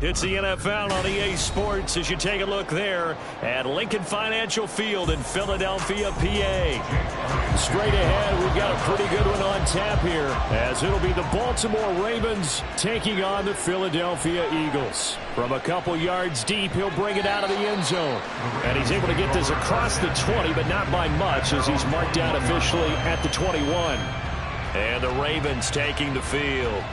It's the NFL on EA Sports as you take a look there at Lincoln Financial Field in Philadelphia, PA. Straight ahead, we've got a pretty good one on tap here as it'll be the Baltimore Ravens taking on the Philadelphia Eagles. From a couple yards deep, he'll bring it out of the end zone. And he's able to get this across the 20, but not by much as he's marked down officially at the 21. And the Ravens taking the field.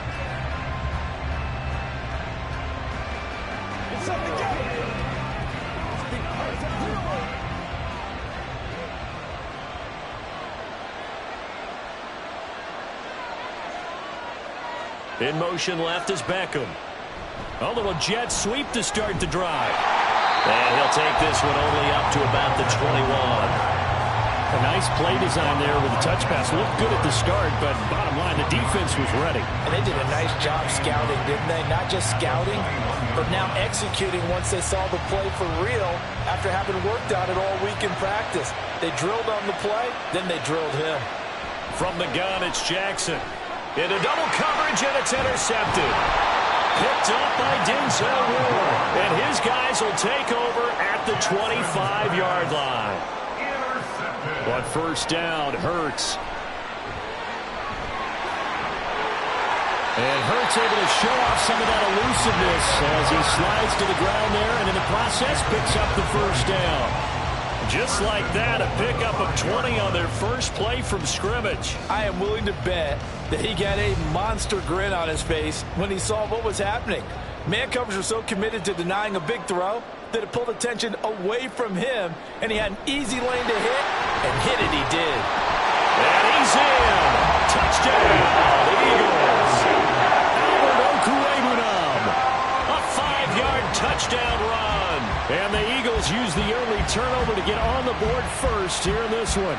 In motion left is Beckham. A little jet sweep to start the drive. And he'll take this one only up to about the 21. A nice play design there with the touch pass. Looked good at the start, but bottom line, the defense was ready. And they did a nice job scouting, didn't they? Not just scouting, but now executing once they saw the play for real after having worked on it all week in practice. They drilled on the play, then they drilled him. From the gun, it's Jackson. Into double coverage, and it's intercepted. Picked up by Denzel Ward. And his guys will take over at the 25-yard line. But first down, Hurts. And Hurts able to show off some of that elusiveness as he slides to the ground there, and in the process picks up the first down. Just like that, a pickup of 20 on their first play from scrimmage. I am willing to bet that he got a monster grin on his face when he saw what was happening. Man covers were so committed to denying a big throw that it pulled attention away from him, and he had an easy lane to hit, and hit it he did. And he's in. Touchdown, Eagles. Albert Okwuegbunam. A 5-yard touchdown run. And the Eagles use the early turnover to get on the board first here in this one.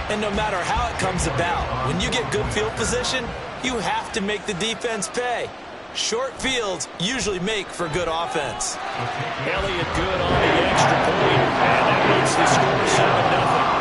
And no matter how it comes about, when you get good field position, you have to make the defense pay. Short fields usually make for good offense. Elliott good on the extra point, and that makes the score 7-0.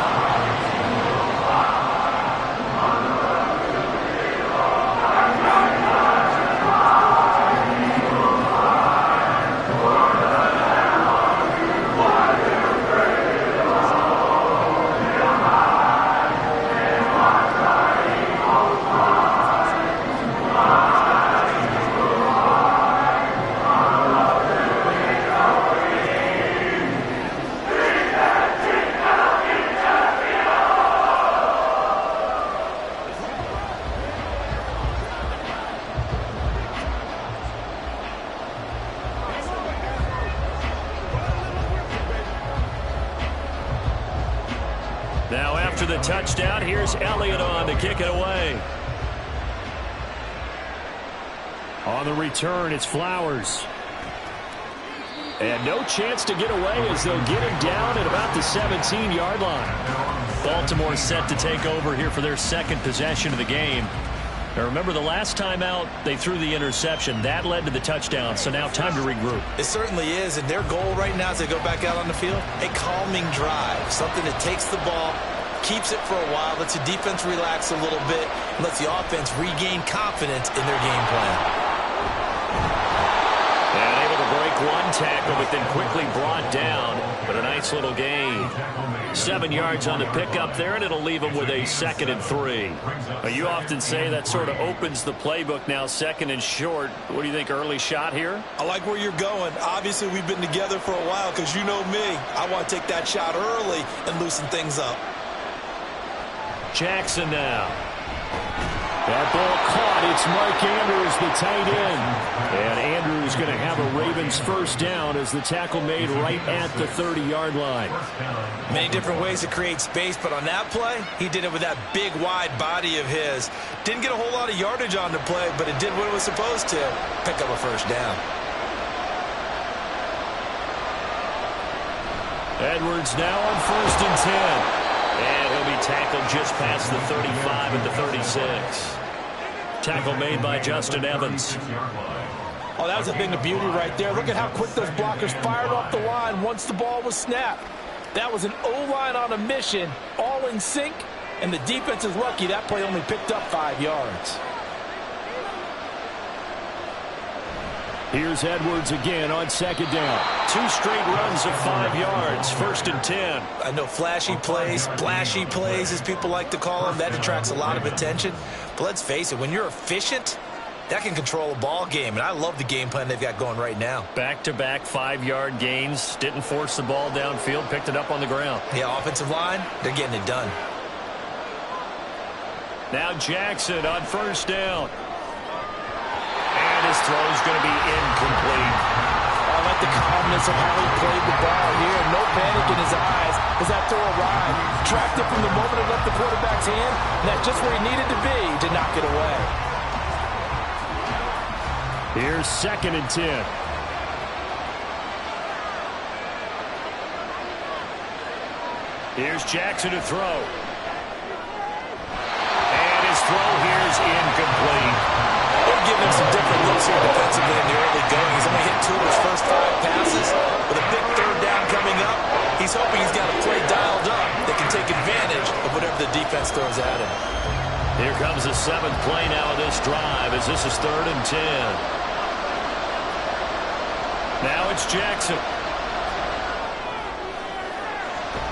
Now after the touchdown, here's Elliott on to kick it away. On the return, it's Flowers. And no chance to get away as they'll get him down at about the 17-yard line. Baltimore set to take over here for their second possession of the game. Now remember, the last time out, they threw the interception. That led to the touchdown, so now time to regroup. It certainly is, and their goal right now as they go back out on the field, a calming drive, something that takes the ball, keeps it for a while, lets the defense relax a little bit, and lets the offense regain confidence in their game plan. And able to break one tackle, but then quickly brought down, but a nice little gain. 7 yards on the pickup there, and it'll leave them with a 2nd and 3. Now, you often say that sort of opens the playbook now, 2nd and short. What do you think, early shot here? I like where you're going. Obviously, we've been together for a while because you know me. I want to take that shot early and loosen things up. Jackson now. That ball caught. It's Mike Andrews, the tight end. And Andrews going to have a Ravens first down as the tackle made right at the 30-yard line. Many different ways to create space, but on that play, he did it with that big, wide body of his. Didn't get a whole lot of yardage on the play, but it did what it was supposed to, pick up a first down. Edwards now on 1st and 10. And he'll be tackled just past the 35 at the 36. Tackle made by Justin Evans. Oh, that was a thing of beauty right there. Look at how quick those blockers fired off the line once the ball was snapped. That was an O-line on a mission, all in sync, and the defense is lucky that play only picked up 5 yards. Here's Edwards again on second down. 2 straight runs of 5 yards, 1st and 10. I know flashy plays, splashy plays, as people like to call them, that attracts a lot of attention. But let's face it, when you're efficient, that can control a ball game, and I love the game plan they've got going right now. Back-to-back 5-yard gains. Didn't force the ball downfield, picked it up on the ground. Yeah, offensive line, they're getting it done. Now Jackson on 1st down. And his throw's going to be incomplete. I like the calmness of how he played the ball here. No panic in his eyes as that throw arrived. Tracked it from the moment it left the quarterback's hand, and that's just where he needed to be to knock it away. Here's 2nd and 10. Here's Jackson to throw. And his throw here is incomplete. They're giving him some different looks here defensively in the early going. He's only hit 2 of his first 5 passes. With a big 3rd down coming up, he's hoping he's got a play dialed up that can take advantage of whatever the defense throws at him. Here comes the 7th play now of this drive as this is 3rd and 10. Now it's Jackson.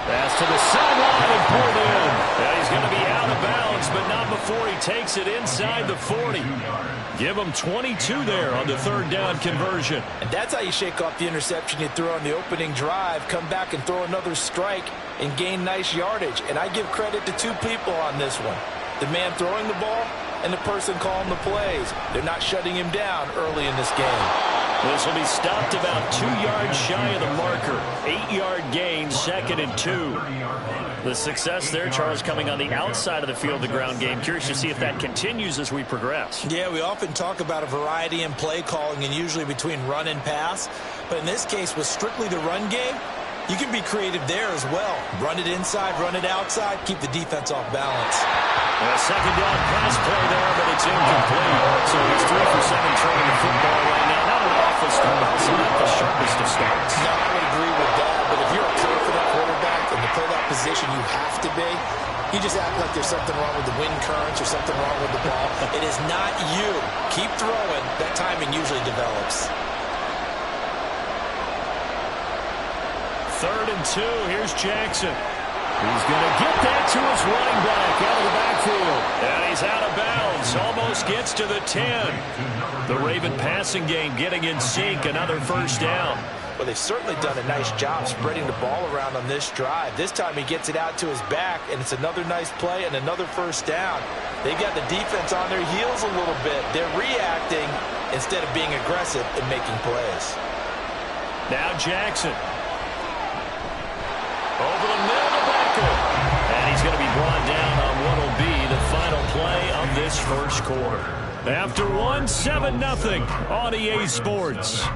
Pass to the sideline and pulled in. Now he's going to be out of bounds, but not before he takes it inside the 40. Give him 22 there on the 3rd down conversion. And that's how you shake off the interception you threw on the opening drive, come back and throw another strike and gain nice yardage. And I give credit to 2 people on this one. The man throwing the ball and the person calling the plays. They're not shutting him down early in this game. This will be stopped about 2 yards shy of the marker. 8-yard gain, 2nd and 2. The success there, Charles, coming on the outside of the field, the ground game. Curious to see if that continues as we progress. Yeah, we often talk about a variety in play calling and usually between run and pass. But in this case, with strictly the run game, you can be creative there as well. Run it inside, run it outside, keep the defense off balance. A 2nd down pass play there, but it's incomplete. So he's 3 for 7 throwing the football right now. Not an awful start, also not the sharpest of starts. No, I would agree with that. But if you're a confident quarterback and to play that position, you have to be. You just act like there's something wrong with the wind currents or something wrong with the ball. It is not you. Keep throwing. That timing usually develops. 3rd and 2. Here's Jackson. He's going to get that to his running back out of the backfield. And he's out of bounds. Almost gets to the 10. The Raven passing game getting in sync. Another 1st down. Well, they've certainly done a nice job spreading the ball around on this drive. This time he gets it out to his back, and it's another nice play and another 1st down. They've got the defense on their heels a little bit. They're reacting instead of being aggressive and making plays. Now Jackson. Over the middle of the backfield. And he's going to be brought down on what will be the final play of this 1st quarter. After 7-0 on EA Sports.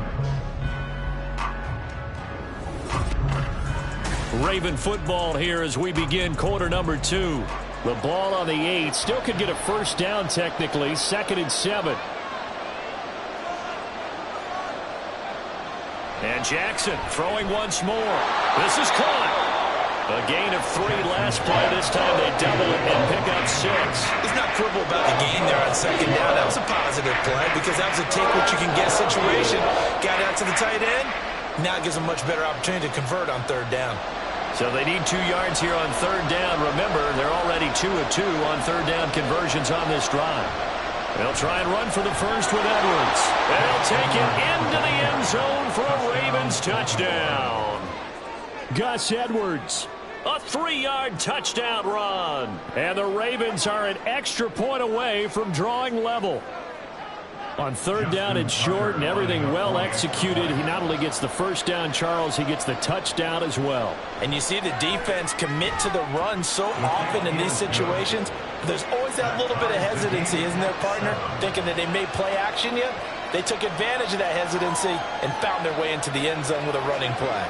Raven football here as we begin quarter number 2. The ball on the 8. Still could get a 1st down technically. 2nd and 7. And Jackson throwing once more. This is caught. A gain of 3 last play. This time they double it and pick up 6. He's not quibble about the gain there on 2nd down. That was a positive play because that was a take what you can get situation. Got out to the tight end. Now it gives them a much better opportunity to convert on 3rd down. So they need 2 yards here on 3rd down. Remember, they're already 2 of 2 on 3rd down conversions on this drive. They'll try and run for the 1st with Edwards. They'll take it into the end zone for a Ravens touchdown. Gus Edwards. A 3-yard touchdown run. And the Ravens are an extra point away from drawing level. On 3rd down and short and everything well executed, he not only gets the 1st down, Charles, he gets the touchdown as well. And you see the defense commit to the run so often in these situations. There's always that little bit of hesitancy, isn't there, partner? Thinking that they may play action you. They took advantage of that hesitancy and found their way into the end zone with a running play.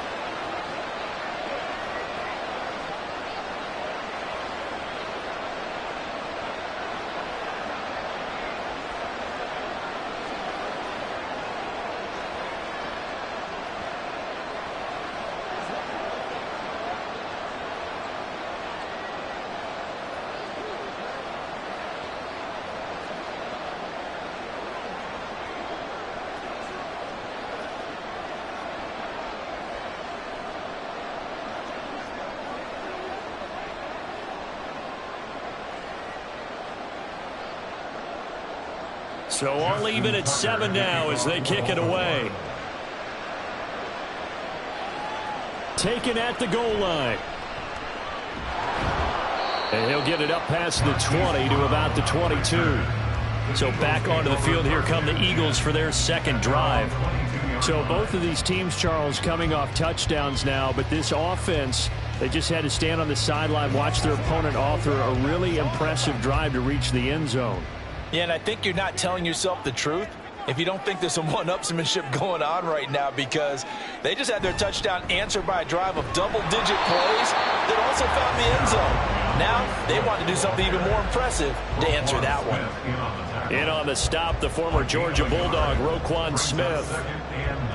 So I'll leave it at 7 now as they kick it away. Taken at the goal line. And he'll get it up past the 20 to about the 22. So back onto the field here come the Eagles for their second drive. So both of these teams, Charles, coming off touchdowns now, but this offense, they just had to stand on the sideline, watch their opponent author a really impressive drive to reach the end zone. Yeah, and I think you're not telling yourself the truth if you don't think there's some one-upsmanship going on right now, because they just had their touchdown answered by a drive of double-digit plays that also found the end zone. Now they want to do something even more impressive to answer that one. In on the stop, the former Georgia Bulldog, Roquan Smith.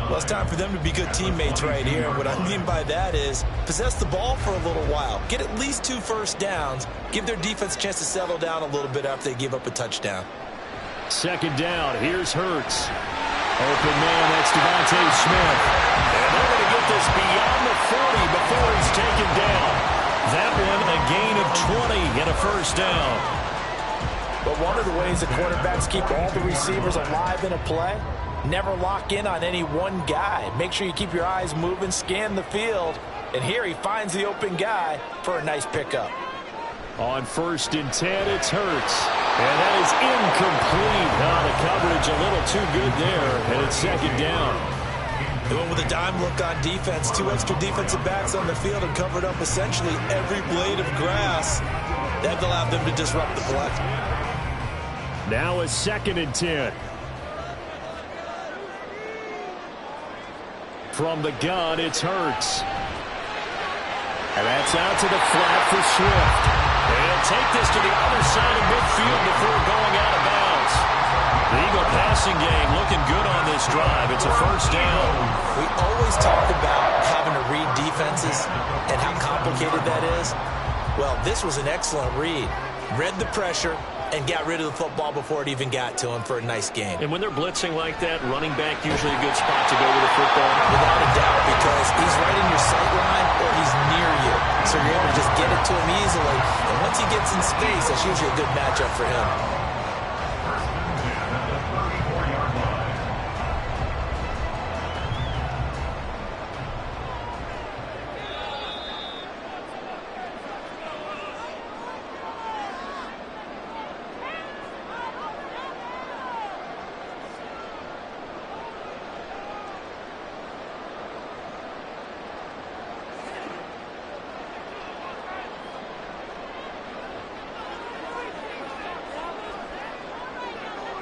Well, it's time for them to be good teammates right here. What I mean by that is possess the ball for a little while. Get at least 2 first downs. Give their defense a chance to settle down a little bit after they give up a touchdown. Second down, here's Hurts. Open man, that's Devontae Smith. And they're going to get this beyond the 40 before he's taken down. That one, a gain of 20 and a first down. But one of the ways the quarterbacks keep all the receivers alive in a play, never lock in on any one guy. Make sure you keep your eyes moving, scan the field. And here he finds the open guy for a nice pickup. On 1st and 10, it's Hurts. And that is incomplete. The coverage a little too good there, and it's second down. They went with a dime look on defense. 2 extra defensive backs on the field and covered up essentially every blade of grass. That allowed them to disrupt the play. Now a 2nd and 10. From the gun, it's Hurts. And that's out to the flat for Swift. They'll take this to the other side of midfield before going out of bounds. The Eagle passing game looking good on this drive. It's a first down. We always talk about having to read defenses and how complicated that is. Well, this was an excellent read. Read the pressure and got rid of the football before it even got to him for a nice game. And when they're blitzing like that, running back usually a good spot to go with the football. Without a doubt, because he's right in your sight line or he's near you. So you're able to just get it to him easily. And once he gets in space, that's usually a good matchup for him.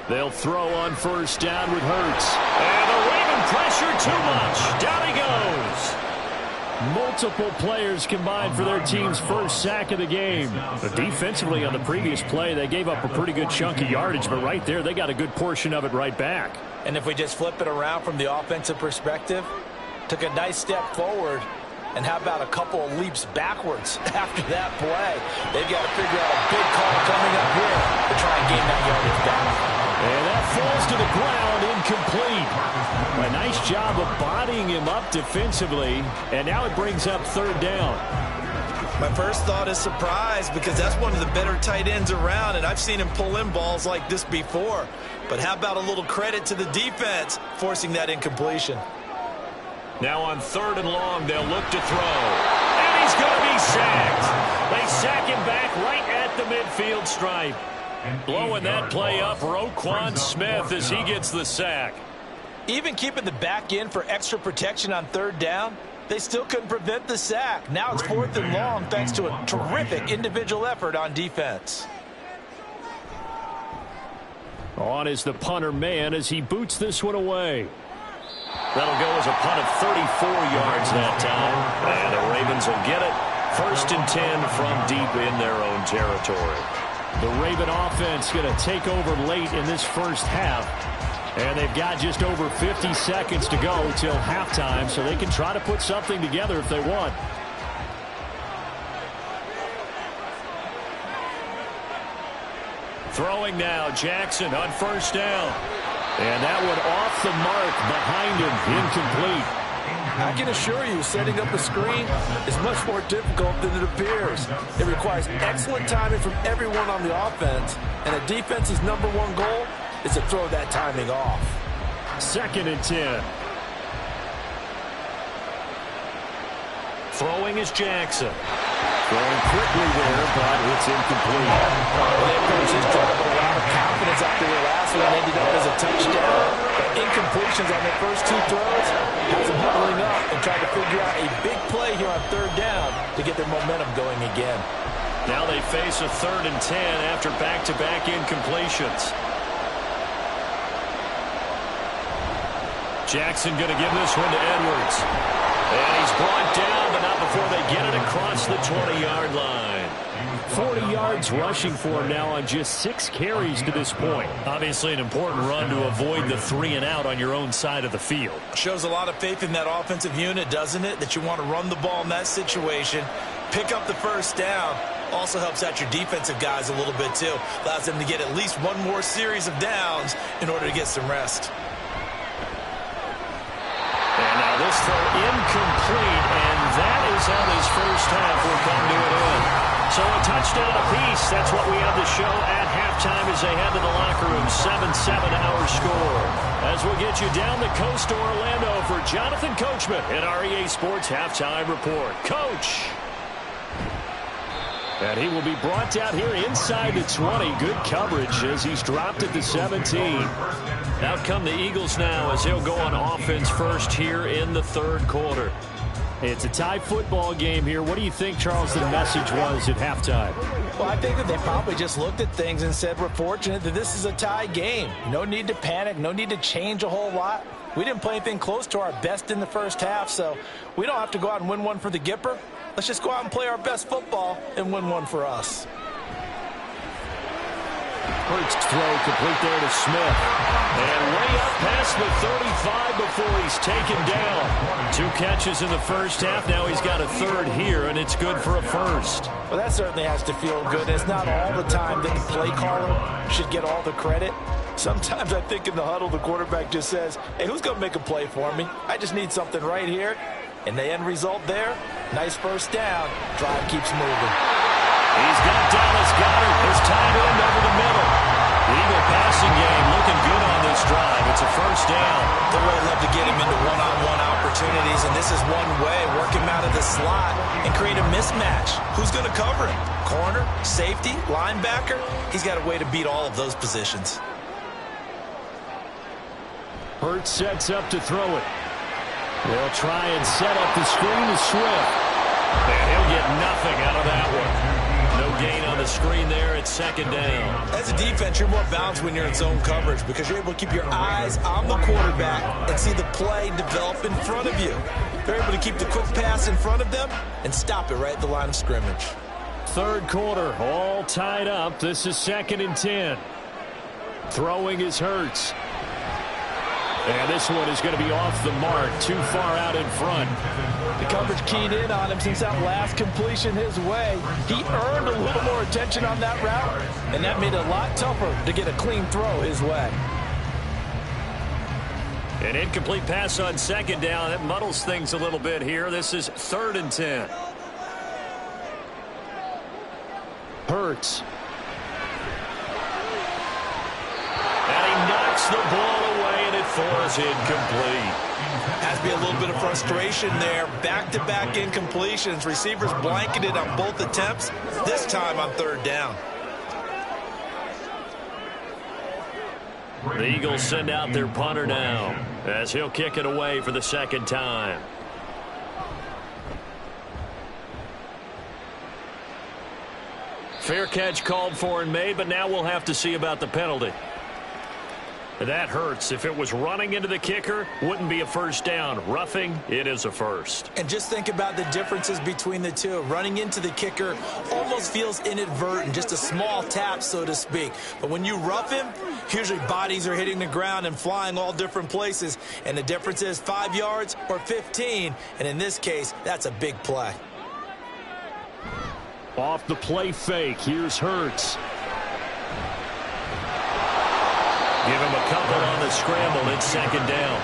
They'll throw on 1st down with Hurts. And the Raven pressure too much. Down he goes. Multiple players combined for their team's first sack of the game. But defensively on the previous play, they gave up a pretty good chunk of yardage, but right there, they got a good portion of it right back. And if we just flip it around from the offensive perspective, took a nice step forward, and how about a couple of leaps backwards after that play? They've got to figure out a big call coming up here to try and gain that yardage back. And that falls to the ground, incomplete. A nice job of bodying him up defensively, and now it brings up 3rd down. My first thought is surprise, because that's one of the better tight ends around, and I've seen him pull in balls like this before. But how about a little credit to the defense forcing that incompletion? Now on 3rd and long, they'll look to throw. And he's going to be sacked. They sack him back right at the midfield stripe. Blowing that play up, Roquan Smith as he gets the sack. Even keeping the back in for extra protection on 3rd down, they still couldn't prevent the sack. Now it's 4th and long thanks to a terrific individual effort on defense. On is the punter man as he boots this one away. That'll go as a punt of 34 yards that time. And the Ravens will get it. 1st and 10 from deep in their own territory. The Raven offense going to take over late in this first half. And they've got just over 50 seconds to go till halftime, so they can try to put something together if they want. Throwing now, Jackson on 1st down. And that one off the mark behind him, incomplete. I can assure you, setting up a screen is much more difficult than it appears. It requires excellent timing from everyone on the offense, and a defense's #1 goal is to throw that timing off. 2nd and 10. Throwing is Jackson. Throwing quickly there, but it's incomplete. Well, they approached his drive with a lot of confidence after their last one. Ended up as a touchdown. But incompletions on their first 2 throws has them huddling up and trying to figure out a big play here on 3rd down to get their momentum going again. Now they face a 3rd and 10 after back-to-back incompletions. Jackson going to give this one to Edwards. And he's brought down, but not before they get it across the 20-yard line. 40 yards rushing for him now on just 6 carries to this point. Obviously an important run to avoid the 3 and out on your own side of the field. Shows a lot of faith in that offensive unit, doesn't it? That you want to run the ball in that situation, pick up the 1st down. Also helps out your defensive guys a little bit too. Allows them to get at least one more series of downs in order to get some rest. And now this throw incomplete, and that is how this first half will come to an end. So a touchdown apiece. That's what we have to show at halftime as they head to the locker room. 7-7 our score. As we'll get you down the coast to Orlando for Jonathan Coachman at our EA Sports Halftime Report. Coach! And he will be brought down here inside the 20. Good coverage as he's dropped at the 17. Out come the Eagles now as they'll go on offense first here in the 3rd quarter. It's a tie football game here. What do you think, Charles, the message was at halftime? Well, I think that they probably just looked at things and said, we're fortunate that this is a tie game. No need to panic. No need to change a whole lot. We didn't play anything close to our best in the first half, so we don't have to go out and win one for the Gipper. Let's just go out and play our best football and win one for us. Hurts throw complete there to Smith. And way up past the 35 before he's taken down. 2 catches in the first half. Now he's got a 3rd here, and it's good for a 1st. Well, that certainly has to feel good. It's not all the time that the play caller should get all the credit. Sometimes I think in the huddle, the quarterback just says, hey, who's going to make a play for me? I just need something right here. And the end result there, nice 1st down. Drive keeps moving. He's got Dallas Goedert. His tight end over the middle. The Eagle passing game looking good on this drive. It's a 1st down. They'll really love to get him into one-on-one opportunities, and this is one way. Work him out of the slot and create a mismatch. Who's going to cover him? Corner, safety, linebacker? He's got a way to beat all of those positions. Hurts sets up to throw it. They'll try and set up the screen to Swift. And he'll get nothing out of that one. No gain on the screen there. It's 2nd down. As a defense, you're more balanced when you're in zone coverage because you're able to keep your eyes on the quarterback and see the play develop in front of you. They're able to keep the quick pass in front of them and stop it right at the line of scrimmage. 3rd quarter, all tied up. This is 2nd and 10. Throwing is Hurts. And this one is going to be off the mark, too far out in front. The coverage keyed in on him since that last completion his way. He earned a little more attention on that route, and that made it a lot tougher to get a clean throw his way. An incomplete pass on 2nd down. That muddles things a little bit here. This is 3rd and 10. Hurts. And he knocks the ball away, and it falls incomplete. Has to be a little bit of frustration there. Back-to-back incompletions. Receivers blanketed on both attempts, this time on 3rd down. The Eagles send out their punter now as he'll kick it away for the 2nd time. Fair catch called for and made, but now we'll have to see about the penalty. That hurts. If it was running into the kicker, wouldn't be a 1st down. Roughing, it is a 1st. And just think about the differences between the two. Running into the kicker almost feels inadvertent, just a small tap, so to speak. But when you rough him, usually bodies are hitting the ground and flying all different places. And the difference is 5 yards or 15. And in this case, that's a big play. Off the play fake, here's Hurts. Give him a couple on the scramble. It's 2nd down.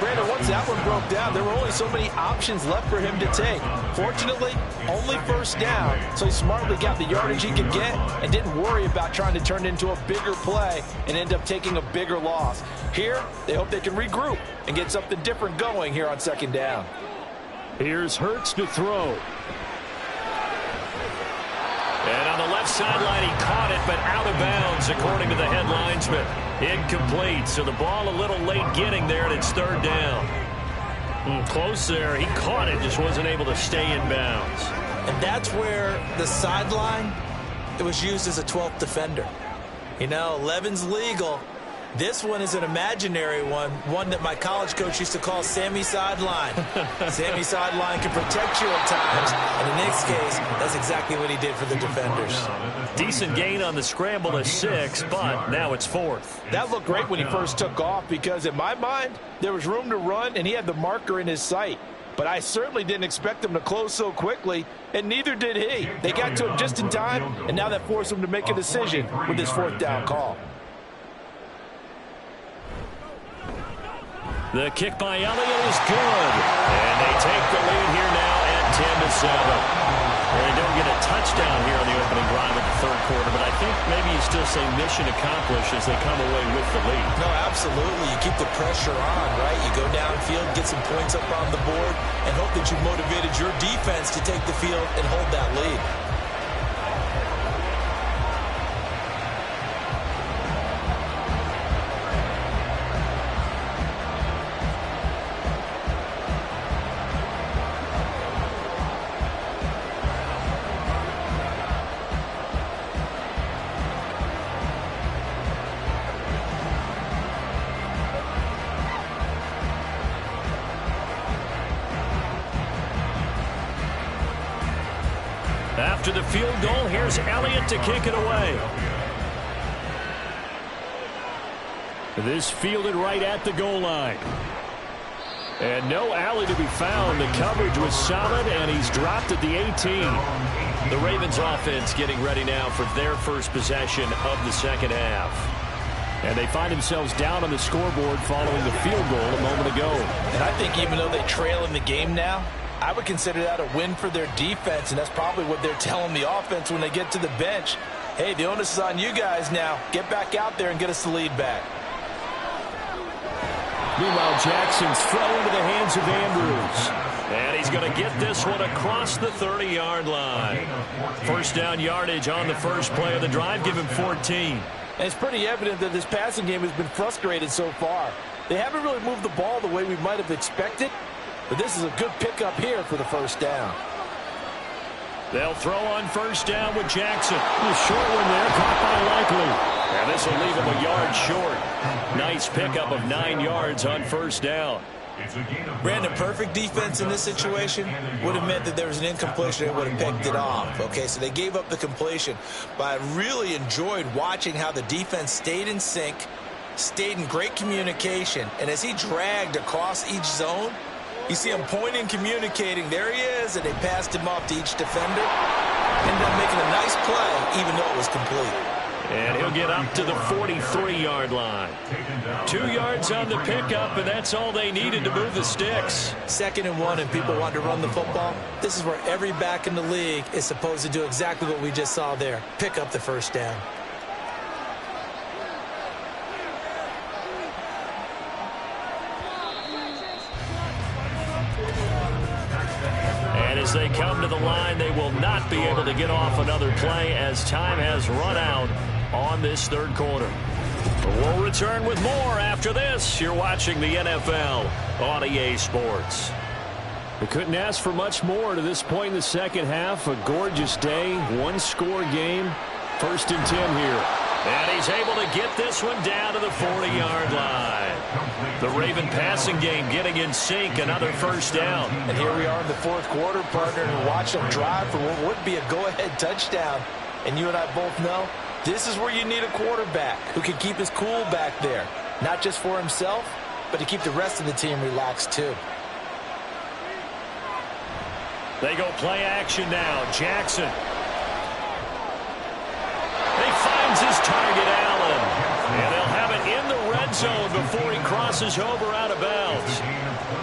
Brandon, once that one broke down, there were only so many options left for him to take. Fortunately, only first down, so he smartly got the yardage he could get and didn't worry about trying to turn it into a bigger play and end up taking a bigger loss. Here, they hope they can regroup and get something different going here on second down. Here's Hurts to throw. And on the left sideline, he caught it, but out of bounds, according to the head linesman. Incomplete, so the ball a little late getting there, and it's third down. Close there. He caught it, just wasn't able to stay in bounds. And that's where the sideline, it was used as a 12th defender. You know, 11's legal. This one is an imaginary one that my college coach used to call Sammy Sideline. Sammy Sideline can protect you at times, and in this case, that's exactly what he did for the defenders. Decent gain on the scramble to 6, but now it's 4th. That looked great when he first took off because, in my mind, there was room to run, and he had the marker in his sight. But I certainly didn't expect him to close so quickly, and neither did he. They got to him just in time, and now that forced him to make a decision with his 4th down call. The kick by Elliott is good. And they take the lead here now at 10-7. They don't get a touchdown here on the opening drive of the third quarter, but I think maybe you still say mission accomplished as they come away with the lead. No, absolutely. You keep the pressure on, right? You go downfield, get some points up on the board, and hope that you motivated your defense to take the field and hold that lead. After the field goal, here's Elliott to kick it away. This fielded right at the goal line. And no alley to be found. The coverage was solid, and he's dropped at the 18. The Ravens offense getting ready now for their first possession of the second half. And they find themselves down on the scoreboard following the field goal a moment ago. And I think even though they trail in the game now, I would consider that a win for their defense, and that's probably what they're telling the offense when they get to the bench. Hey, the onus is on you guys now. Get back out there and get us the lead back. Meanwhile, Jackson's throw into the hands of Andrews. And he's going to get this one across the 30-yard line. First down yardage on the first play of the drive. Give him 14. And it's pretty evident that this passing game has been frustrated so far. They haven't really moved the ball the way we might have expected. But this is a good pickup here for the first down. They'll throw on first down with Jackson. A short one there, caught by Likely. And this will leave him a yard short. Nice pickup of 9 yards on first down. Brandon, perfect defense in this situation would have meant that there was an incompletion and would have picked it off. Okay, so they gave up the completion. But I really enjoyed watching how the defense stayed in sync, stayed in great communication. And as he dragged across each zone, you see him pointing, communicating. There he is, and they passed him off to each defender. Ended up making a nice play, even though it was complete. And he'll get up to the 43-yard line. 2 yards on the pickup, and that's all they needed to move the sticks. 2nd and 1, and people want to run the football. This is where every back in the league is supposed to do exactly what we just saw there. Pick up the first down. And as they come to the line, they will not be able to get off another play as time has run out on this third quarter. We'll return with more after this. You're watching the NFL on EA Sports. We couldn't ask for much more to this point in the second half. A gorgeous day, one-score game. 1st and 10 here. And he's able to get this one down to the 40-yard line. The Raven passing game getting in sync, another first down. And here we are in the fourth quarter, partner, and watch them drive for what would be a go-ahead touchdown. And you and I both know this is where you need a quarterback who can keep his cool back there. Not just for himself, but to keep the rest of the team relaxed too. They go play action now. Jackson. He finds his target, Allen. And they'll have it in the red zone before he crosses over out of bounds.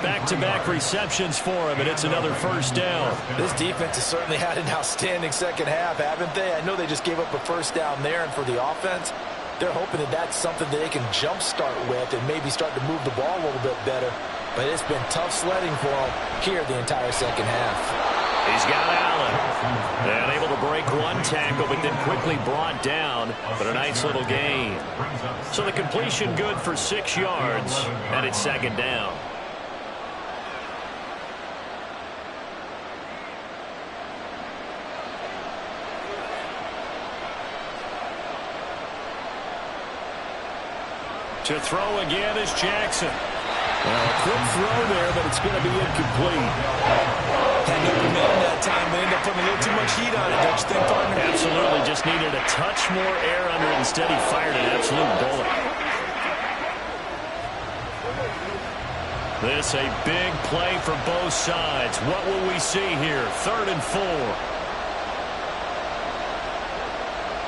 Back-to-back receptions for him, and it's another first down. This defense has certainly had an outstanding second half, haven't they? I know they just gave up a first down there, and for the offense, they're hoping that that's something that they can jumpstart with and maybe start to move the ball a little bit better. But it's been tough sledding for them here the entire second half. He's got Allen. And able to break one tackle, but then quickly brought down. But a nice little gain. So the completion good for 6 yards, and it's second down. To throw again is Jackson. Well, a quick throw there, but it's going to be incomplete. Had no momentum that time. They ended up putting a little too much heat on it, don't you think, partner? Absolutely. Just needed a touch more air under it. Instead, he fired an absolute bullet. This a big play for both sides. What will we see here? 3rd and 4.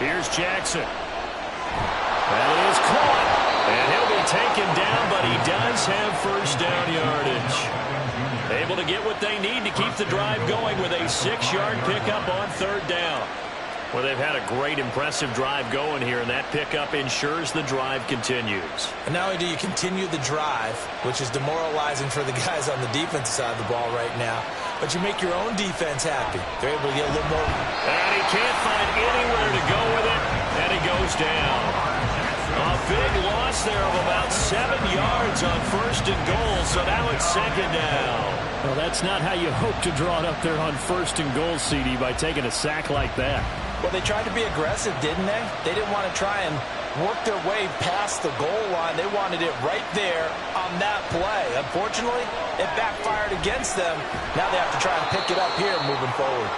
Here's Jackson. That is caught. And he'll be taken down, but he does have first down yardage. Able to get what they need to keep the drive going with a 6-yard pickup on 3rd down. Well, they've had a great, impressive drive going here, and that pickup ensures the drive continues. And not only do you continue the drive, which is demoralizing for the guys on the defensive side of the ball right now, but you make your own defense happy. They're able to get a little more. And he can't find anywhere to go with it, and he goes down. A big loss there of about 7 yards on 1st and goal, so now it's 2nd down. Well, that's not how you hope to draw it up there on 1st and goal, CD, by taking a sack like that. Well, they tried to be aggressive, didn't they? They didn't want to try and work their way past the goal line. They wanted it right there on that play. Unfortunately, it backfired against them. Now they have to try and pick it up here moving forward.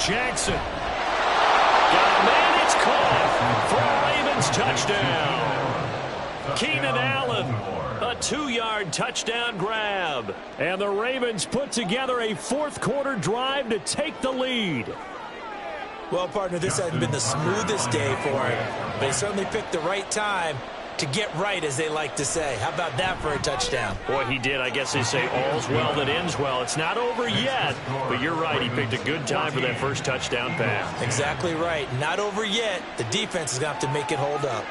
Jackson. Got a man, it's caught for a Ravens touchdown. Keenan Allen, a 2-yard touchdown grab. And the Ravens put together a 4th-quarter drive to take the lead. Well, partner, this hasn't been the smoothest day for him, but he certainly picked the right time to get right, as they like to say. How about that for a touchdown? Boy, he did. I guess they say all's well that ends well. It's not over yet, but you're right. He picked a good time for that first touchdown pass. Exactly right. Not over yet. The defense is going to have to make it hold up.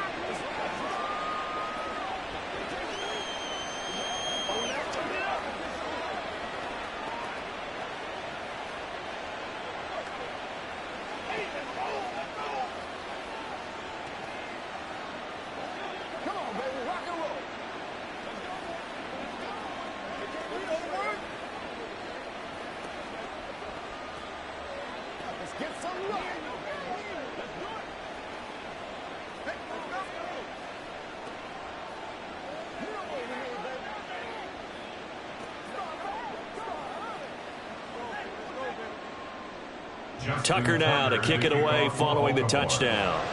Tucker now to kick it away following the touchdown.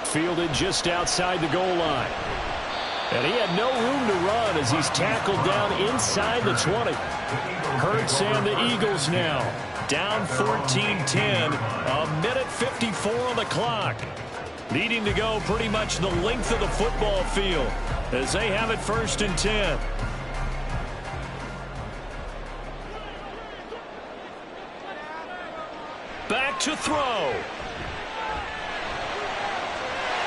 Fielded just outside the goal line. And he had no room to run as he's tackled down inside the 20. Hurts and the Eagles now down 14-10. A minute 54 on the clock. Needing to go pretty much the length of the football field as they have it 1st and 10. Back to throw.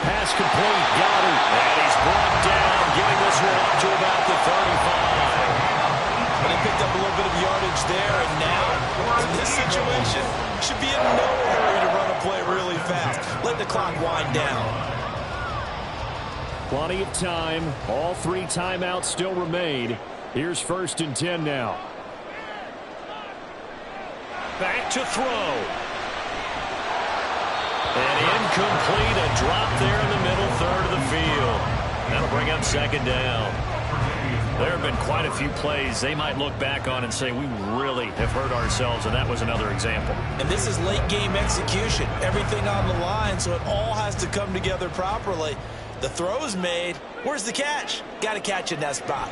Pass complete. Got it. And he's brought down, getting this one up to about the 35. But he picked up a little bit of yardage there, and now, in this situation, should be in no hurry to run a play really fast. Let the clock wind down. Plenty of time. All 3 timeouts still remain. Here's 1st and 10 now. Back to throw. And incomplete, a drop there in the middle third of the field. That'll bring up 2nd down. There have been quite a few plays they might look back on and say, we really have hurt ourselves, and that was another example. And this is late-game execution. Everything on the line, so it all has to come together properly. The throw's made. Where's the catch? Got to catch in that spot.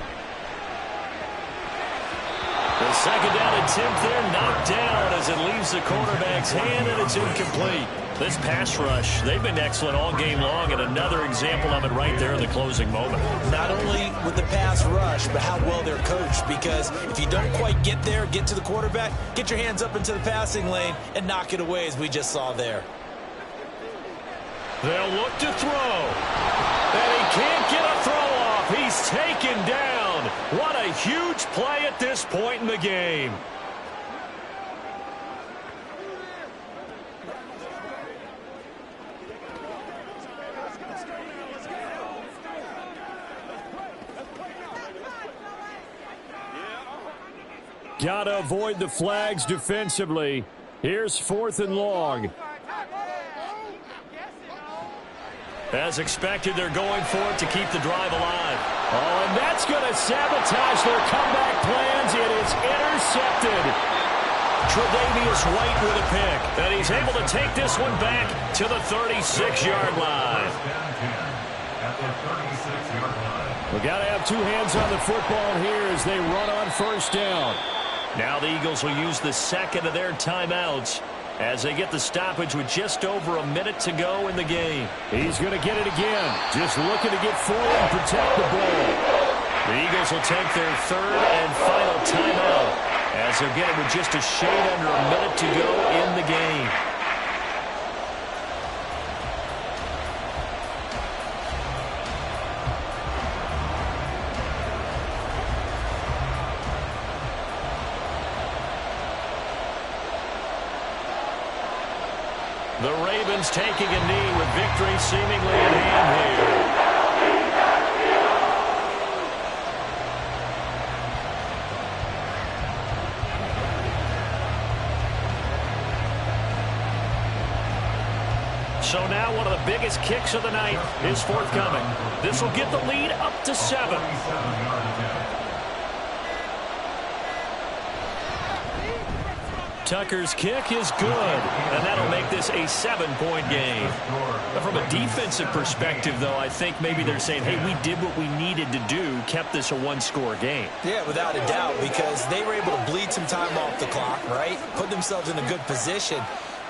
The second down attempt there knocked down as it leaves the quarterback's hand, and it's incomplete. This pass rush, they've been excellent all game long, and another example of it right there in the closing moment. Not only with the pass rush, but how well they're coached, because if you don't quite get there, get to the quarterback, get your hands up into the passing lane and knock it away, as we just saw there. They'll look to throw, and he can't get a throw off. He's taken down. What a huge play at this point in the game. Got to avoid the flags defensively. Here's 4th and long. As expected, they're going for it to keep the drive alive. Oh, and that's going to sabotage their comeback plans. It is intercepted. Tre'Davious White with a pick. And he's able to take this one back to the 36-yard line. We got to have 2 hands on the football here as they run on 1st down. Now the Eagles will use the second of their timeouts as they get the stoppage with just over a minute to go in the game. He's going to get it again. Just looking to get forward and protect the ball. The Eagles will take their 3rd and final timeout as they're getting with just a shade under a minute to go in the game. The Ravens taking a knee with victory seemingly in hand here. So now one of the biggest kicks of the night is forthcoming. This will get the lead up to 7. Tucker's kick is good, and that'll make this a 7-point game. But from a defensive perspective, though, I think maybe they're saying, hey, we did what we needed to do, kept this a 1-score game. Yeah, without a doubt, because they were able to bleed some time off the clock, right? Put themselves in a good position,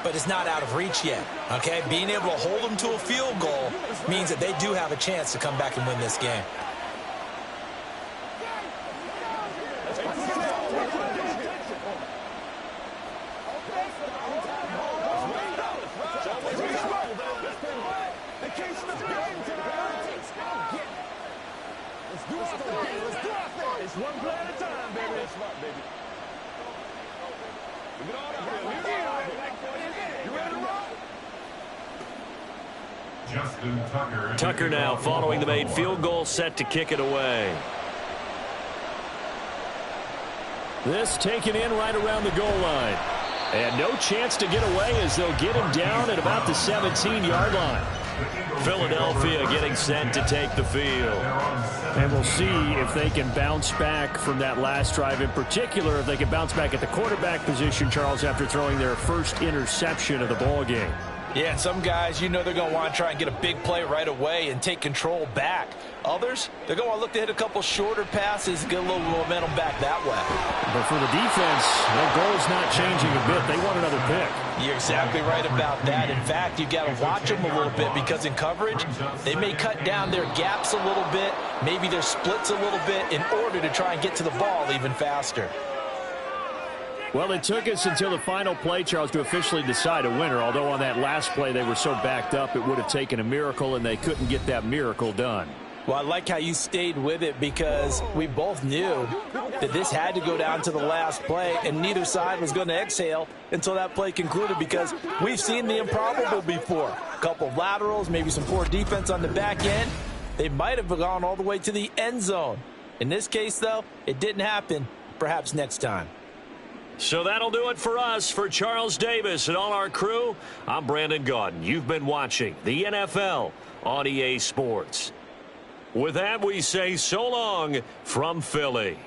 but it's not out of reach yet, okay? Being able to hold them to a field goal means that they do have a chance to come back and win this game. Tucker now following the made field goal, set to kick it away. This taken in right around the goal line. And no chance to get away as they'll get him down at about the 17-yard line. Philadelphia getting set to take the field. And we'll see if they can bounce back from that last drive. In particular, if they can bounce back at the quarterback position, Charles, after throwing their first interception of the ball game. Yeah, some guys, you know they're going to want to try and get a big play right away and take control back. Others, they're going to look to hit a couple shorter passes and get a little momentum back that way. But for the defense, their goal is not changing a bit. They want another pick. You're exactly right about that. In fact, you've got to watch them a little bit because in coverage, they may cut down their gaps a little bit, maybe their splits a little bit in order to try and get to the ball even faster. Well, it took us until the final play, Charles, to officially decide a winner. Although on that last play they were so backed up, it would have taken a miracle, and they couldn't get that miracle done. Well, I like how you stayed with it because we both knew that this had to go down to the last play, and neither side was going to exhale until that play concluded because we've seen the improbable before. A couple of laterals, maybe some poor defense on the back end. They might have gone all the way to the end zone. In this case, though, it didn't happen. Perhaps next time. So that'll do it for us. For Charles Davis and all our crew, I'm Brandon Gaudin. You've been watching the NFL on EA Sports. With that, we say so long from Philly.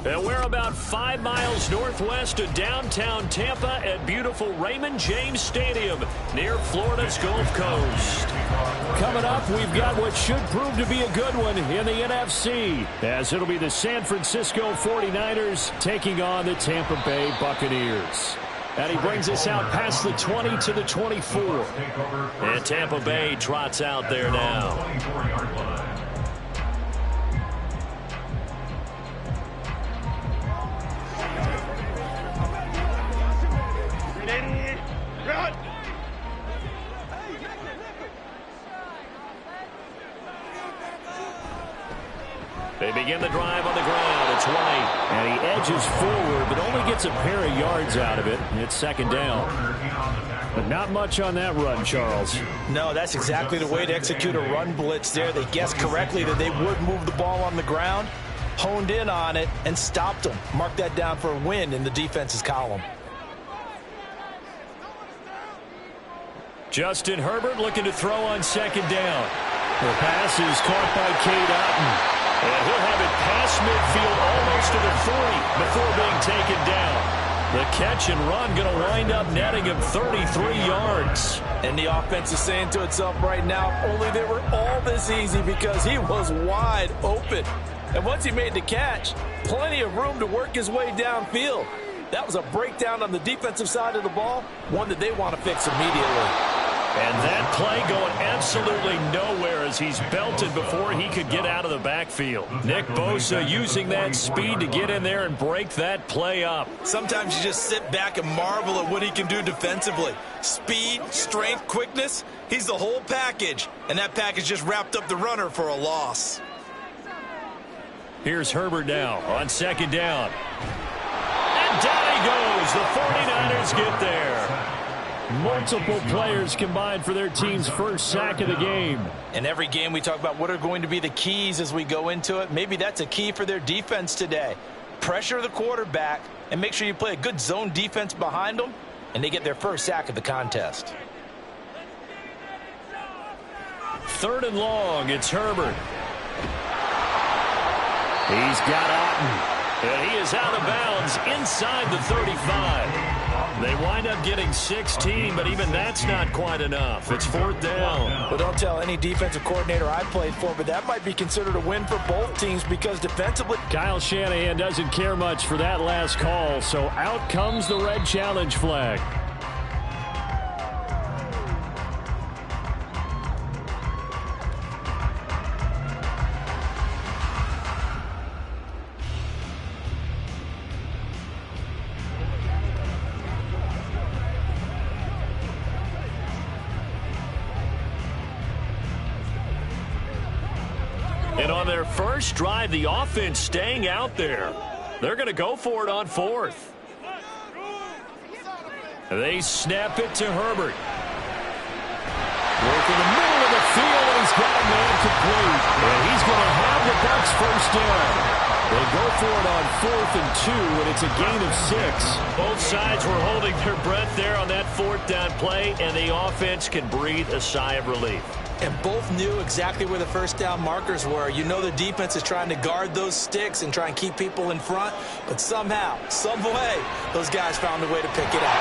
And we're about 5 miles northwest of downtown Tampa at beautiful Raymond James Stadium near Florida's Gulf Coast. Coming up, we've got what should prove to be a good one in the NFC, as it'll be the San Francisco 49ers taking on the Tampa Bay Buccaneers. And he brings us out past the 20 to the 24. And Tampa Bay trots out there now. They begin the drive on the ground. It's White. And he edges forward, but only gets a pair of yards out of it. It's second down. But not much on that run, Charles. No, that's exactly the way to execute a run blitz there. They guessed correctly that they would move the ball on the ground, honed in on it, and stopped them. Mark that down for a win in the defense's column. Justin Herbert looking to throw on second down. The pass is caught by Cade Otton. And he'll have it past midfield almost to the 40 before being taken down. The catch and run going to wind up netting him 33 yards. And the offense is saying to itself right now, only they were all this easy because he was wide open. And once he made the catch, plenty of room to work his way downfield. That was a breakdown on the defensive side of the ball, one that they want to fix immediately. And that play going absolutely nowhere as he's belted before he could get out of the backfield. Nick Bosa using that speed to get in there and break that play up. Sometimes you just sit back and marvel at what he can do defensively. Speed, strength, quickness, he's the whole package. And that package just wrapped up the runner for a loss. Here's Herbert now on second down. And down he goes. The 49ers get there. Multiple players combined for their team's first sack of the game. In every game we talk about what are going to be the keys as we go into it. Maybe that's a key for their defense today. Pressure the quarterback and make sure you play a good zone defense behind them, and they get their first sack of the contest. Third and long, it's Herbert. He's got Otton, and he is out of bounds inside the 35. They wind up getting 16, but even that's not quite enough. It's fourth down. Well, don't tell any defensive coordinator I played for, but that might be considered a win for both teams because defensively, Kyle Shanahan doesn't care much for that last call, so out comes the red challenge flag. And on their first drive, the offense staying out there. They're going to go for it on fourth. They snap it to Herbert. Work in the middle of the field, and he's got a man complete. And he's going to have the Bucs first down. They go for it on 4th and 2, and it's a gain of 6. Both sides were holding their breath there on that fourth down play, and the offense can breathe a sigh of relief. And both knew exactly where the first down markers were. You know the defense is trying to guard those sticks and try and keep people in front, but somehow, some way, those guys found a way to pick it up.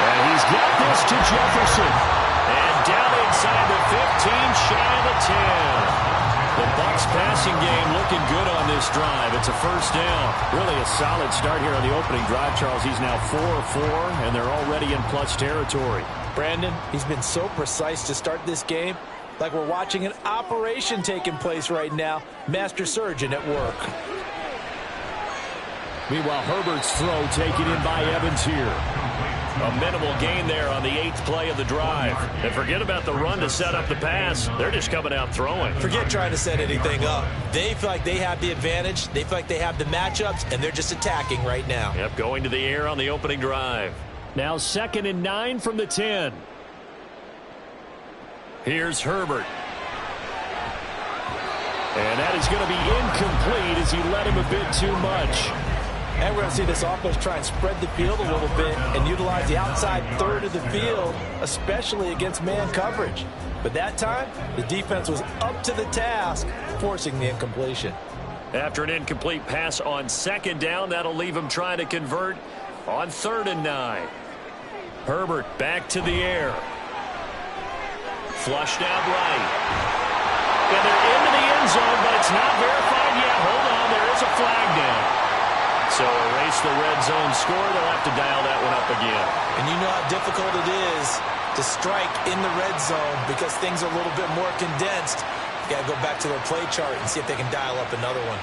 And he's got this to Jefferson. And down inside the 15, shy of the 10. The Bucs passing game looking good on this drive. It's a first down. Really a solid start here on the opening drive, Charles. He's now 4 of 4, and they're already in plus territory. Brandon, he's been so precise to start this game. Like we're watching an operation taking place right now. Master surgeon at work. Meanwhile, Herbert's throw taken in by Evans here. A minimal gain there on the 8th play of the drive. And forget about the run to set up the pass. They're just coming out throwing. Forget trying to set anything up. They feel like they have the advantage. They feel like they have the matchups, and they're just attacking right now. Yep, going to the air on the opening drive. Now 2nd and 9 from the 10. Here's Herbert. And that is going to be incomplete as he led him a bit too much. And we're going to see this offense try and spread the field a little bit and utilize the outside third of the field, especially against man coverage. But that time, the defense was up to the task, forcing the incompletion. After an incomplete pass on 2nd down, that'll leave him trying to convert on 3rd and 9. Herbert back to the air. Flushed out right. And they're into the end zone, but it's not verified yet. Hold on, there is a flag down. So erase the red zone score. They'll have to dial that one up again. And you know how difficult it is to strike in the red zone because things are a little bit more condensed. You got to go back to their play chart and see if they can dial up another one.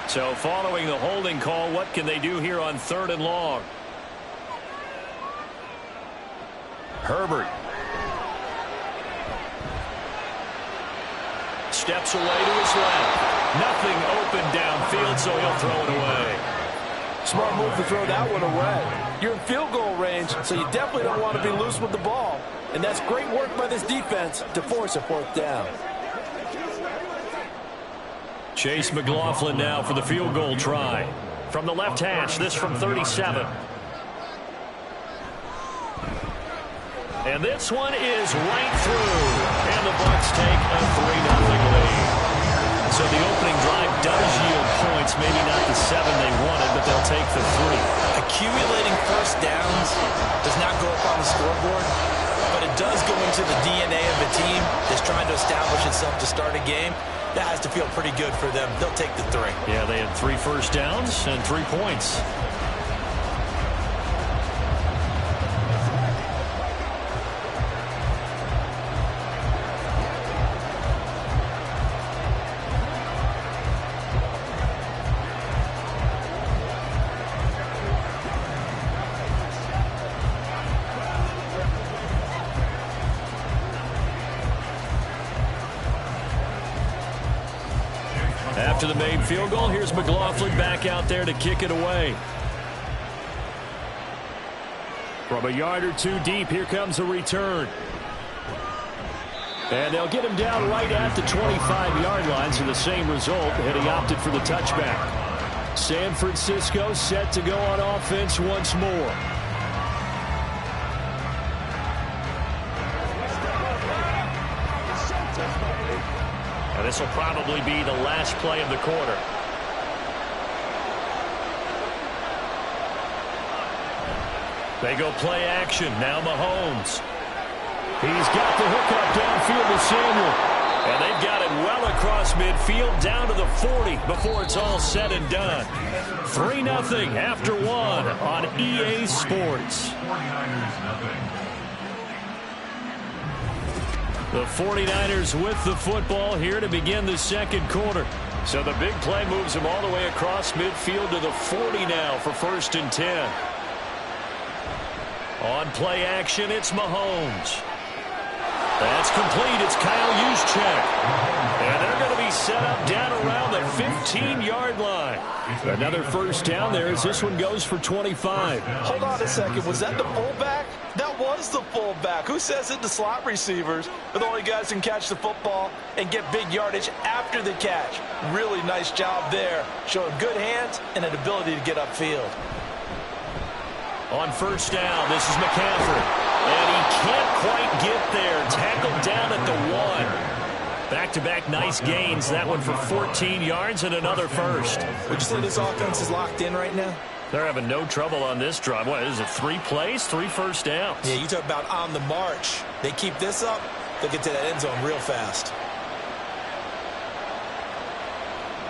So following the holding call, what can they do here on 3rd and long? Herbert. Steps away to his left. Nothing open downfield, so he'll throw it away. Smart move to throw that one away. You're in field goal range, so you definitely don't want to be loose with the ball. And that's great work by this defense to force a 4th down. Chase McLaughlin now for the field goal try. From the left hash, this from 37. And this one is right through. And the Bucs take a 3-0 lead. So the opening drive does yield points, maybe not the 7 they wanted, but they'll take the 3. Accumulating first downs does not go up on the scoreboard, but it does go into the DNA of a team that's trying to establish itself to start a game. That has to feel pretty good for them. They'll take the 3. Yeah, they had 3 first downs and 3 points. After the made field goal, here's McLaughlin back out there to kick it away. From a yard or 2 deep, here comes a return. And they'll get him down right at the 25-yard line, so the same result, and he opted for the touchback. San Francisco set to go on offense once more. And this will probably be the last play of the quarter. They go play action. Now Mahomes. He's got the hookup downfield to Samuel. And they've got it well across midfield down to the 40 before it's all said and done. 3-0 after 1 on EA Sports. The 49ers with the football here to begin the second quarter. So the big play moves them all the way across midfield to the 40 now for 1st and 10. On play action, it's Mahomes. That's complete. It's Kyle Juszczyk. And they're going to be set up down around the 15-yard line. Another first down there as this one goes for 25. Hold on a second. Was that the fullback? That was the fullback. Who says it? The slot receivers are the only guys who can catch the football and get big yardage after the catch. Really nice job there. Showing good hands and an ability to get upfield. On first down, this is McCaffrey. And he can't quite get there. Tackled down at the 1. Back-to-back nice gains. That one for 14 yards and another first. Would you say this offense is locked in right now? They're having no trouble on this drive. What is it, 3 plays, 3 first downs? Yeah, you talk about on the march. They keep this up, they'll get to that end zone real fast.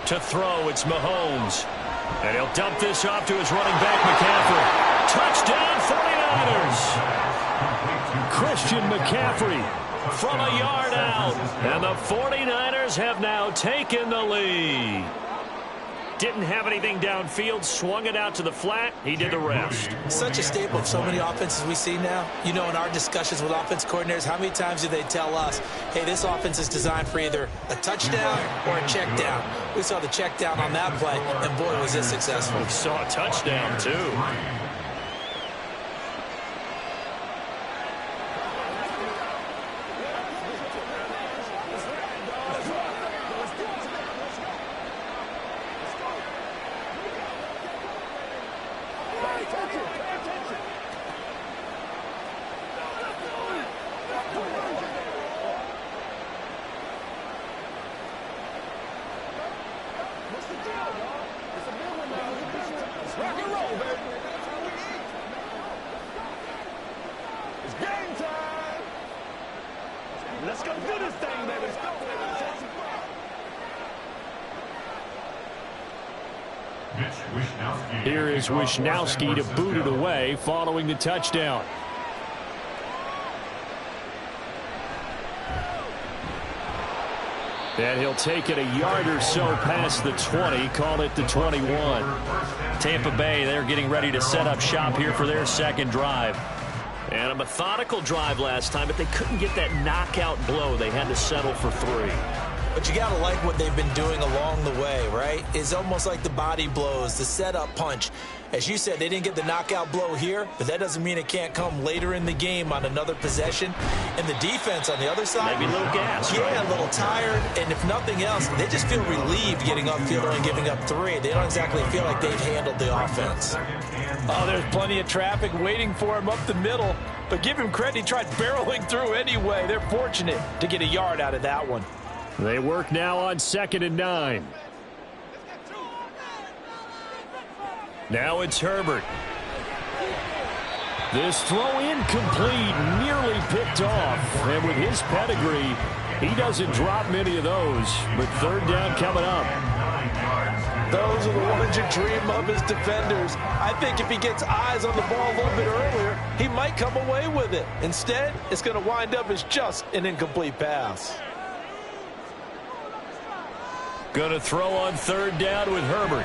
To throw, it's Mahomes. And he'll dump this off to his running back, McCaffrey. Touchdown, 49ers! Christian McCaffrey from a yard out. And the 49ers have now taken the lead. Didn't have anything downfield, swung it out to the flat. He did the rest. Such a staple of so many offenses we see now. You know, in our discussions with offense coordinators, how many times do they tell us, hey, this offense is designed for either a touchdown or a check down. We saw the check down on that play, and boy, was it successful. We saw a touchdown, too. Here is Wishnowski to boot it away following the touchdown. And he'll take it a yard or so past the 20, call it the 21. Tampa Bay, they're getting ready to set up shop here for their second drive. And a methodical drive last time, but they couldn't get that knockout blow. They had to settle for 3. But you got to like what they've been doing along the way, right? It's almost like the body blows, the setup punch. As you said, they didn't get the knockout blow here, but that doesn't mean it can't come later in the game on another possession. And the defense on the other side, maybe a little gas. Yeah, right? A little tired. And if nothing else, they just feel relieved getting upfield and giving up 3. They don't exactly feel like they've handled the offense. Oh, there's plenty of traffic waiting for him up the middle. But give him credit, he tried barreling through anyway. They're fortunate to get a yard out of that one. They work now on 2nd and 9. Now it's Herbert. This throw incomplete, nearly picked off. And with his pedigree, he doesn't drop many of those. But 3rd down coming up. Those are the ones you dream of as defenders. I think if he gets eyes on the ball a little bit earlier, he might come away with it. Instead, it's going to wind up as just an incomplete pass. Going to throw on 3rd down with Herbert.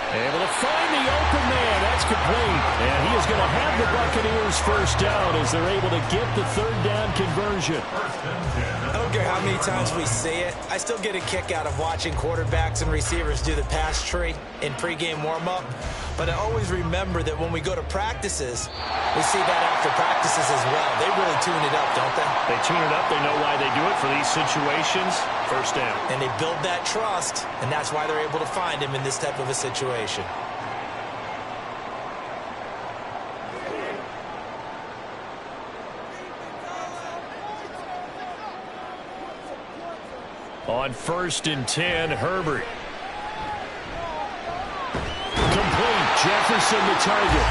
Able to find the open man. That's complete. And he is going to have the Buccaneers 1st down as they're able to get the 3rd down conversion. I don't care how many times we see it. I still get a kick out of watching quarterbacks and receivers do the pass tree in pregame warm-up. But I always remember that when we go to practices, we see that after practices as well. They really tune it up, don't they? They tune it up. They know why they do it for these situations. 1st down. And they build that trust, and that's why they're able to find him in this type of a situation. On 1st and 10, Herbert. Complete. Jefferson the target.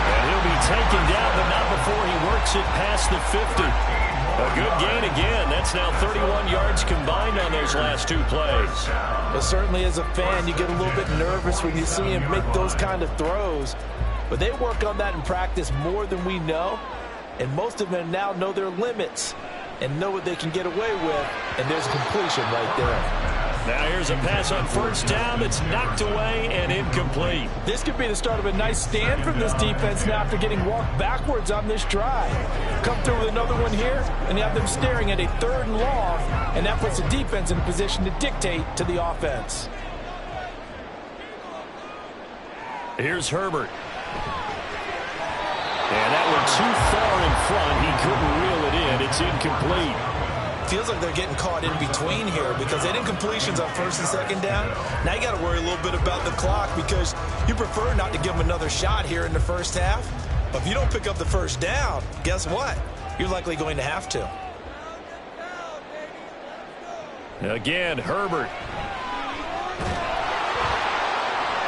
And he'll be taken down, but not before he works it past the 50. A good gain again. That's now 31 yards combined on those last 2 plays. But certainly as a fan, you get a little bit nervous when you see him make those kind of throws. But they work on that in practice more than we know. And most of them now know their limits and know what they can get away with. And there's a completion right there. Now here's a pass on 1st down that's knocked away and incomplete. This could be the start of a nice stand from this defense now after getting walked backwards on this drive. Come through with another one here, and you have them staring at a 3rd and long, and that puts the defense in a position to dictate to the offense. Here's Herbert. And that one too far in front. He couldn't reel it in. It's incomplete. Feels like they're getting caught in between here because they did incompletions on 1st and 2nd down. Now you got to worry a little bit about the clock because you prefer not to give them another shot here in the 1st half. But if you don't pick up the 1st down, guess what? You're likely going to have to. Again, Herbert.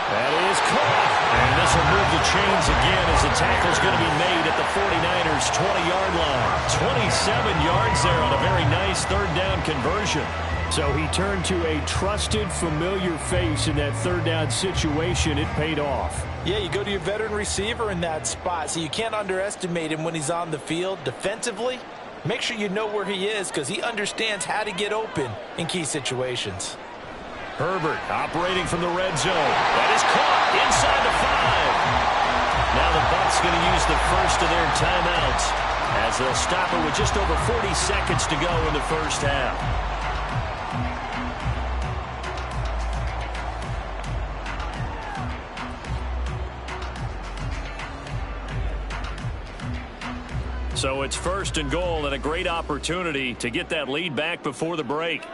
That is caught. And this will move the chains again as the tackle's going to be made at the 49ers' 20-yard line. 27 yards there on a very nice 3rd down conversion. So he turned to a trusted, familiar face in that 3rd down situation. It paid off. Yeah, you go to your veteran receiver in that spot, so you can't underestimate him when he's on the field defensively. Make sure you know where he is because he understands how to get open in key situations. Herbert operating from the red zone. That is caught inside the 5. Now the Bucs going to use the first of their timeouts as they'll stop it with just over 40 seconds to go in the 1st half. So it's 1st and goal and a great opportunity to get that lead back before the break.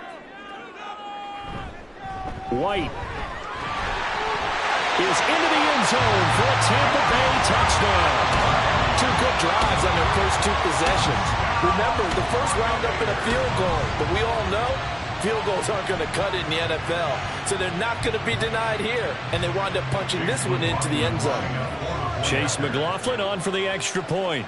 White is into the end zone for a Tampa Bay touchdown. 2 good drives on their first 2 possessions. Remember, the first wound up in a field goal, but we all know field goals aren't going to cut it in the NFL, so they're not going to be denied here, and they wind up punching this one into the end zone. Chase McLaughlin on for the extra point.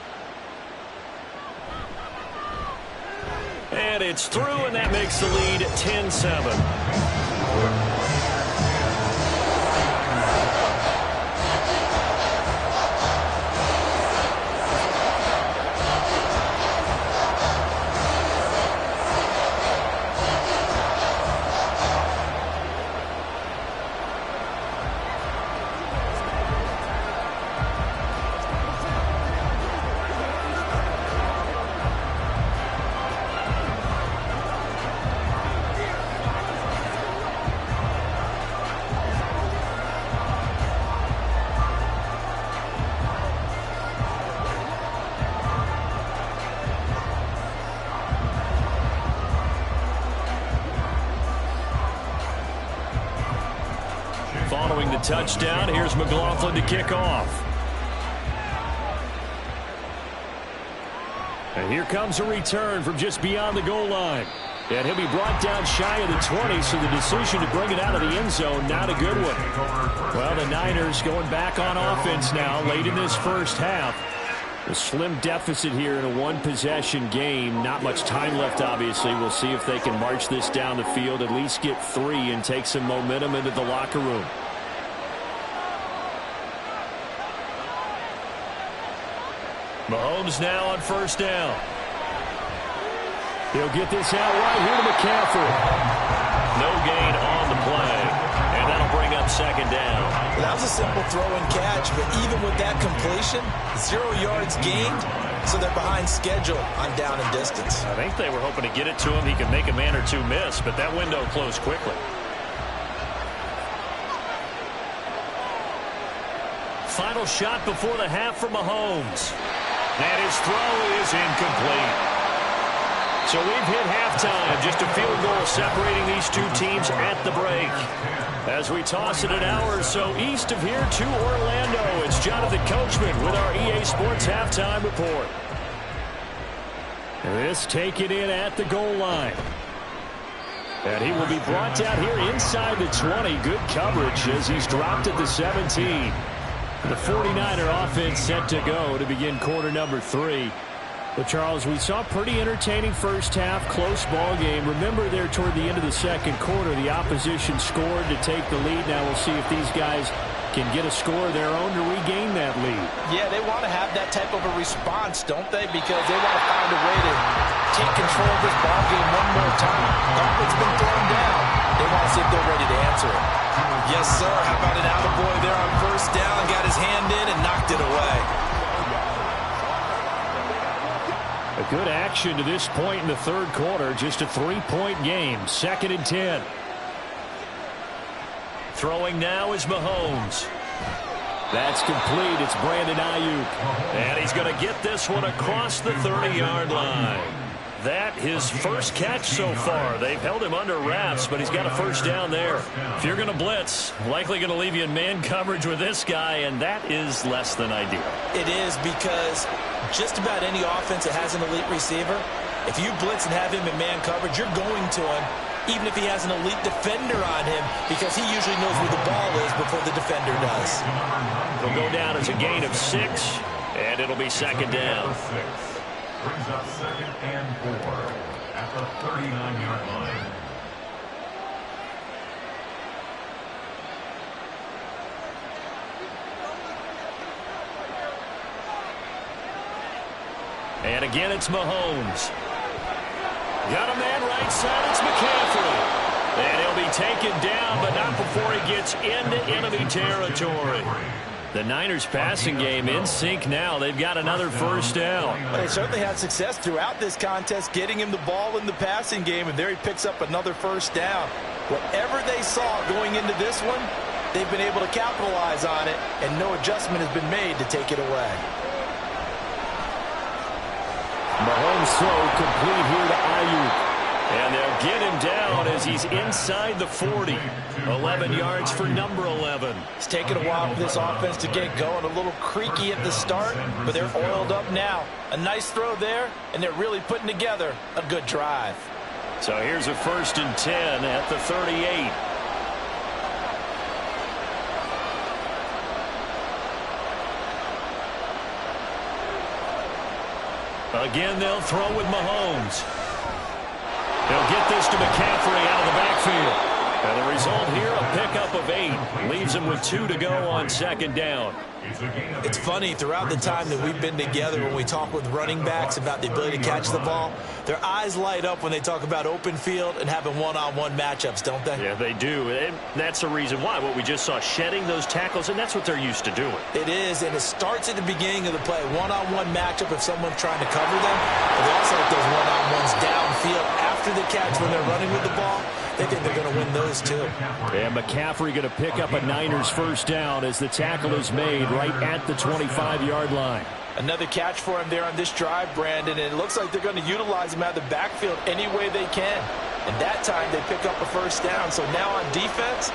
And it's through, and that makes the lead 10-7. following the touchdown. Here's McLaughlin to kick off. And here comes a return from just beyond the goal line. And he'll be brought down shy of the 20, so the decision to bring it out of the end zone, not a good one. Well, the Niners going back on offense now late in this first half. A slim deficit here in a one-possession game. Not much time left, obviously. We'll see if they can march this down the field, at least get 3 and take some momentum into the locker room. Mahomes now on first down. He'll get this out right here to McCaffrey. No gain on the play. And that'll bring up second down. That was a simple throw and catch, but even with that completion, 0 yards gained, so they're behind schedule on down and distance. I think they were hoping to get it to him. He could make a man or two miss, but that window closed quickly. Final shot before the half from Mahomes. And his throw is incomplete. So we've hit halftime. Just a field goal separating these two teams at the break. As we toss it an hour or so east of here to Orlando, it's Jonathan Coachman with our EA Sports Halftime Report. This taken in at the goal line. And he will be brought down here inside the 20. Good coverage as he's dropped at the 17. The 49er offense set to go to begin quarter number 3. But, Charles, we saw a pretty entertaining first half, close ball game. Remember there toward the end of the second quarter, the opposition scored to take the lead. Now we'll see if these guys can get a score of their own to regain that lead. Yeah, they want to have that type of a response, don't they? Because they want to find a way to take control of this ball game one more time. Gauntlet's been thrown down. They want to see if they're ready to answer it. Yes, sir. How about an attaboy there on first down? Got his hand in and knocked it away. A good action to this point in the third quarter. Just a 3-point game. 2nd and 10. Throwing now is Mahomes. That's complete. It's Brandon Ayuk. And he's going to get this one across the 30-yard line. That his first catch so far. They've held him under wraps, but he's got a first down there. If you're going to blitz, likely going to leave you in man coverage with this guy, and that is less than ideal. It is, because just about any offense that has an elite receiver, if you blitz and have him in man coverage, you're going to him, even if he has an elite defender on him, because he usually knows where the ball is before the defender does. He'll go down as a gain of 6, and it'll be second down. Brings up 2nd and 4 at the 39-yard line. And again, it's Mahomes. Got a man right side. It's McCaffrey. And he'll be taken down, but not before he gets into enemy territory. The Niners passing game in sync now. They've got another first down. They certainly had success throughout this contest getting him the ball in the passing game, and there he picks up another first down. Whatever they saw going into this one, they've been able to capitalize on it, and no adjustment has been made to take it away. Mahomes throw complete here to Ayuk. And they'll get him down as he's inside the 40. 11 yards for number 11. It's taken a while for this offense to get going. A little creaky at the start, but they're oiled up now. A nice throw there, and they're really putting together a good drive. So here's a 1st and 10 at the 38. Again, they'll throw with Mahomes. They'll get this to McCaffrey out of the backfield. And the result here, a pickup of 8. Leaves him with 2 to go on second down. It's funny, throughout the time that we've been together, when we talk with running backs about the ability to catch the ball, their eyes light up when they talk about open field and having one-on-one matchups, don't they? Yeah, they do. And that's the reason why. What we just saw, shedding those tackles, and that's what they're used to doing. It is, and it starts at the beginning of the play. One-on-one matchup if someone's trying to cover them. But they also like those one-on-ones downfield after the catch when they're running with the ball. They think they're going to win those, too. And McCaffrey going to pick up a Niners first down as the tackle is made right at the 25-yard line. Another catch for him there on this drive, Brandon, and it looks like they're going to utilize him out of the backfield any way they can. And that time they pick up a first down. So now on defense,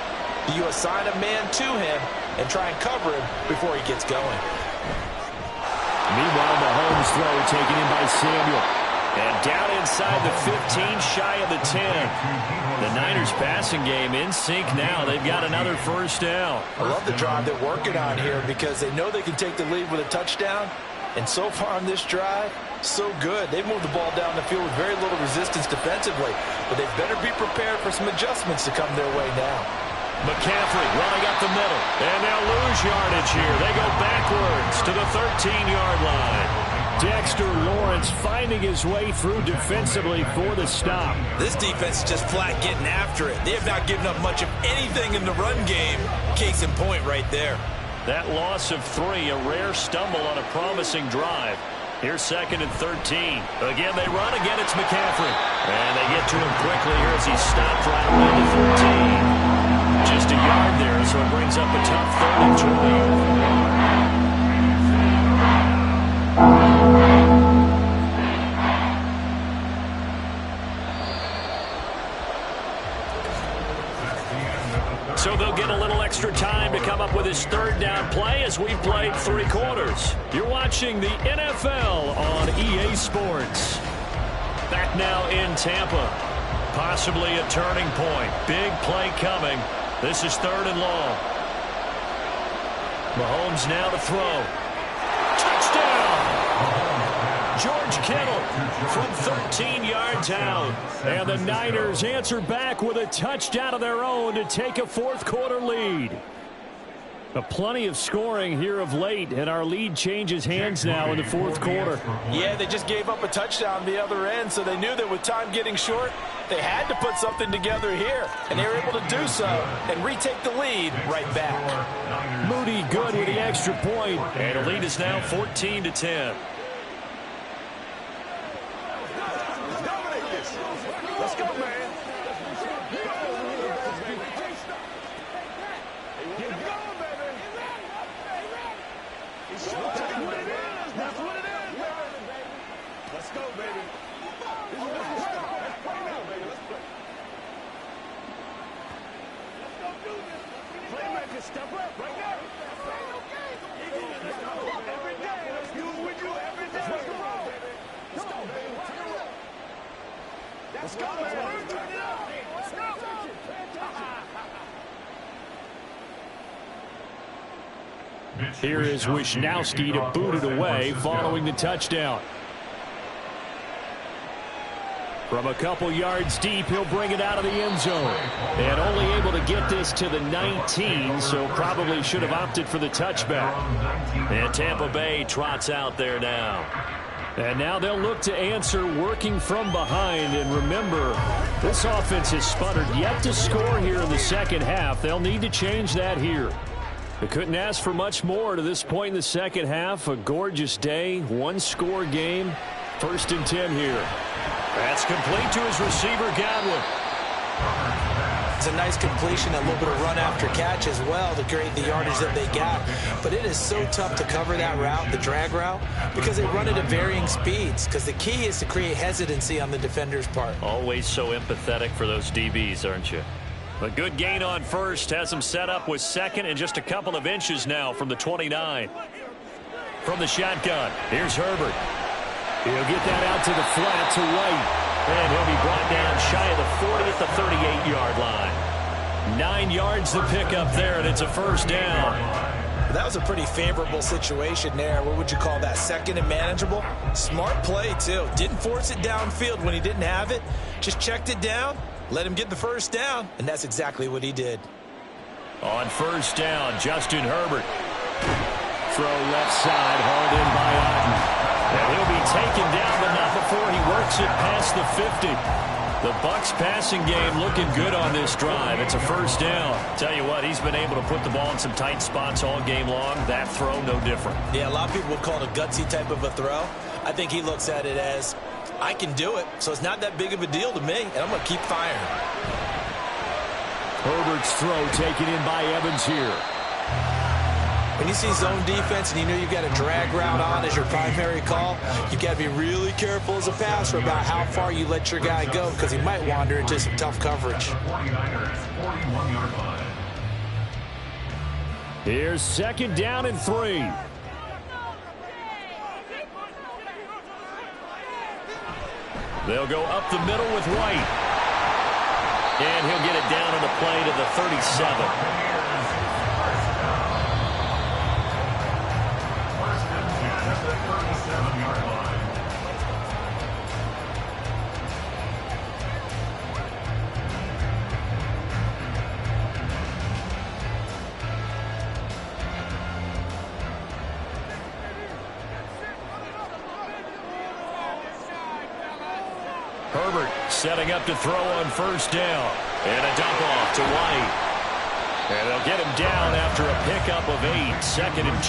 Do you assign a man to him and try and cover him before he gets going? Meanwhile, Mahomes' throw taken in by Samuel. And down inside the 15, shy of the 10. The Niners passing game in sync now. They've got another first down. I love the drive they're working on here because they know they can take the lead with a touchdown. And so far on this drive, so good. They've moved the ball down the field with very little resistance defensively. But they better be prepared for some adjustments to come their way now. McCaffrey running up the middle. And they'll lose yardage here. They go backwards to the 13-yard line. Dexter Lawrence finding his way through defensively for the stop. This defense is just flat getting after it. They have not given up much of anything in the run game. Case in point right there. That loss of 3, a rare stumble on a promising drive. Here's 2nd and 13. Again, they run. Again, it's McCaffrey. And they get to him quickly here as he stopped right around the 13. Just a yard there, so it brings up a tough 3rd and 12. So they'll get a little extra time to come up with his 3rd down play as we've played 3 quarters. You're watching the NFL on EA Sports. Back now in Tampa. Possibly a turning point. Big play coming. This is 3rd and long. Mahomes now to throw. Touchdown! George Kittle from 13 yards out. And the Niners answer back with a touchdown of their own to take a 4th quarter lead. Plenty of scoring here of late, and our lead changes hands now in the 4th quarter. Yeah, they just gave up a touchdown the other end, so they knew that with time getting short, they had to put something together here, and they were able to do so and retake the lead right back. Moody good with the extra point, and the lead is now 14-10. Let's go, man. Get going, baby. That's what it is. That's what it is, baby. Let's go, baby. Let's play now, baby. Let's play. Let's go do this. Playmaker, step up right now. Let's go. Every day. Let's do it with you every day. Let's go, baby. Let's go, baby. Let's go, man. Turn it up. Let's go. Here is Wisnowski to boot it away following the touchdown. From a couple yards deep, he'll bring it out of the end zone. And only able to get this to the 19, so probably should have opted for the touchback. And Tampa Bay trots out there now. And now they'll look to answer working from behind. And remember, this offense has sputtered yet to score here in the 2nd half. They'll need to change that here. They couldn't ask for much more to this point in the 2nd half. A gorgeous day, 1-score game. 1st and 10 here. That's complete to his receiver, Godwin. It's a nice completion, a little bit of run after catch as well to create the yardage that they got. But it is so tough to cover that route, the drag route, because they run it at varying speeds. Because the key is to create hesitancy on the defender's part. Always so empathetic for those DBs, aren't you? A good gain on 1st has him set up with 2nd and just a couple of inches now from the 29. From the shotgun, here's Herbert. He'll get that out to the flat to right. And he'll be brought down shy of the 40 at the 38-yard line. 9 yards to pick up there, and it's a 1st down. That was a pretty favorable situation there. What would you call that? 2nd and manageable? Smart play, too. Didn't force it downfield when he didn't have it. Just checked it down, let him get the 1st down, and that's exactly what he did. On 1st down, Justin Herbert. Throw left side, hauled in by Otten. And he'll be taken down, but not before he works it past the 50. The Bucs passing game looking good on this drive. It's a 1st down. Tell you what, he's been able to put the ball in some tight spots all game long. That throw, no different. Yeah, a lot of people would call it a gutsy type of a throw. I think he looks at it as, I can do it, so it's not that big of a deal to me, and I'm going to keep firing. Herbert's throw taken in by Evans here. When you see zone defense and you know you've got a drag route on as your primary call, you've got to be really careful as a passer about how far you let your guy go because he might wander into some tough coverage. Here's 2nd down and 3. They'll go up the middle with White. And he'll get it down on the play to the 37. Herbert setting up to throw on 1st down. And a dump off to White. And they'll get him down after a pickup of 8. 2nd and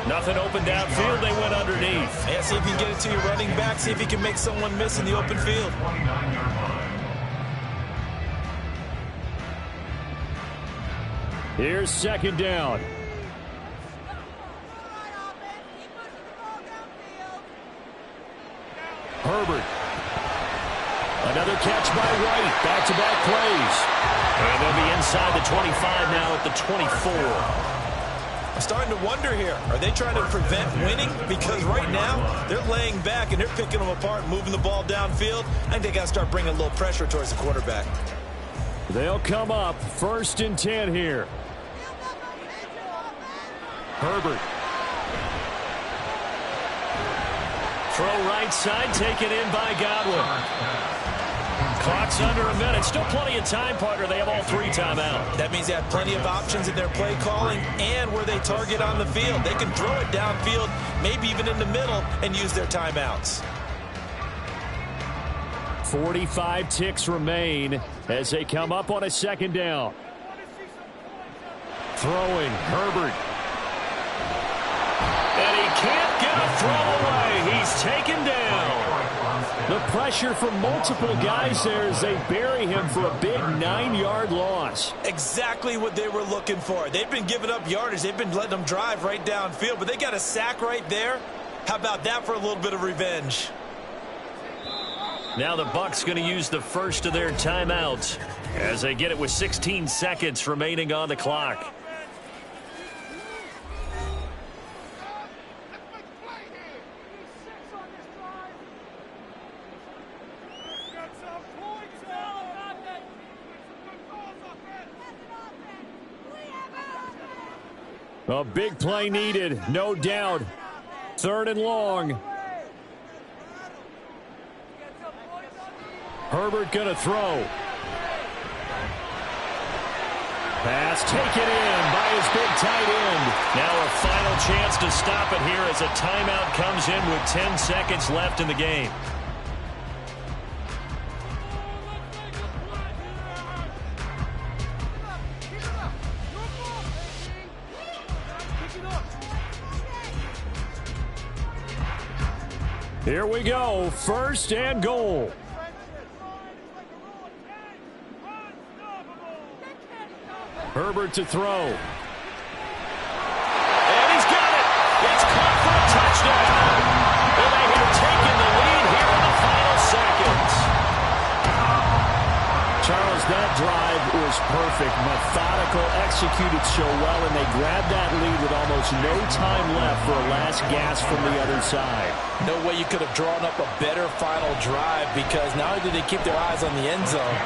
2. Nothing open downfield. They went underneath. Yeah, see if you can get it to your running back. See if you can make someone miss in the open field. Here's 2nd down. Herbert. Another catch by White. Back-to-back plays. And they'll be inside the 25 now at the 24. I'm starting to wonder here. Are they trying to prevent winning? Because right now, they're laying back and they're picking them apart, moving the ball downfield. I think they got to start bringing a little pressure towards the quarterback. They'll come up 1st and 10 here. Herbert. Throw right side, taken in by Godwin. Clock's under a minute. Still plenty of time, partner. They have all 3 timeouts. That means they have plenty of options in their play calling and where they target on the field. They can throw it downfield, maybe even in the middle, and use their timeouts. 45 ticks remain as they come up on a 2nd down. Throwing, Herbert. And he can't get a throw away. He's taken down. The pressure from multiple guys there as they bury him for a big 9-yard loss. Exactly what they were looking for. They've been giving up yardage. They've been letting them drive right downfield, but they got a sack right there. How about that for a little bit of revenge? Now the Bucs going to use the first of their timeouts as they get it with 16 seconds remaining on the clock. A big play needed, no doubt. 3rd and long. Herbert going to throw. Pass taken in by his big tight end. Now a final chance to stop it here as a timeout comes in with 10 seconds left in the game. Here we go, 1st and goal. Herbert to throw. And he's got it. It's caught for a touchdown. And they have taken the lead here in the final seconds. Charles, that drive was perfect. Methodical, executed so well, and they grabbed that lead with almost no time left for a last gasp from the other side. No way you could have drawn up a better final drive, because not only did they keep their eyes on the end zone,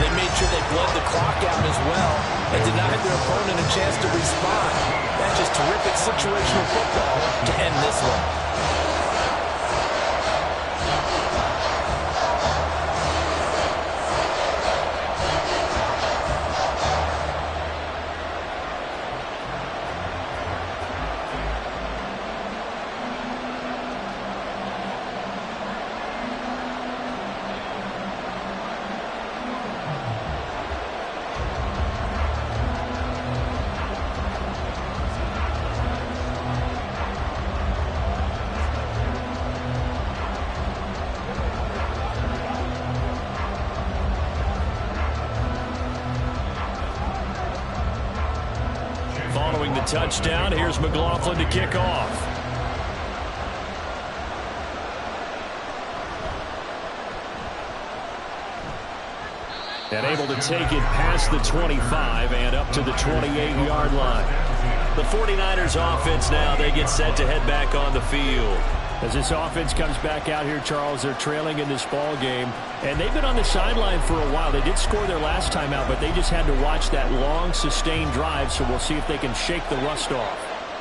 they made sure they bled the clock out as well and denied their opponent a chance to respond. That's just terrific situational football to end this one. Following the touchdown, here's McLaughlin to kick off. And able to take it past the 25 and up to the 28-yard line. The 49ers offense now, they get set to head back on the field. As this offense comes back out here, Charles, they're trailing in this ball game. And they've been on the sideline for a while. They did score their last time out, but they just had to watch that long, sustained drive. So we'll see if they can shake the rust off.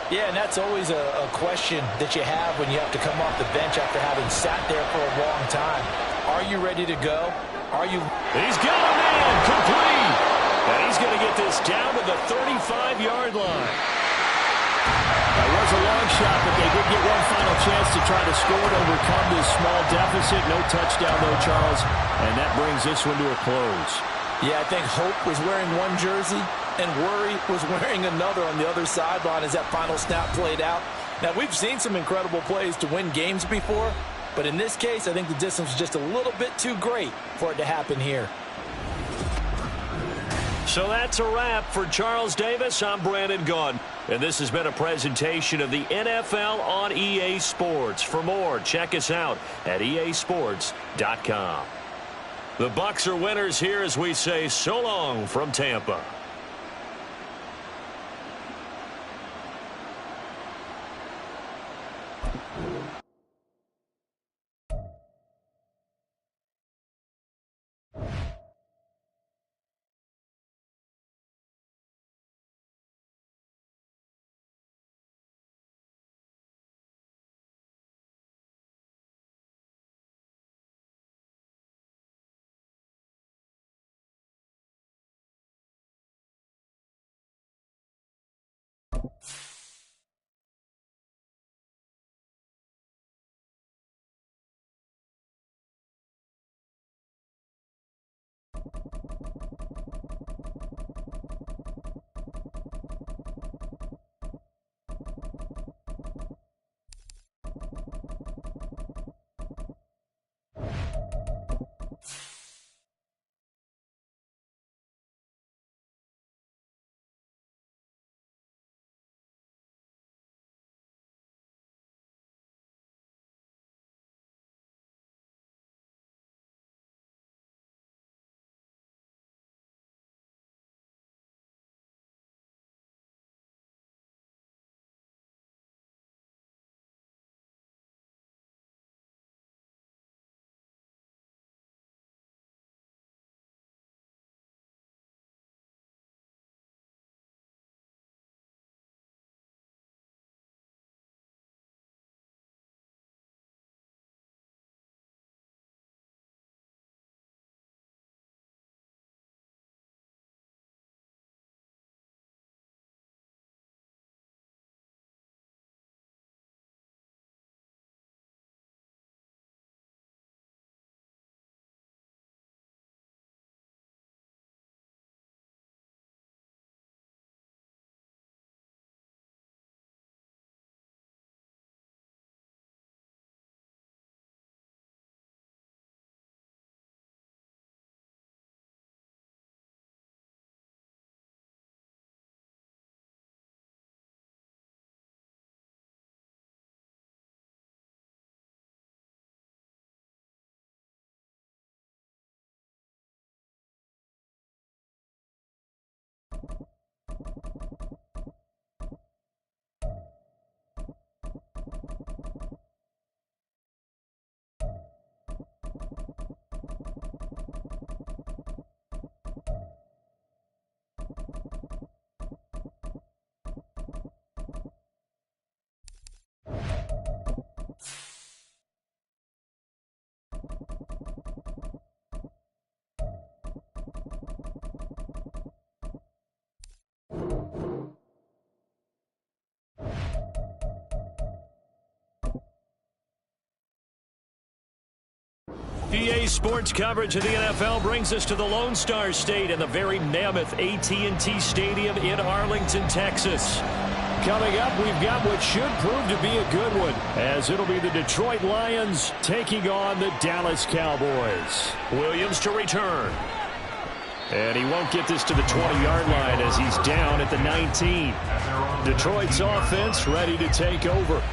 Yeah, and that's always a question that you have when you have to come off the bench after having sat there for a long time. Are you ready to go? Are you? He's got a man complete. And he's going to get this down to the 35-yard line. That was a long shot, but they did get one final chance to try to score and overcome this small deficit. No touchdown, though, Charles. And that brings this one to a close. Yeah, I think Hope was wearing one jersey and Worry was wearing another on the other sideline as that final snap played out. Now, we've seen some incredible plays to win games before, but in this case, I think the distance was just a little bit too great for it to happen here. So that's a wrap for Charles Davis. I'm Brandon Gaudin, and this has been a presentation of the NFL on EA Sports. For more, check us out at easports.com. The Bucs are winners here as we say so long from Tampa. EA Sports coverage of the NFL brings us to the Lone Star State and the very mammoth AT&T Stadium in Arlington, Texas. Coming up, we've got what should prove to be a good one, as it'll be the Detroit Lions taking on the Dallas Cowboys. Williams to return. And he won't get this to the 20-yard line as he's down at the 19. Detroit's offense ready to take over.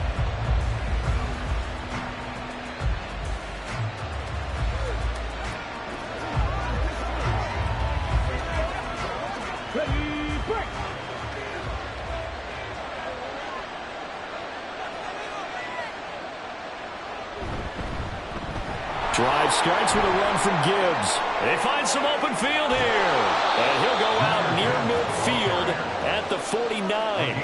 Drive starts with a run from Gibbs. They find some open field here. And he'll go out near midfield at the 49.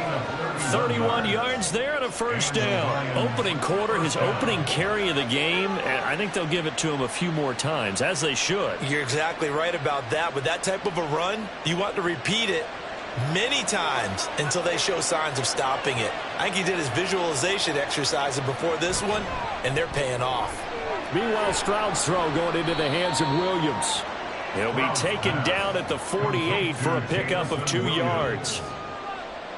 31 yards there and a first down. Opening quarter, his opening carry of the game, and I think they'll give it to him a few more times, as they should. You're exactly right about that. With that type of a run, you want to repeat it many times until they show signs of stopping it. I think he did his visualization exercises before this one, and they're paying off. Meanwhile, Stroud's throw going into the hands of Williams. He'll be taken down at the 48 for a pickup of 2 yards.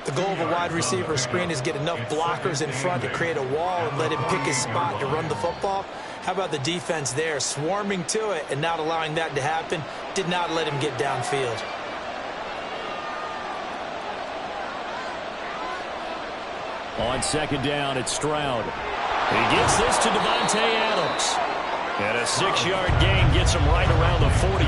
The goal of a wide receiver screen is get enough blockers in front to create a wall and let him pick his spot to run the football. How about the defense there, swarming to it and not allowing that to happen? Did not let him get downfield. On second down, it's Stroud. He gets this to Devontae Adams. And a 6-yard gain gets him right around the 43.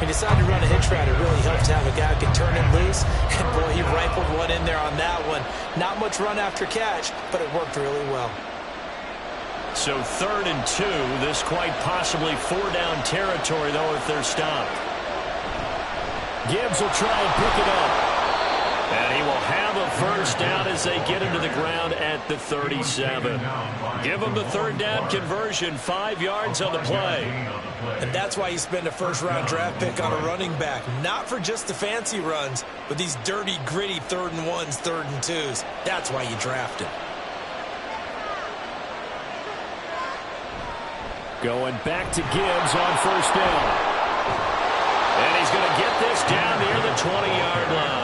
He decided to run a hitch route. It really helps to have a guy who can turn it loose. And, boy, he rifled one in there on that one. Not much run after catch, but it worked really well. So 3rd and 2. This quite possibly 4-down territory, though, if they're stopped. Gibbs will try and pick it up. And he will have a first down as they get him to the ground at the 37. Give him the 3rd down conversion, 5 yards on the play. And that's why you spend a first-round draft pick on a running back. Not for just the fancy runs, but these dirty, gritty 3rd and 1s, 3rd and 2s. That's why you draft him. Going back to Gibbs on first down. And he's going to get this down near the 20-yard line.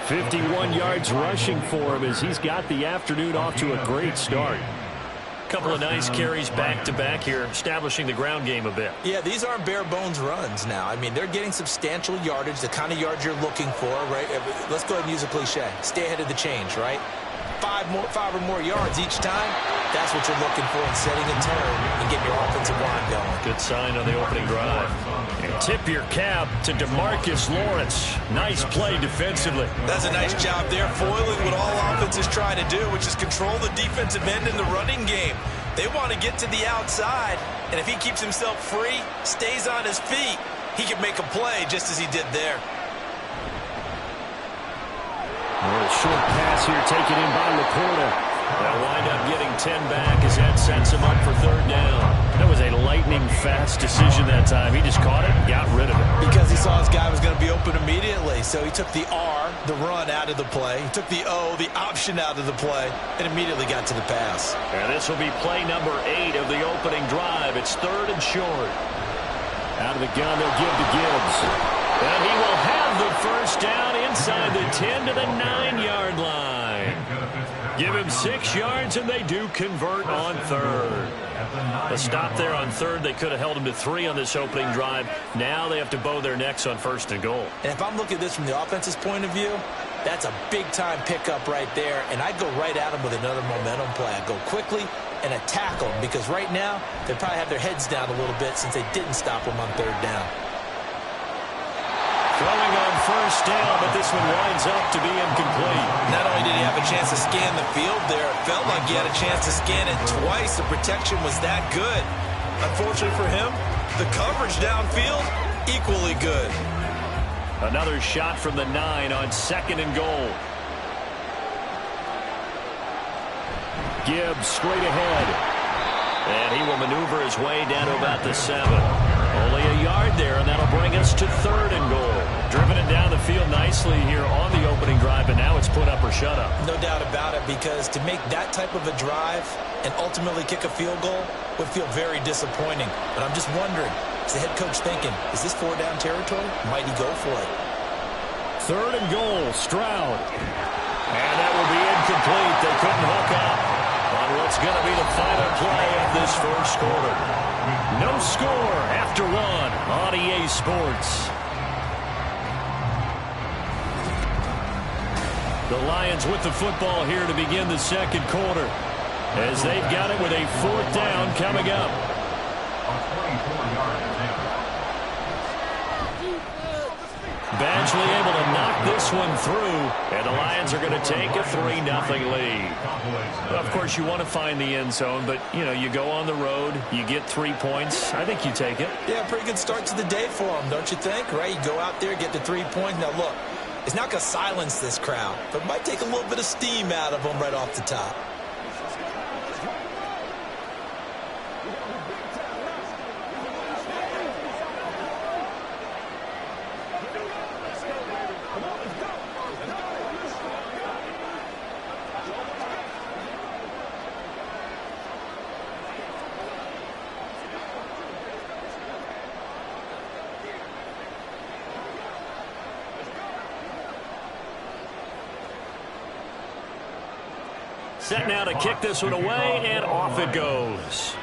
51 yards rushing for him as he's got the afternoon off to a great start. Couple of nice carries back-to-back here, establishing the ground game a bit. Yeah, these aren't bare-bones runs now. I mean, they're getting substantial yardage, the kind of yards you're looking for, right? Let's go ahead and use a cliche. Stay ahead of the change, right? 5 or more yards each time. That's what you're looking for in setting a tone and getting your offensive line going. Good sign on the opening drive. And tip your cap to DeMarcus Lawrence. Nice play defensively. That's a nice job there, foiling what all offenses try to do, which is control the defensive end in the running game. They want to get to the outside, and if he keeps himself free, stays on his feet, he can make a play just as he did there. A short pass here taken in by Laporta. They'll wind up getting 10 back as that sets him up for 3rd down. That was a lightning-fast decision that time. He just caught it and got rid of it. Because he saw his guy was going to be open immediately. So he took the R, the run, out of the play. He took the O, the option, out of the play, and immediately got to the pass. And this will be play number 8 of the opening drive. It's 3rd and short. Out of the gun, they'll give to Gibbs. And he will have the first down inside the 10 to the 9-yard line. Give him 6 yards, and they do convert on 3rd. A stop there on 3rd. They could have held him to 3 on this opening drive. Now they have to bow their necks on 1st and goal. And if I'm looking at this from the offense's point of view, that's a big-time pickup right there. And I'd go right at him with another momentum play. I'd go quickly and attack them, because right now they probably have their heads down a little bit since they didn't stop him on 3rd down. Throwing on first down, but this one winds up to be incomplete. Not only did he have a chance to scan the field there, it felt like he had a chance to scan it twice. The protection was that good. Unfortunately for him, the coverage downfield, equally good. Another shot from the 9 on 2nd and goal. Gibbs straight ahead. And he will maneuver his way down to about the 7. Only a yard there, and that'll bring us to 3rd and goal. Driven it down the field nicely here on the opening drive, and now it's put up or shut up. No doubt about it, because to make that type of a drive and ultimately kick a field goal would feel very disappointing. But I'm just wondering, is the head coach thinking, is this 4-down territory? Might he go for it? 3rd and goal, Stroud. And that will be incomplete. They couldn't hook up on what's going to be the final play of this first quarter. No score after 1 on EA Sports. The Lions with the football here to begin the 2nd quarter, as they've got it with a 4th down coming up. Badgley able to knock this this one through, and the Lions are going to take a 3-0 lead. Well, of course, you want to find the end zone, but, you know, you go on the road, you get 3 points. I think you take it. Yeah, pretty good start to the day for them, don't you think? Right? You go out there, get the 3 points. Now, look, it's not going to silence this crowd, but it might take a little bit of steam out of them right off the top. Set now to kick this one away, and off it goes.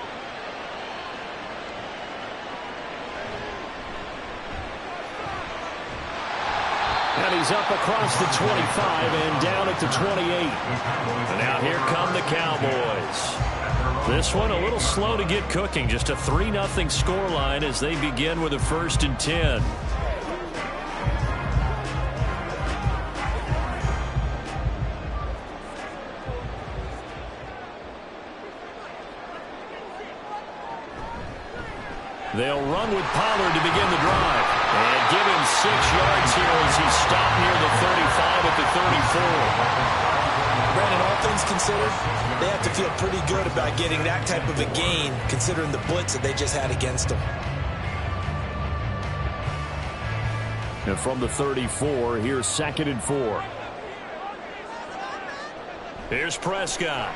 And he's up across the 25 and down at the 28. And now here come the Cowboys. This one a little slow to get cooking. Just a 3-0 scoreline as they begin with a 1st and 10. They'll run with Pollard to begin the drive. And give him 6 yards here as he stopped near the 35 at the 34. Brandon, all things considered, they have to feel pretty good about getting that type of a gain, considering the blitz that they just had against them. And from the 34, here's 2nd and 4. Here's Prescott.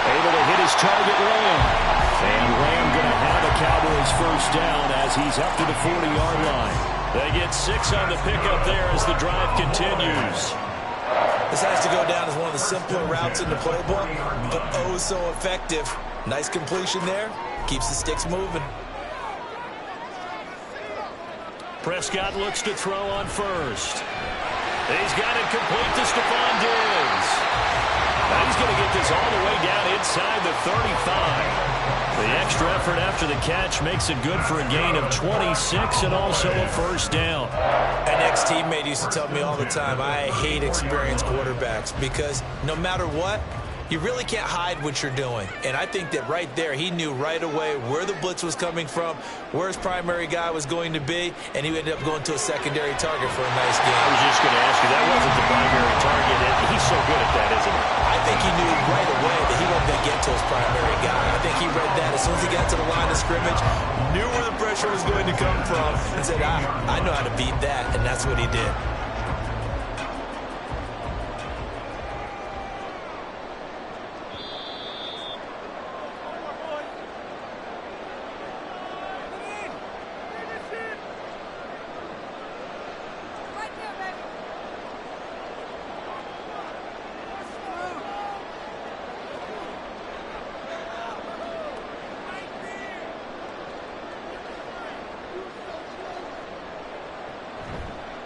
Able to hit his target, Lamb. And Lamb going to have a Cowboys 1st down as he's up to the 40-yard line. They get 6 on the pickup there as the drive continues. This has to go down as one of the simpler routes in the playbook, but oh so effective. Nice completion there. Keeps the sticks moving. Prescott looks to throw on 1st. He's got it complete to Stephon Diggs. Now he's going to get this all the way down inside the 35. The extra effort after the catch makes it good for a gain of 26 and also a 1st down. An ex-teammate used to tell me all the time, I hate experienced quarterbacks because no matter what, you really can't hide what you're doing. And I think that right there, he knew right away where the blitz was coming from, where his primary guy was going to be, and he ended up going to a secondary target for a nice game. I was just going to ask you, that wasn't the primary target. He's so good at that, isn't he? I think he knew right away that he wasn't going to get to his primary guy. I think he read that as soon as he got to the line of scrimmage, knew where the pressure was going to come from, and said, I know how to beat that, and that's what he did.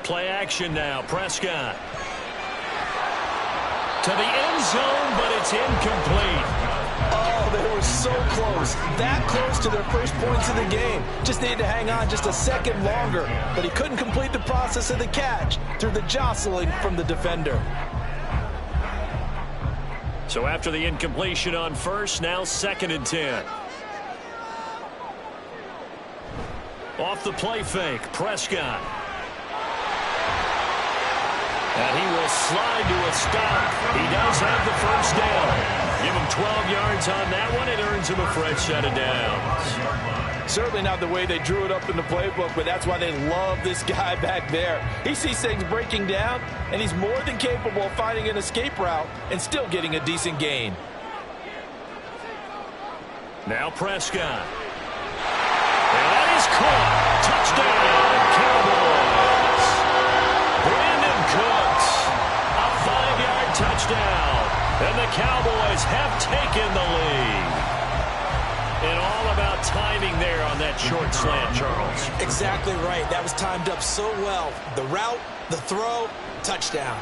Play action now. Prescott. To the end zone, but it's incomplete. Oh, they were so close. That close to their first points of the game. Just needed to hang on just a second longer. But he couldn't complete the process of the catch through the jostling from the defender. So after the incompletion on 1st, now 2nd and 10. Off the play fake, Prescott. And he will slide to a stop. He does have the 1st down. Give him 12 yards on that one. It earns him a fresh set of downs. Certainly not the way they drew it up in the playbook, but that's why they love this guy back there. He sees things breaking down, and he's more than capable of finding an escape route and still getting a decent gain. Now Prescott. And that is caught. Touchdown, Cowboys. Brandon Cooks, a 5-yard touchdown. And the Cowboys have taken the lead. And all about timing there on that short slant, Charles. Exactly right. That was timed up so well. The route, the throw, touchdown.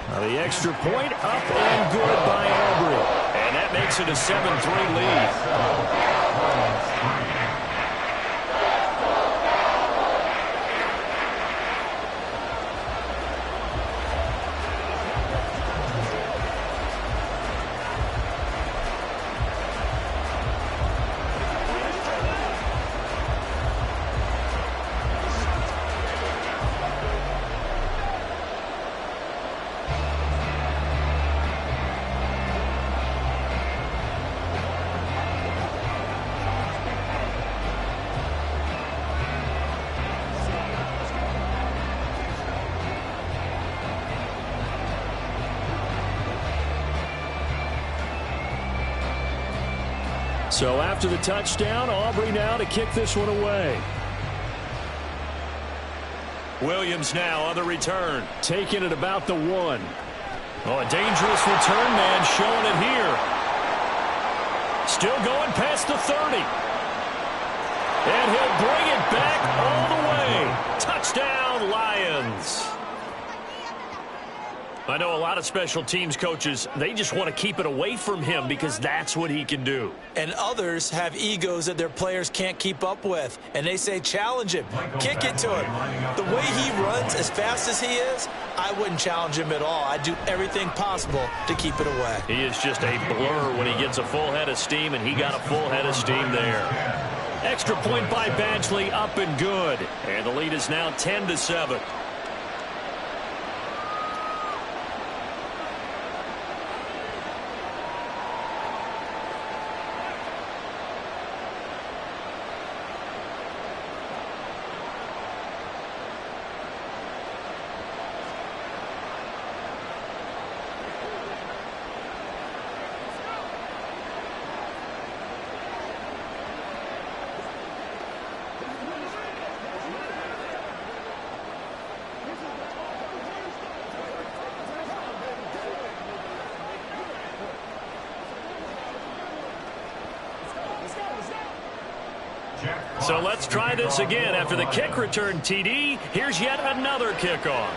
Now the extra point up and good by Aubrey. And that makes it a 7-3 lead. So after the touchdown, Aubrey now to kick this one away. Williams now on the return. Taking it about the 1. Oh, a dangerous return man showing it here. Still going past the 30. And he'll bring it back all the way. Touchdown, Lions. I know a lot of special teams coaches, they just want to keep it away from him because that's what he can do. And others have egos that their players can't keep up with. And they say, challenge him, kick it to him. The way he runs as fast as he is, I wouldn't challenge him at all. I'd do everything possible to keep it away. He is just a blur when he gets a full head of steam, and he got a full head of steam there. Extra point by Badgley, up and good. And the lead is now 10-7. So let's try this again. After the kick return TD, here's yet another kickoff.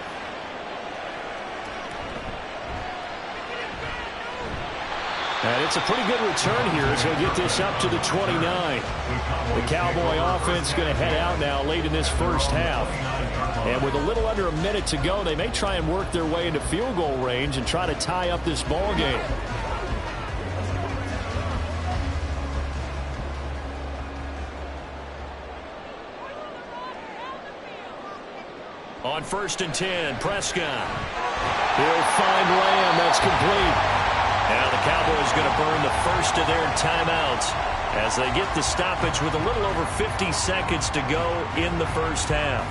And it's a pretty good return here as he'll get this up to the 29. The Cowboy offense going to head out now late in this first half. And with a little under a minute to go, they may try and work their way into field goal range and try to tie up this ball game. On 1st and 10, Prescott. He'll find Lamb. That's complete. Now the Cowboys going to burn the first of their timeouts as they get the stoppage with a little over 50 seconds to go in the first half.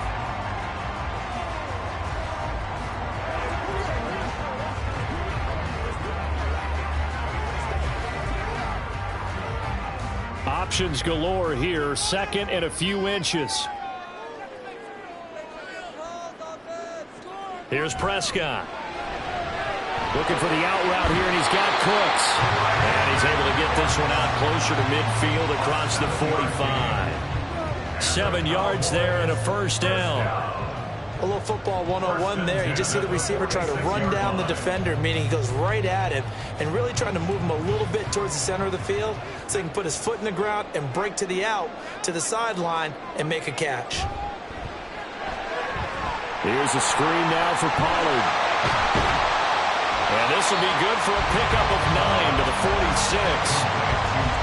Options galore here. 2nd and a few inches. Here's Prescott. Looking for the out route here, and he's got Cooks. And he's able to get this one out closer to midfield across the 45. 7 yards there and a first down. A little football 101 there. You just see the receiver try to run down the defender, meaning he goes right at him and really trying to move him a little bit towards the center of the field so he can put his foot in the ground and break to the out, to the sideline, and make a catch. Here's a screen now for Pollard. And this will be good for a pickup of 9 to the 46.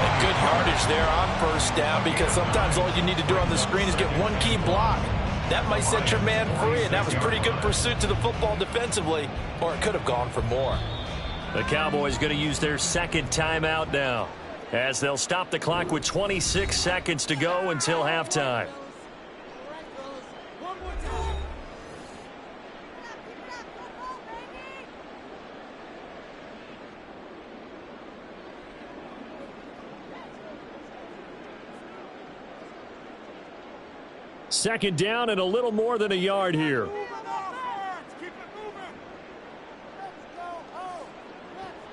And good yardage there on first down because sometimes all you need to do on the screen is get one key block. That might set your man free, and that was pretty good pursuit to the football defensively, or it could have gone for more. The Cowboys going to use their 2nd timeout now as they'll stop the clock with 26 seconds to go until halftime. Second down and a little more than a yard here.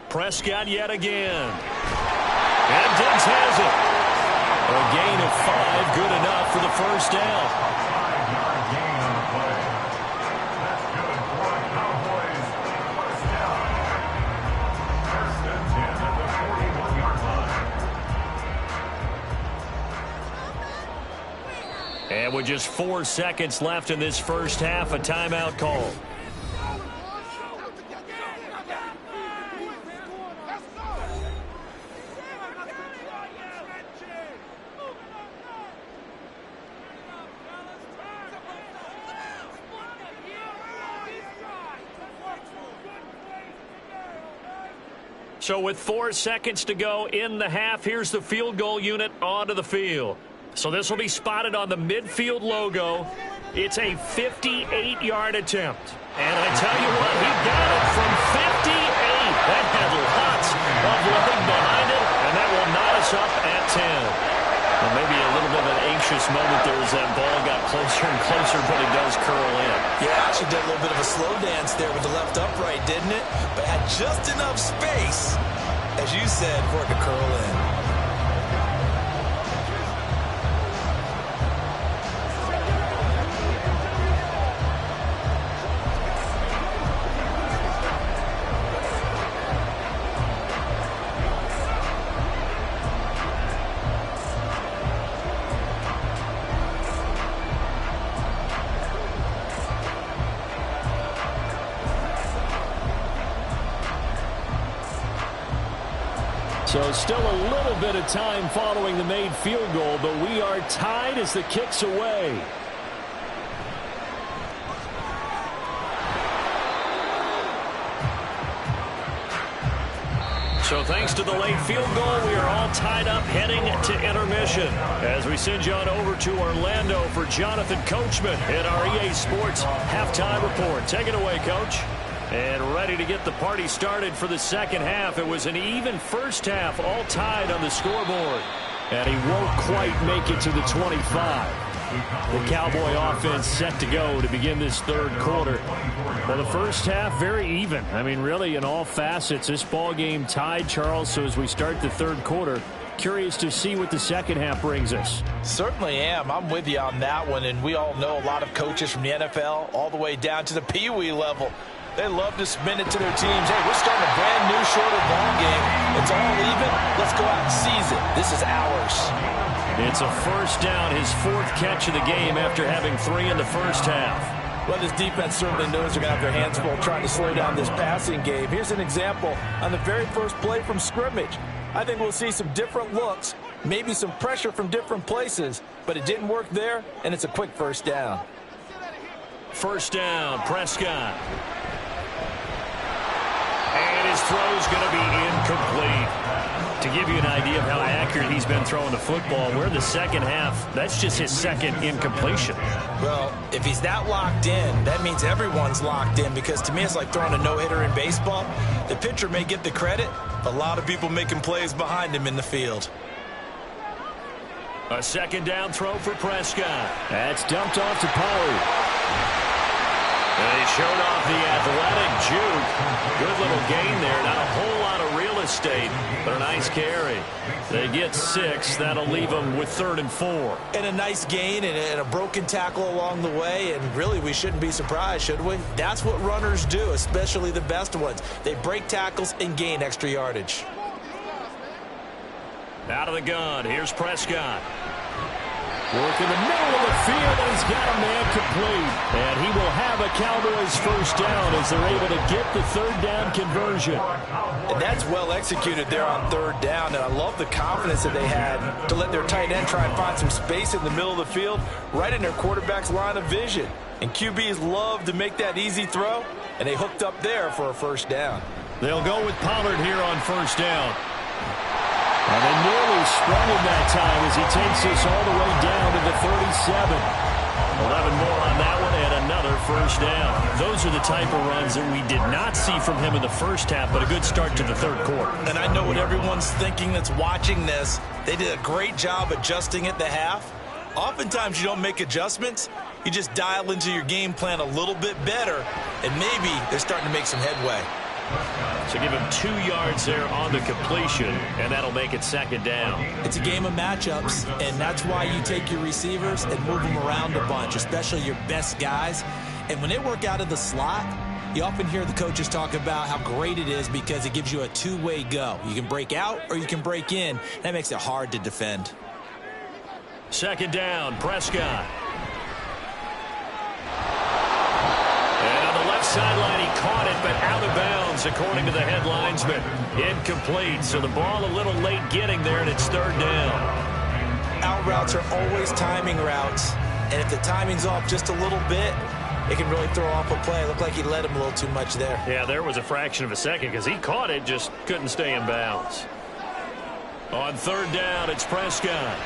Prescott yet again. And Diggs has it. A gain of 5, good enough for the first down. 5-yard gain on the play. That's good for a Cowboys first down. 1st and 10 at the 41-yard line. And with just 4 seconds left in this first half, a timeout call. So with 4 seconds to go in the half, here's the field goal unit onto the field. So this will be spotted on the midfield logo. It's a 58-yard attempt. And I tell you what, he got it from 58. That had lots of leg behind it, and that will knot us up at precious moment there as that ball got closer and closer, but it does curl in. Yeah, actually did a little bit of a slow dance there with the left upright, didn't it? But had just enough space, as you said, for it to curl in. So still a little bit of time following the made field goal, but we are tied as the kick's away. So thanks to the late field goal, we are all tied up heading to intermission. As we send you on over to Orlando for Jonathan Coachman at our EA Sports Halftime Report. Take it away, Coach. And ready to get the party started for the second half. It was an even first half, all tied on the scoreboard. And he won't quite make it to the 25. The Cowboy offense set to go to begin this third quarter. Well, the first half, very even. I mean, really, in all facets, this ball game tied, Charles. So as we start the third quarter, curious to see what the second half brings us. Certainly am. I'm with you on that one. And we all know a lot of coaches from the NFL all the way down to the Pee-wee level. They love to spin it to their teams. Hey, we're starting a brand new shorter ball game. It's all even. Let's go out and seize it. This is ours. It's a first down, his fourth catch of the game after having 3 in the first half. Well, this defense certainly knows they're going to have their hands full trying to slow down this passing game. Here's an example on the very first play from scrimmage. I think we'll see some different looks, maybe some pressure from different places, but it didn't work there, and it's a quick first down. First down, Prescott. And his throw's going to be incomplete. To give you an idea of how accurate he's been throwing the football, we're in the second half. That's just his second incompletion. Well, if he's that locked in, that means everyone's locked in, because to me it's like throwing a no-hitter in baseball. The pitcher may get the credit, but a lot of people making plays behind him in the field. A second down throw for Prescott. That's dumped off to Pollard. And he showed off the athletic juke. Good little gain there. Not a whole lot of real estate, but a nice carry. They get 6. That'll leave them with 3rd and 4. And a nice gain and a broken tackle along the way. And really, we shouldn't be surprised, should we? That's what runners do, especially the best ones. They break tackles and gain extra yardage. Out of the gun. Here's Prescott. Work in the middle of the field, and he's got a man complete. And he will have a Cowboys first down as they're able to get the third down conversion. And that's well executed there on third down. And I love the confidence that they had to let their tight end try and find some space in the middle of the field, right in their quarterback's line of vision. And QBs love to make that easy throw, and they hooked up there for a first down. They'll go with Pollard here on first down. And they nearly sprung him that time as he takes us all the way down to the 37. 11 more on that one and another first down. Those are the type of runs that we did not see from him in the first half, but a good start to the third quarter. And I know what everyone's thinking that's watching this. They did a great job adjusting at the half. Oftentimes you don't make adjustments. You just dial into your game plan a little bit better, and maybe they're starting to make some headway. So give him 2 yards there on the completion, and that'll make it second down. It's a game of matchups, and that's why you take your receivers and move them around a bunch, especially your best guys. And when they work out of the slot, you often hear the coaches talk about how great it is because it gives you a two-way go. You can break out or you can break in. That makes it hard to defend. Second down, Prescott. And on the left sideline, he caught it, but out of bounds, according to the head linesman. Incomplete, so the ball a little late getting there, and it's third down. Out routes are always timing routes, and if the timing's off just a little bit, it can really throw off a play. It looked like he let him a little too much there. Yeah, there was a fraction of a second because he caught it, just couldn't stay in bounds. On third down, it's Prescott.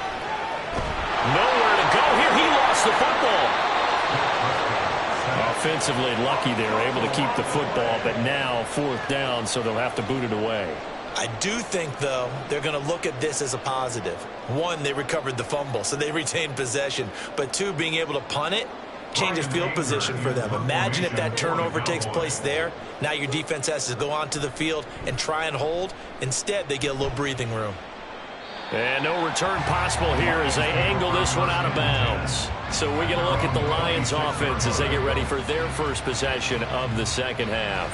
Nowhere to go here. He lost the football. Offensively lucky they're able to keep the football, but now fourth down, so they'll have to boot it away. I do think, though, they're going to look at this as a positive. One, they recovered the fumble, so they retained possession. But two, being able to punt it changes field position for them. Imagine if that turnover takes place there. Now your defense has to go onto the field and try and hold. Instead, they get a little breathing room. And no return possible here as they angle this one out of bounds. So we get a look at the Lions offense as they get ready for their first possession of the second half.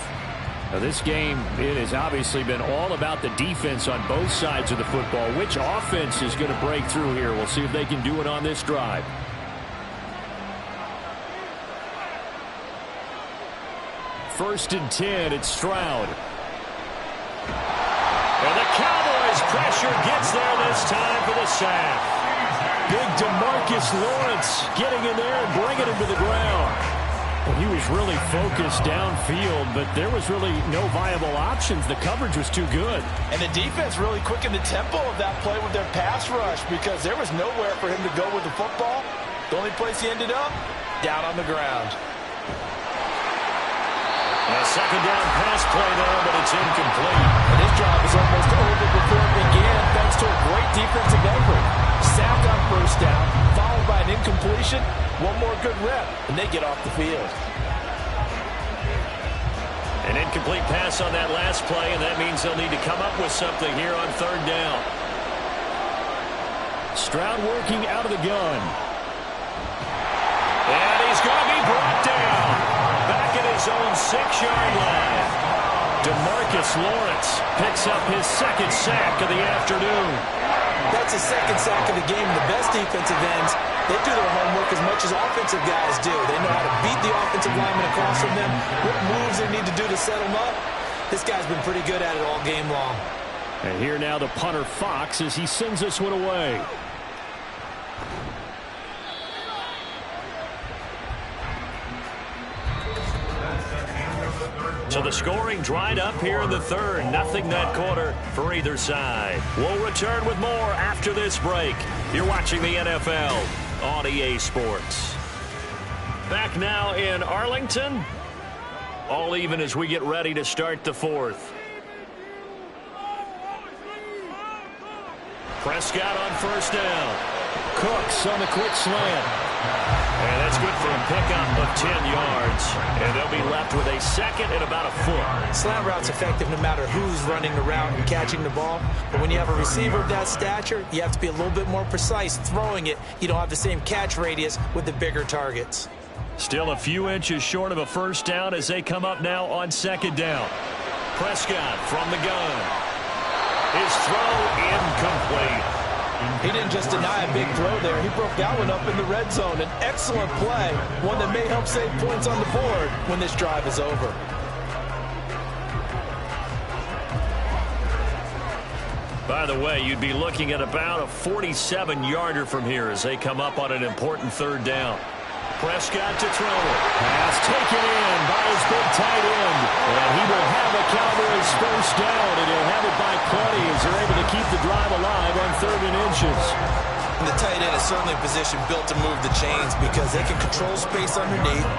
Now this game, it has obviously been all about the defense on both sides of the football. Which offense is going to break through here? We'll see if they can do it on this drive. First and 10, it's Stroud. And the Cowboys pressure gets there this time for the sack. Big DeMarcus Lawrence getting in there and bringing him to the ground. Well, he was really focused downfield, but there was really no viable options. The coverage was too good. And the defense really quickened the tempo of that play with their pass rush because there was nowhere for him to go with the football. The only place he ended up, down on the ground. A second down pass play there, but it's incomplete. And this drive is almost over before it began thanks to a great defensive effort. Sack on first down, followed by an incompletion. One more good rep, and they get off the field. An incomplete pass on that last play, and that means they'll need to come up with something here on third down. Stroud working out of the gun. And he's going to be brought down. Back at his own 6-yard line. DeMarcus Lawrence picks up his second sack of the afternoon. That's his second sack of the game. The best defensive ends, they do their homework as much as offensive guys do. They know how to beat the offensive linemen across from them, what moves they need to do to set them up. This guy's been pretty good at it all game long. And here now the punter Fox as he sends this one away. So the scoring dried up here in the third. Nothing that quarter for either side. We'll return with more after this break. You're watching the NFL on EA Sports. Back now in Arlington. All even as we get ready to start the fourth. Prescott on first down. Cooks on the quick slant. And that's good for a pickup of 10 yards. And they'll be left with a second and about a foot. Slant route's effective no matter who's running the route and catching the ball. But when you have a receiver of that stature, you have to be a little bit more precise throwing it. You don't have the same catch radius with the bigger targets. Still a few inches short of a first down as they come up now on second down. Prescott from the gun. His throw incomplete. He didn't just deny a big throw there. He broke that one up in the red zone. An excellent play, one that may help save points on the board when this drive is over. By the way, you'd be looking at about a 47-yarder from here as they come up on an important third down. Prescott to throw it. Pass taken in by his big tight end. And he will have a Cowboys first down, and he'll have it by plenty as they're able to keep the drive alive on 3rd and inches. And the tight end is certainly a position built to move the chains because they can control space underneath.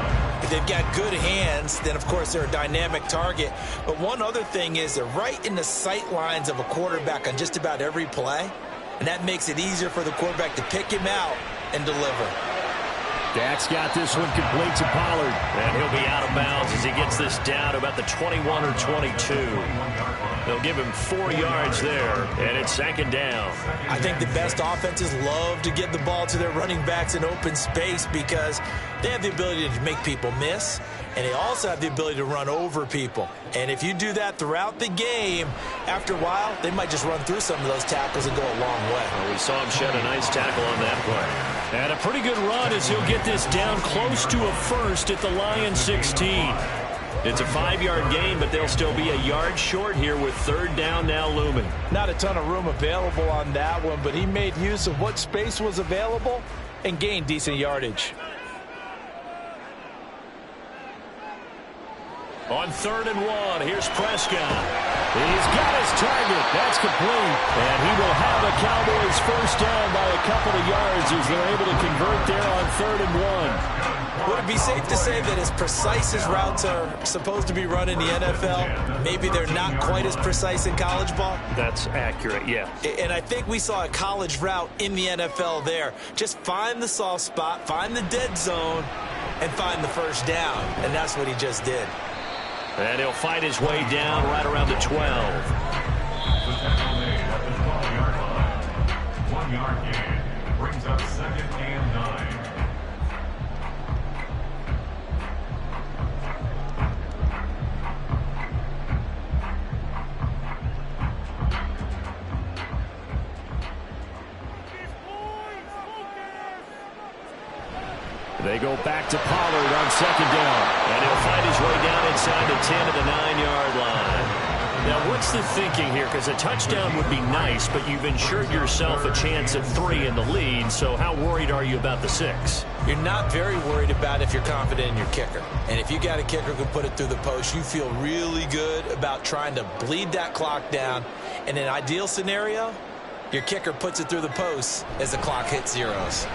If they've got good hands, then of course they're a dynamic target. But one other thing is they're right in the sight lines of a quarterback on just about every play. And that makes it easier for the quarterback to pick him out and deliver. Dak's got this one complete to Pollard. And he'll be out of bounds as he gets this down to about the 21 or 22. They'll give him 4 yards there, and it's second down. I think the best offenses love to get the ball to their running backs in open space because they have the ability to make people miss, and they also have the ability to run over people. And if you do that throughout the game, after a while, they might just run through some of those tackles and go a long way. Well, we saw him shed a nice tackle on that play. And a pretty good run as he'll get this down close to a first at the Lions 16. It's a 5-yard gain, but they'll still be a yard short here with third down now looming. Not a ton of room available on that one, but he made use of what space was available and gained decent yardage. On 3rd and 1, here's Prescott. He's got his target. That's complete. And he will have a Cowboys first down by a couple of yards as they're able to convert there on 3rd and 1. Would it be safe to say that as precise as routes are supposed to be run in the NFL, maybe they're not quite as precise in college ball? That's accurate, yeah. And I think we saw a college route in the NFL there. Just find the soft spot, find the dead zone, and find the first down. And that's what he just did. And he'll fight his way down right around the 12. The tackle made at the 12-yard line. 1-yard gain brings up 2nd and 9. They go back to Pollard on 2nd down. And he'll fight his way down inside the 10 of the 9-yard line. Now, what's the thinking here? Because a touchdown would be nice, but you've ensured yourself a chance at 3 in the lead. So how worried are you about the 6? You're not very worried about if you're confident in your kicker. And if you got a kicker who can put it through the post, you feel really good about trying to bleed that clock down. In an ideal scenario, your kicker puts it through the post as the clock hits zeros.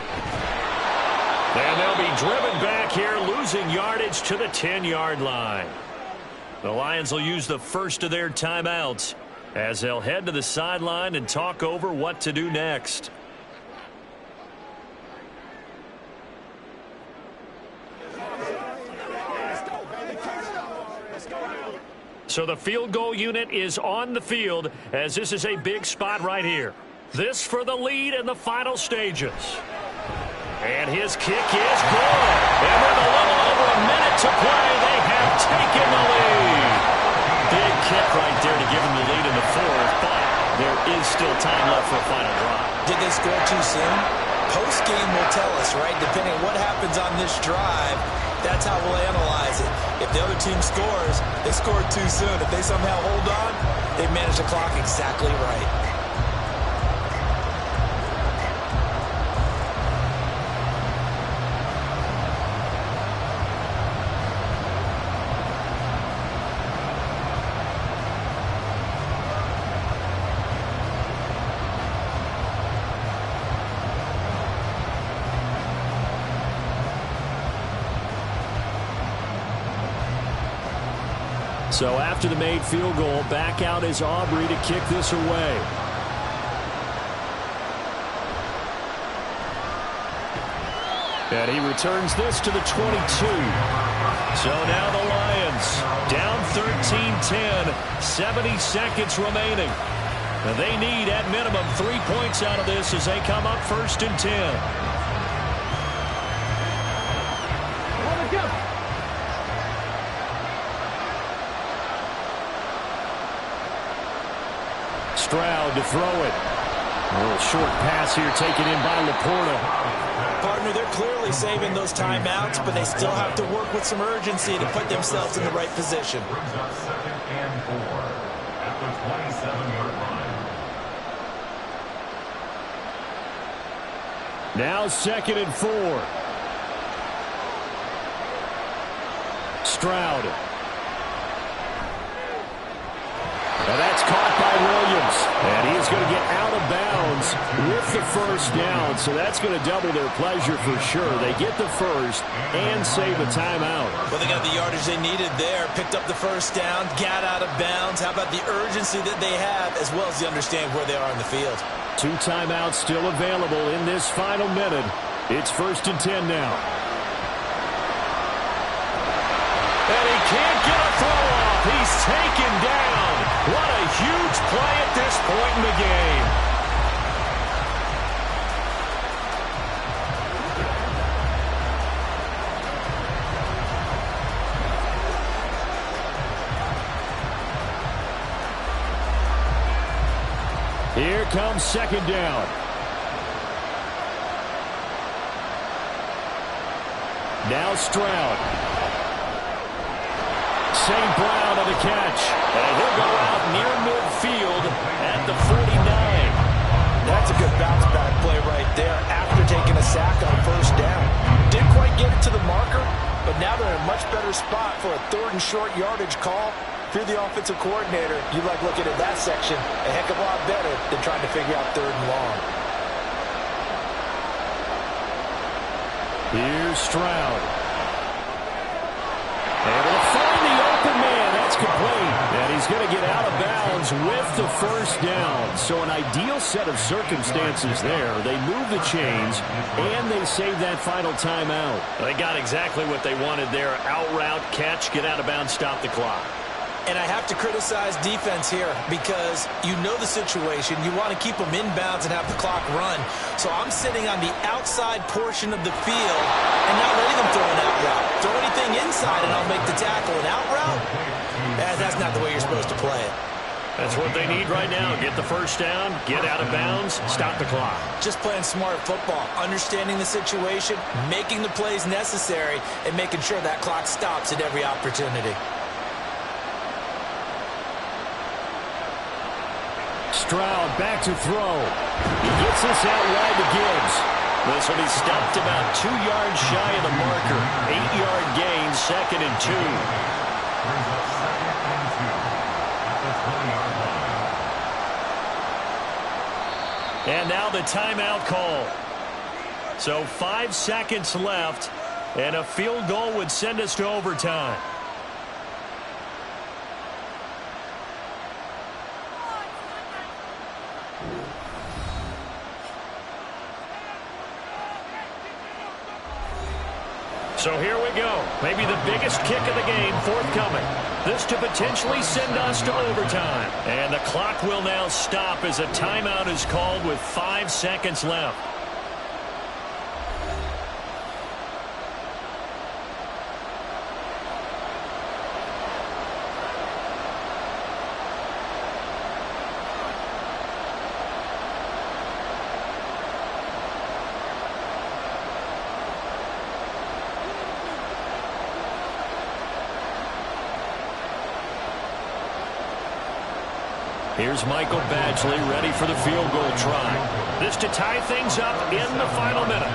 And they'll be driven back here, losing yardage to the 10-yard line. The Lions will use the first of their timeouts as they'll head to the sideline and talk over what to do next. So the field goal unit is on the field as this is a big spot right here. This for the lead in the final stages. And his kick is good. And with a little over a minute to play, they have taken the lead. Big kick right there to give them the lead in the 4th, but there is still time left for a final drive. Did they score too soon? Post-game will tell us, right? Depending on what happens on this drive, that's how we'll analyze it. If the other team scores, they scored too soon. If they somehow hold on, they've managed the clock exactly right. So after the made field goal, back out is Aubrey to kick this away. And he returns this to the 22. So now the Lions down 13-10, 70 seconds remaining. And they need at minimum 3 points out of this as they come up 1st and 10. Stroud to throw it. A little short pass here taken in by Laporta. Partner, they're clearly saving those timeouts, but they still have to work with some urgency to put themselves in the right position. Brings up 2nd and 4 at the 27-yard line. Now 2nd and 4. Stroud. Now that's caught by Williams. And he is going to get out of bounds with the first down. So that's going to double their pleasure for sure. They get the first and save a timeout. Well, they got the yardage they needed there. Picked up the first down, got out of bounds. How about the urgency that they have as well as the understanding where they are in the field? 2 timeouts still available in this final minute. It's 1st and 10 now. And he can't get a throw off. He's taken down. What a huge play at this point in the game. Here comes 2nd down. Now Stroud. St. Brown on the catch. And he'll go out near midfield at the 49. That's a good bounce back play right there after taking a sack on 1st down. Didn't quite get it to the marker, but now they're in a much better spot for a 3rd and short yardage call. If you're the offensive coordinator, you like looking at that section a heck of a lot better than trying to figure out 3rd and long. Here's Stroud. complete. And he's going to get out of bounds with the first down. So an ideal set of circumstances there. They move the chains, and they save that final timeout. They got exactly what they wanted there. Out route, catch, get out of bounds, stop the clock. And I have to criticize defense here because you know the situation. You want to keep them inbounds and have the clock run. So I'm sitting on the outside portion of the field and not letting them throw an out route. Throw anything inside and I'll make the tackle. An out route? That's not the way you're supposed to play it. That's what they need right now. Get the first down, get out of bounds, stop the clock. Just playing smart football, understanding the situation, making the plays necessary, and making sure that clock stops at every opportunity. Stroud back to throw. He gets this out wide to Gibbs. This will be stopped about 2 yards shy of the marker. 8-yard gain, 2nd and 2. And now the timeout call. So 5 seconds left, and a field goal would send us to overtime. So here we go. Maybe the biggest kick of the game forthcoming. This to potentially send us to overtime. And the clock will now stop as a timeout is called with 5 seconds left. Here's Michael Badgley ready for the field goal try. This to tie things up in the final minute.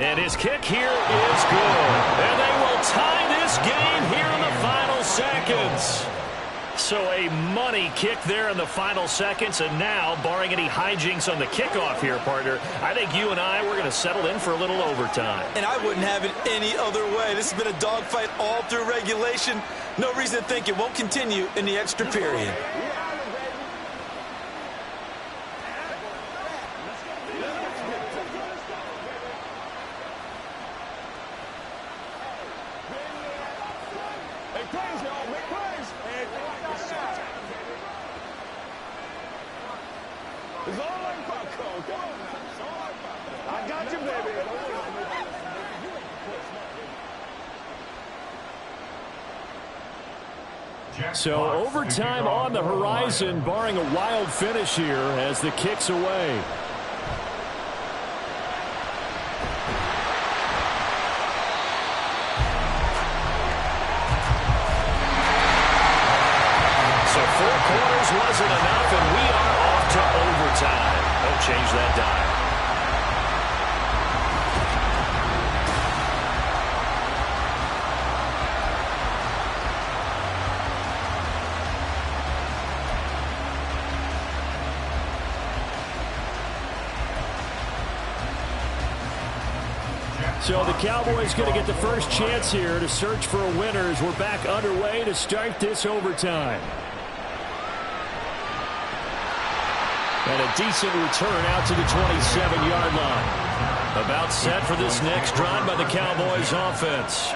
And his kick here is good. And they will tie this game here in the final seconds. So a money kick there in the final seconds. And now, barring any hijinks on the kickoff here, partner, I think you and I, we're going to settle in for a little overtime. And I wouldn't have it any other way. This has been a dogfight all through regulation. No reason to think it won't continue in the extra period. So overtime on the horizon, barring a wild finish here as the kick's away. So 4 quarters wasn't enough, and we are off to overtime. Don't change that dial. So the Cowboys going to get the first chance here to search for a winner as we're back underway to start this overtime. And a decent return out to the 27-yard line. About set for this next drive by the Cowboys offense.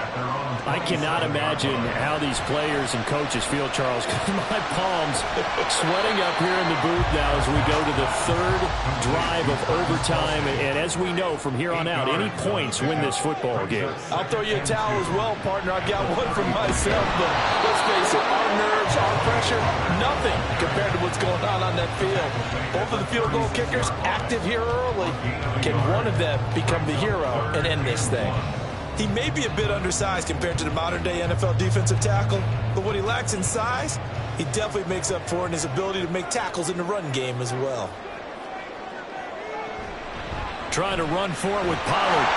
I cannot imagine how these players and coaches feel, Charles. My palms sweating up here in the booth now as we go to the third drive of overtime. And as we know from here on out, any points win this football game. I'll throw you a towel as well, partner. I've got one for myself, but let's face it, our nerves, our pressure, nothing compared to what's going on that field. Both of the field goal kickers active here early. Can one of them become the hero and end this thing? He may be a bit undersized compared to the modern-day NFL defensive tackle, but what he lacks in size, he definitely makes up for in his ability to make tackles in the run game as well. Trying to run for it with Pollard.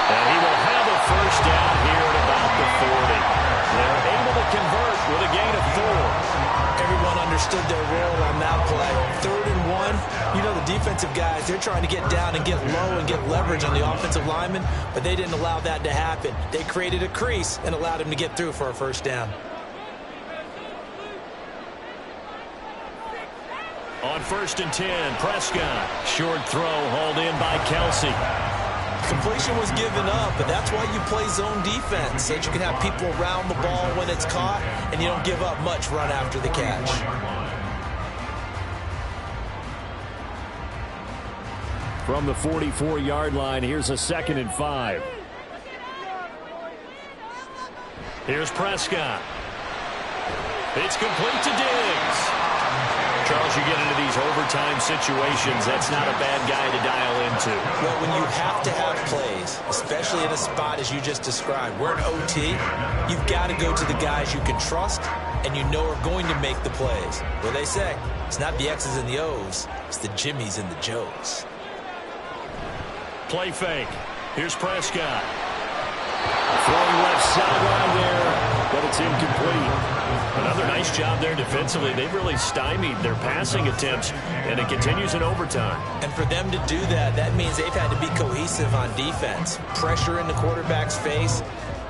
And he will have a first down here at about the 40. They're able to convert with a gain of 4. Everyone understood their role on that play. 3rd and 1. You know the defensive guys, they're trying to get down and get low and get leverage on the offensive lineman, but they didn't allow that to happen. They created a crease and allowed him to get through for a first down. On 1st and 10, Prescott. Short throw hauled in by Kelsey. Completion was given up, but that's why you play zone defense, so that you can have people around the ball when it's caught, and you don't give up much run after the catch. From the 44-yard line, here's a 2nd and 5. Here's Prescott. It's complete to Diggs. Charles, you get into these overtime situations, that's not a bad guy to dial into. Well, when you have to have plays, especially in a spot as you just described, we're in OT, you've got to go to the guys you can trust and you know are going to make the plays. What they say, it's not the X's and the O's, it's the Jimmies and the Joes. Play fake. Here's Prescott. Throwing left sideline there, but it's incomplete. Another nice job there defensively. They've really stymied their passing attempts, and it continues in overtime. And for them to do that, that means they've had to be cohesive on defense. Pressure in the quarterback's face,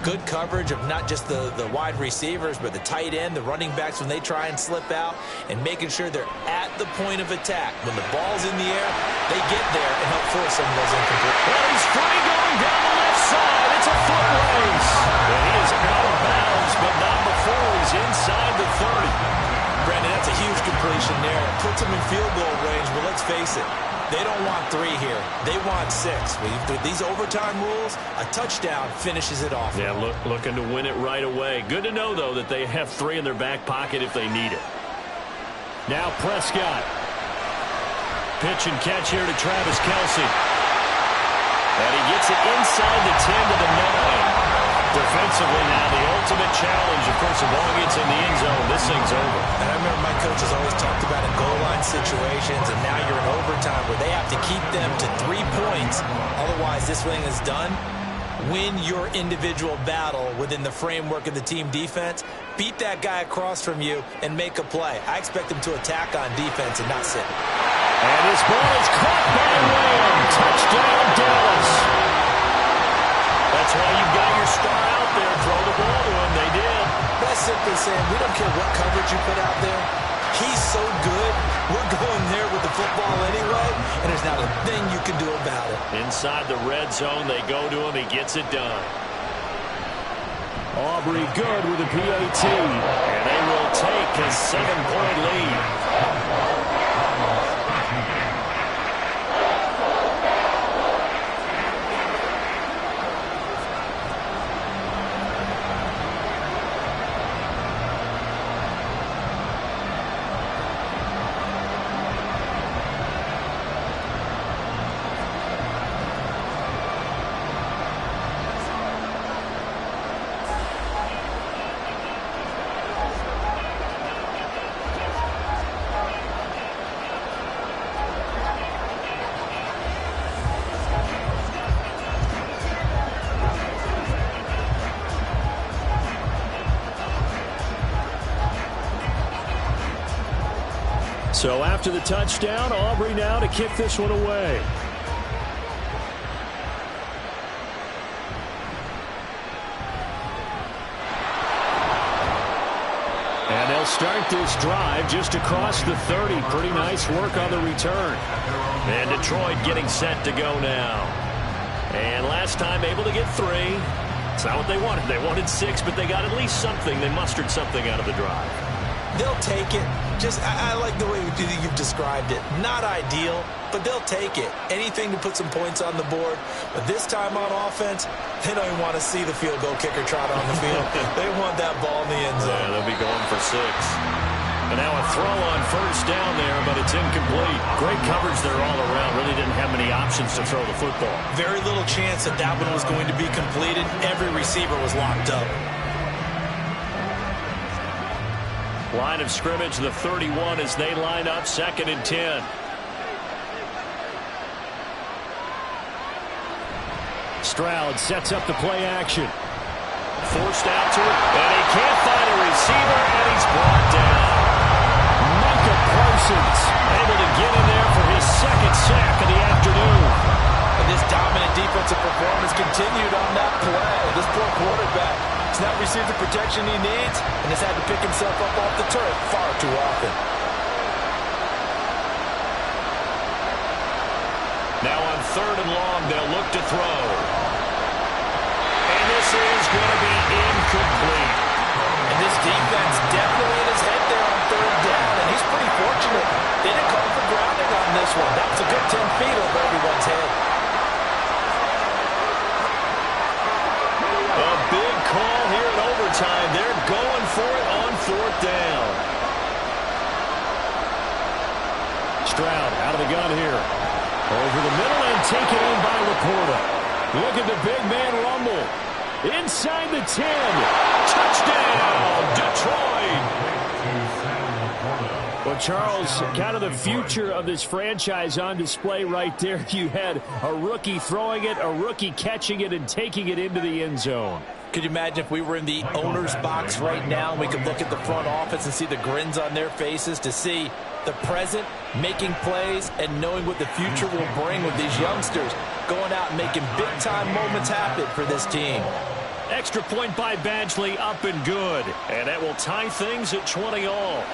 good coverage of not just the wide receivers, but the tight end, the running backs when they try and slip out, and making sure they're at the point of attack. When the ball's in the air, they get there and help force some of those incomplete. Well, he's free going down the left side. It's a foot race. And he is out of bounds, but not before he's inside the 30. Brandon, that's a huge completion there. It puts them in field goal range, but let's face it, they don't want 3 here. They want 6. With these overtime rules, a touchdown finishes it off. Yeah, looking to win it right away. Good to know, though, that they have 3 in their back pocket if they need it. Now Prescott. Pitch and catch here to Travis Kelsey. And he gets it inside the 10 to the 9. Defensively now, the ultimate challenge. Of course, if ball gets in the end zone, this thing's over. And I remember my coaches always talked about in goal line situations, and now you're in overtime where they have to keep them to 3 points. Otherwise, this thing is done. Win your individual battle within the framework of the team defense. Beat that guy across from you and make a play. I expect them to attack on defense and not sit. And this ball is caught by Lamb. Touchdown, Dallas. That's why you've got your star out there. Throw the ball to him. They did. That's simply saying we don't care what coverage you put out there. He's so good. We're going there with the football anyway, and there's not a thing you can do about it. Inside the red zone, they go to him. He gets it done. Aubrey good with a PAT. And they will take a 7-point lead. So after the touchdown, Aubrey now to kick this one away. And they'll start this drive just across the 30. Pretty nice work on the return. And Detroit getting set to go now. And last time able to get 3. It's not what they wanted. They wanted 6, but they got at least something. They mustered something out of the drive. They'll take it. I like the way you've described it. Not ideal, but they'll take it. Anything to put some points on the board. But this time on offense, they don't even want to see the field goal kicker trot on the field. They want that ball in the end zone. Yeah, they'll be going for 6. And now a throw on first down there, but it's incomplete. Great coverage there all around. Really didn't have many options to throw the football. Very little chance that that one was going to be completed. Every receiver was locked up. Line of scrimmage, the 31 as they line up, 2nd and 10. Stroud sets up the play action. Forced out to it, and he can't find a receiver, and he's brought down. Micah Parsons Able to get in there for his 2nd sack of the afternoon. And this dominant defensive performance continued on that play. This poor quarterback has not received the protection he needs and has had to pick himself up off the turf far too often. third and long, they'll look to throw. And this is going to be incomplete. And this defense definitely in his head there on third down, and he's pretty fortunate. They didn't call for grounding on this one. That was a good 10 feet over everyone's head. A big call here in overtime. They're going for it on fourth down. Stroud out of the gun here. Over the middle and taken in by Laporta. Look at the big man rumble. Inside the 10. Touchdown, Detroit. Well, Charles, kind of the future of this franchise on display right there. You had a rookie throwing it, a rookie catching it, and taking it into the end zone. Could you imagine if we were in the owner's box right now and we could look at the front office and see the grins on their faces, to see the present making plays and knowing what the future will bring with these youngsters going out and making big-time moments happen for this team. Extra point by Badgley, up and good. And that will tie things at 20 all.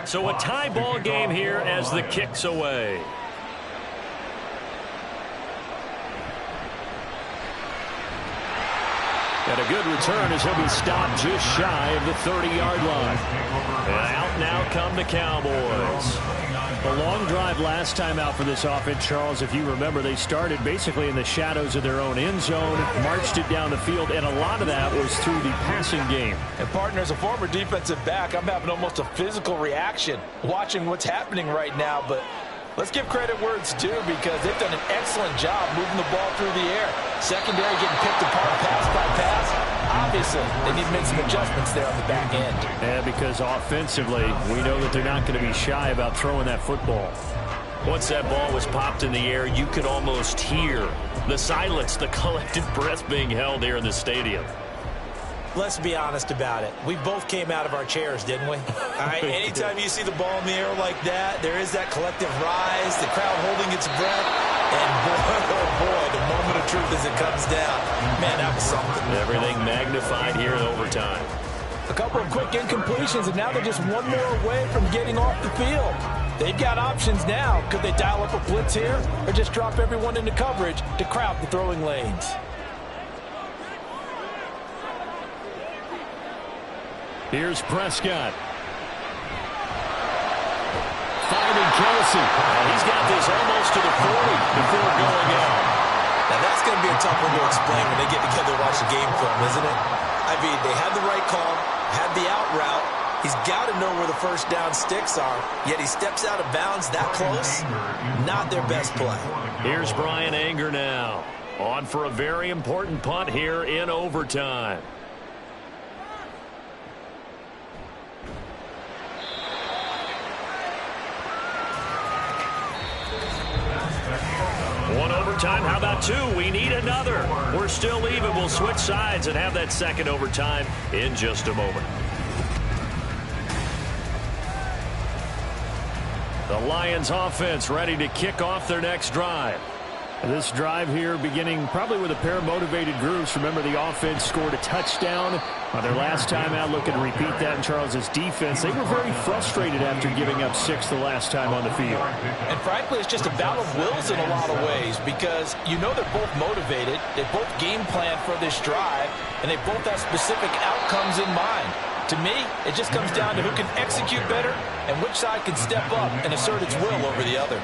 So a tie ball game here as the kick's away. And a good return as he'll be stopped just shy of the 30-yard line. And out now come the Cowboys. A long drive last time out for this offense, Charles. If you remember, they started basically in the shadows of their own end zone, marched it down the field, and a lot of that was through the passing game. And, partner, as a former defensive back, I'm having almost a physical reaction watching what's happening right now. But let's give credit where it's due, because they've done an excellent job moving the ball through the air. Secondary getting picked apart pass by pass. Obviously, they need to make some adjustments there on the back end. Yeah, because offensively, we know that they're not going to be shy about throwing that football. Once that ball was popped in the air, you could almost hear the silence, the collective breath being held here in the stadium. Let's be honest about it. We both came out of our chairs, didn't we? All right, anytime you see the ball in the air like that, there is that collective rise, the crowd holding its breath, and boy, oh boy, the moment of truth as it comes down. Man, that was something. Everything magnified here in overtime. A couple of quick incompletions, and now they're just one more away from getting off the field. They've got options now. Could they dial up a blitz here, or just drop everyone into coverage to crowd the throwing lanes? Here's Prescott. Finding Kelsey. He's got this almost to the 40 before going out. Now, that's going to be a tough one to explain when they get together and watch the game film, isn't it? I mean, they had the right call, had the out route. He's got to know where the first down sticks are, yet he steps out of bounds that close. Not their best play. Here's Brian Anger now. On for a very important punt here in overtime. One overtime, how about two? We need another. We're still even. We'll switch sides and have that second overtime in just a moment. The Lions offense ready to kick off their next drive. This drive here beginning probably with a pair of motivated groups. Remember, the offense scored a touchdown on their last time out. Looking to repeat that in Charles's defense. They were very frustrated after giving up 6 the last time on the field. And frankly, it's just a battle of wills in a lot of ways, because you know they're both motivated. They both game plan for this drive, and they both have specific outcomes in mind. To me, it just comes down to who can execute better and which side can step up and assert its will over the other.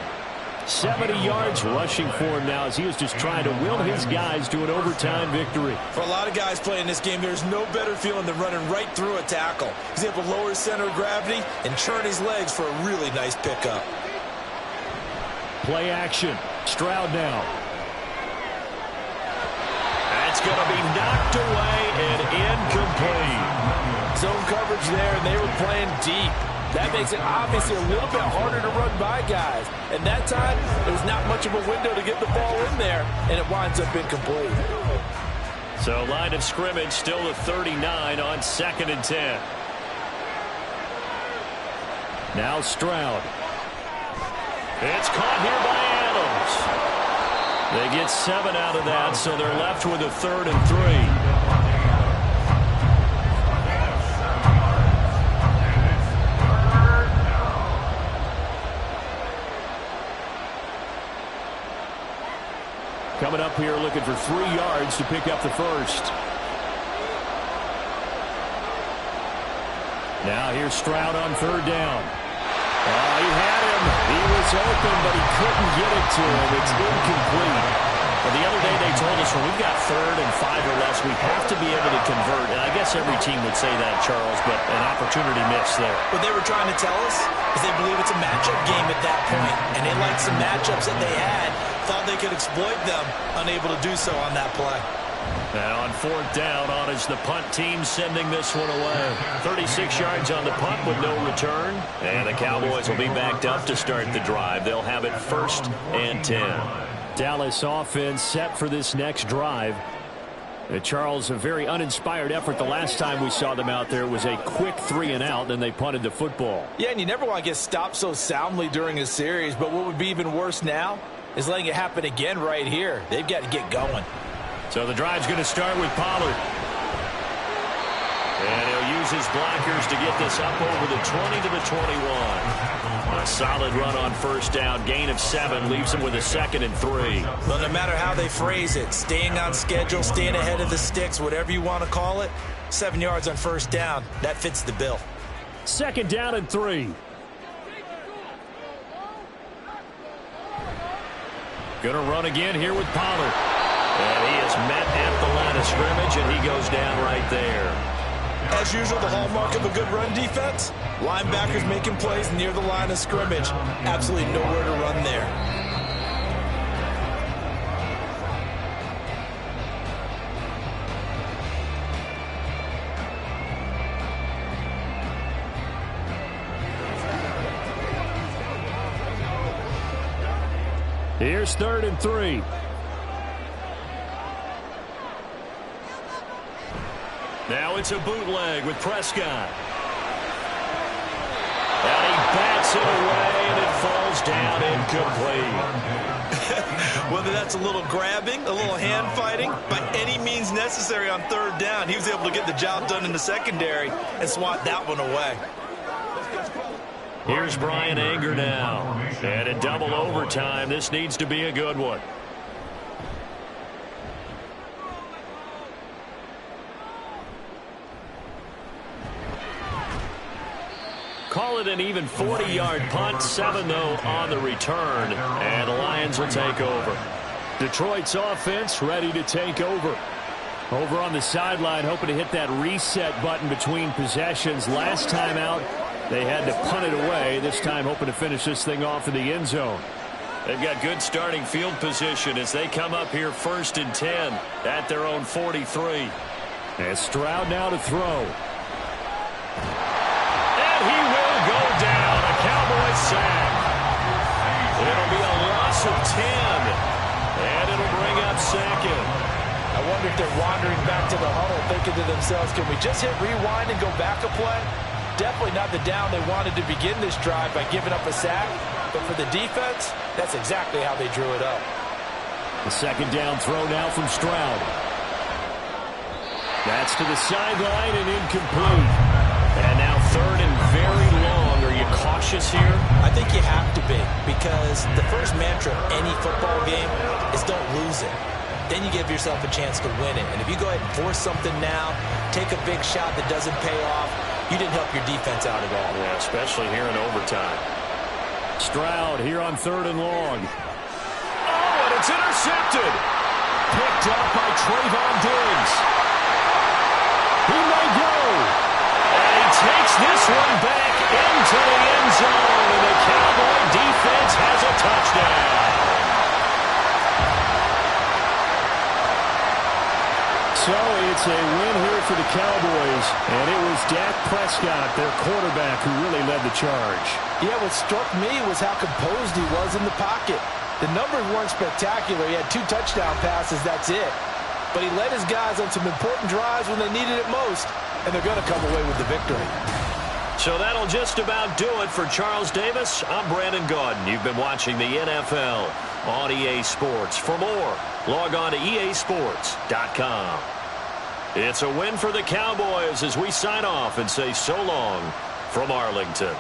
70 yards rushing for him now as he was just trying to will his guys to an overtime victory. For a lot of guys playing this game, there's no better feeling than running right through a tackle. He's able to lower his center of gravity and churn his legs for a really nice pickup. Play action. Stroud now. That's going to be knocked away and incomplete. zone coverage there, and they were playing deep. That makes it obviously a little bit harder to run by guys. And that time, there's not much of a window to get the ball in there, and it winds up incomplete. So line of scrimmage still at 39 on 2nd and 10. Now Stroud. It's caught here by Adams. They get 7 out of that, so they're left with a 3rd and 3. Coming up here looking for 3 yards to pick up the first. Now here's Stroud on 3rd down. He had him. He was open, but he couldn't get it to him. It's incomplete. But the other day they told us when we've got 3rd and 5 or less, we have to be able to convert. And I guess every team would say that, Charles, but an opportunity missed there. What they were trying to tell us is they believe it's a matchup game at that point, and they liked some matchups that they had, thought they could exploit them, unable to do so on that play. Now on 4th down, on is the punt team sending this one away. 36 yards on the punt with no return. And the Cowboys will be backed up to start the drive. They'll have it 1st and 10. Dallas offense set for this next drive. Charles, a very uninspired effort. The last time we saw them out there was a quick 3 and out, then they punted the football. Yeah, and you never want to get stopped so soundly during a series, but what would be even worse now is letting it happen again right here. They've got to get going. So the drive's going to start with Pollard. And he'll use his blockers to get this up over the 20 to the 21. A solid run on 1st down. Gain of 7 leaves him with a 2nd and 3. Well, no matter how they phrase it, staying on schedule, staying ahead of the sticks, whatever you want to call it, 7 yards on 1st down, that fits the bill. 2nd down and 3. Going to run again here with Pollard. And he is met at the line of scrimmage, and he goes down right there. As usual, the hallmark of a good run defense, linebackers making plays near the line of scrimmage. Absolutely nowhere to run there. Here's 3rd and 3. Now it's a bootleg with Prescott. And he bats it away, and it falls down incomplete. Whether that's a little grabbing, a little hand fighting, by any means necessary on 3rd down, he was able to get the job done in the secondary and swat that one away. Here's Brian Anger now. And in double overtime, this needs to be a good one. Call it an even 40-yard punt. 7, though, on the return. And the Lions will take over. Detroit's offense ready to take over. Over on the sideline, hoping to hit that reset button between possessions. Last time out, they had to punt it away. This time, hoping to finish this thing off in the end zone. They've got good starting field position as they come up here 1st and 10 at their own 43. And Stroud now to throw. He will go down. A Cowboys sack. It'll be a loss of 10. And it'll bring up 2nd. I wonder if they're wandering back to the huddle thinking to themselves, can we just hit rewind and go back a play? Definitely not the down they wanted to begin this drive by giving up a sack. But for the defense, that's exactly how they drew it up. The 2nd down throw now from Stroud. That's to the sideline and incomplete. And now 3rd and very long. Are you cautious here? I think you have to be, because the first mantra of any football game is don't lose it. Then you give yourself a chance to win it. And if you go ahead and force something now, take a big shot that doesn't pay off, you didn't help your defense out at all. Yeah, especially here in overtime. Stroud here on 3rd and long. Oh, and it's intercepted. Picked up by Trayvon Diggs. He may go. And he takes this one back into the end zone. And the Cowboy defense has a touchdown. So it's a win here for for the Cowboys, and it was Dak Prescott, their quarterback, who really led the charge. Yeah, what struck me was how composed he was in the pocket. The numbers weren't spectacular. He had 2 touchdown passes, that's it. But he led his guys on some important drives when they needed it most, and they're going to come away with the victory. So that'll just about do it for Charles Davis. I'm Brandon Gaudin. You've been watching the NFL on EA Sports. For more, log on to easports.com. It's a win for the Cowboys as we sign off and say so long from Arlington.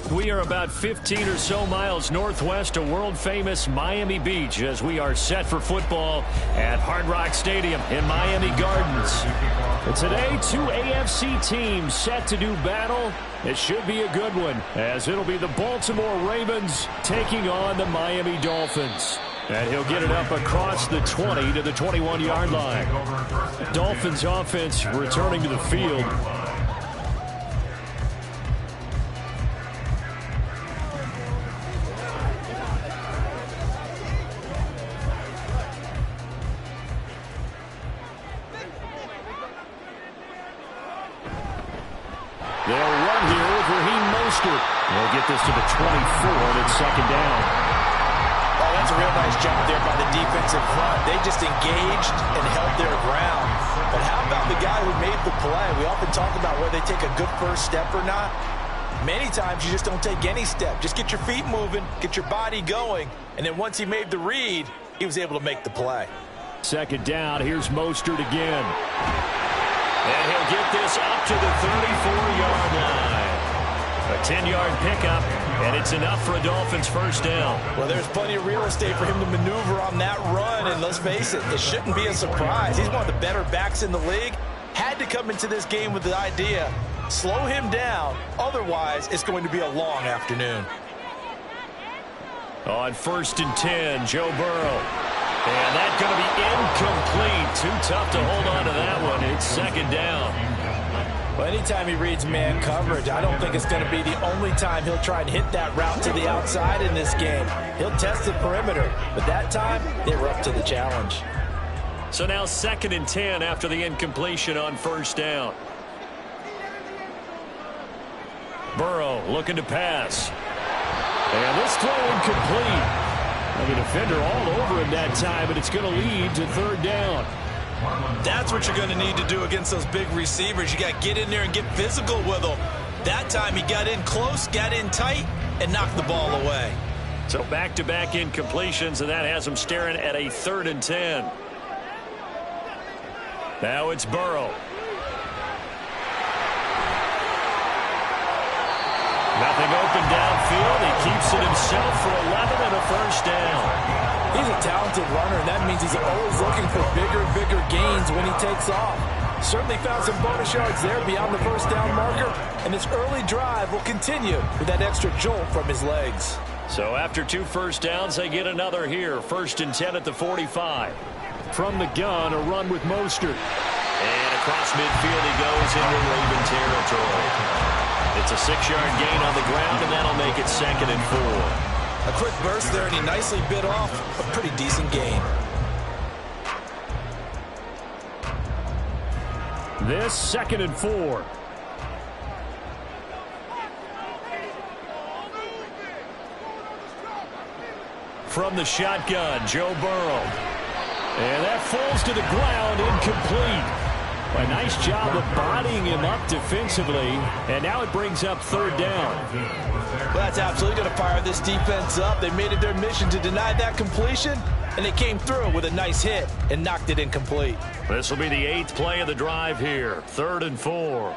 We are about 15 or so miles northwest of world-famous Miami Beach as we are set for football at Hard Rock Stadium in Miami Gardens. And today, two AFC teams set to do battle. It should be a good one, as it'll be the Baltimore Ravens taking on the Miami Dolphins. And he'll get it up across the 20 to the 21-yard line. Dolphins offense returning to the field. They'll run here with Raheem Mostert. They'll get this to the 24, and it's second down. Oh, that's a real nice job there by the defensive front. They just engaged and held their ground. But how about the guy who made the play? We often talk about whether they take a good first step or not. Many times you just don't take any step. Just get your feet moving, get your body going, and then once he made the read, he was able to make the play. Second down, here's Mostert again. And he'll get this up to the 34-yard line. A 10-yard pickup, and it's enough for a Dolphins first down. Well, there's plenty of real estate for him to maneuver on that run, and let's face it, it shouldn't be a surprise. He's one of the better backs in the league. Had to come into this game with the idea, slow him down, otherwise it's going to be a long afternoon. On 1st and 10, Joe Burrow. And that's going to be incomplete. Too tough to hold on to that one. It's second down. Well, anytime he reads man coverage, I don't think it's going to be the only time he'll try and hit that route to the outside in this game. He'll test the perimeter, but that time they were up to the challenge. So now 2nd and 10 after the incompletion on 1st down. Burrow looking to pass. And this throw incomplete. And the defender all over him that time, but it's going to lead to 3rd down. That's what you're going to need to do against those big receivers. You got to get in there and get physical with them. That time he got in close, got in tight, and knocked the ball away. So back-to-back incompletions, and that has him staring at a 3rd and 10. Now it's Burrow. Nothing open downfield. He keeps it himself for 11 and a first down. He's a talented runner, and that means he's always looking for bigger and bigger gains when he takes off. Certainly found some bonus yards there beyond the first down marker, and this early drive will continue with that extra jolt from his legs. So after 2 first downs, they get another here. 1st and 10 at the 45. From the gun, a run with Mostert. And across midfield he goes into Raven territory. It's a 6-yard gain on the ground, and that'll make it 2nd and 4. A quick burst there, and he nicely bit off a pretty decent gain. This 2nd and 4. From the shotgun, Joe Burrow. And that falls to the ground, incomplete. A nice job of bodying him up defensively, and now it brings up 3rd down. Well, that's absolutely going to fire this defense up. They made it their mission to deny that completion, and they came through with a nice hit and knocked it incomplete. This will be the 8th play of the drive here. 3rd and 4.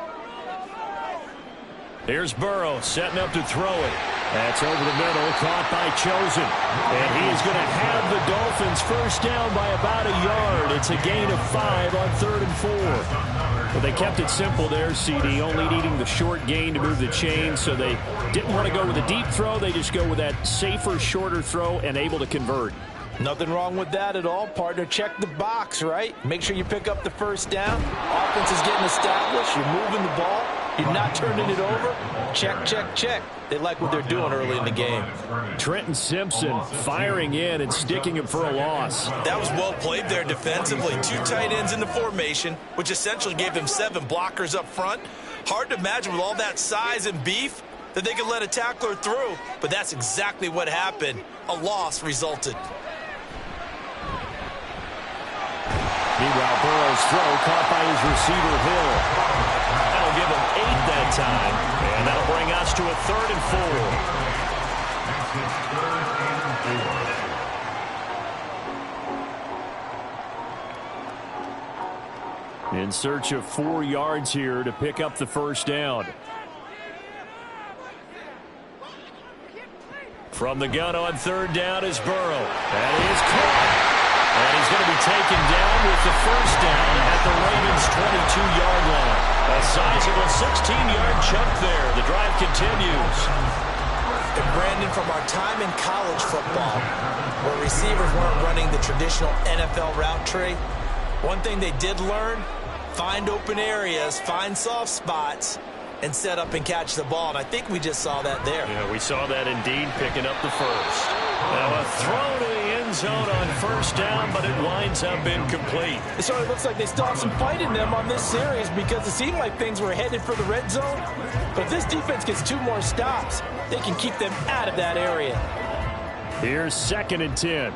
Here's Burrow setting up to throw it. That's over the middle, caught by Chosen. And he is going to have the Dolphins first down by about a yard. It's a gain of 5 on 3rd and 4. Well, they kept it simple there, CD, only needing the short gain to move the chain, so they didn't want to go with a deep throw. They just go with that safer, shorter throw and able to convert. Nothing wrong with that at all, partner. Check the box, right? Make sure you pick up the first down. Offense is getting established. You're moving the ball. You're not turning it over. Check, check, check. They like what they're doing early in the game. Trenton Simpson firing in and sticking him for a loss. That was well played there defensively. 2 tight ends in the formation, which essentially gave them 7 blockers up front. Hard to imagine with all that size and beef that they could let a tackler through, but that's exactly what happened. A loss resulted. Meanwhile, Burrow's throw caught by his receiver, Hill. That'll give him 8 that time, and that'll bring us to a 3rd and 4. In search of 4 yards here to pick up the first down. From the gun on third down is Burrow. That is caught. And he's going to be taken down with the first down at the Ravens' 22-yard line. A sizable 16-yard chunk there. The drive continues. And Brandon, from our time in college football, where receivers weren't running the traditional NFL route tree, one thing they did learn, find open areas, find soft spots, and set up and catch the ball. And I think we just saw that there. Yeah, we saw that indeed, picking up the first. Now a throw to the end zone on first down, but it winds up incomplete. It sort of looks like they still have some fight in them on this series because it seemed like things were headed for the red zone. But if this defense gets 2 more stops, they can keep them out of that area. Here's 2nd and 10.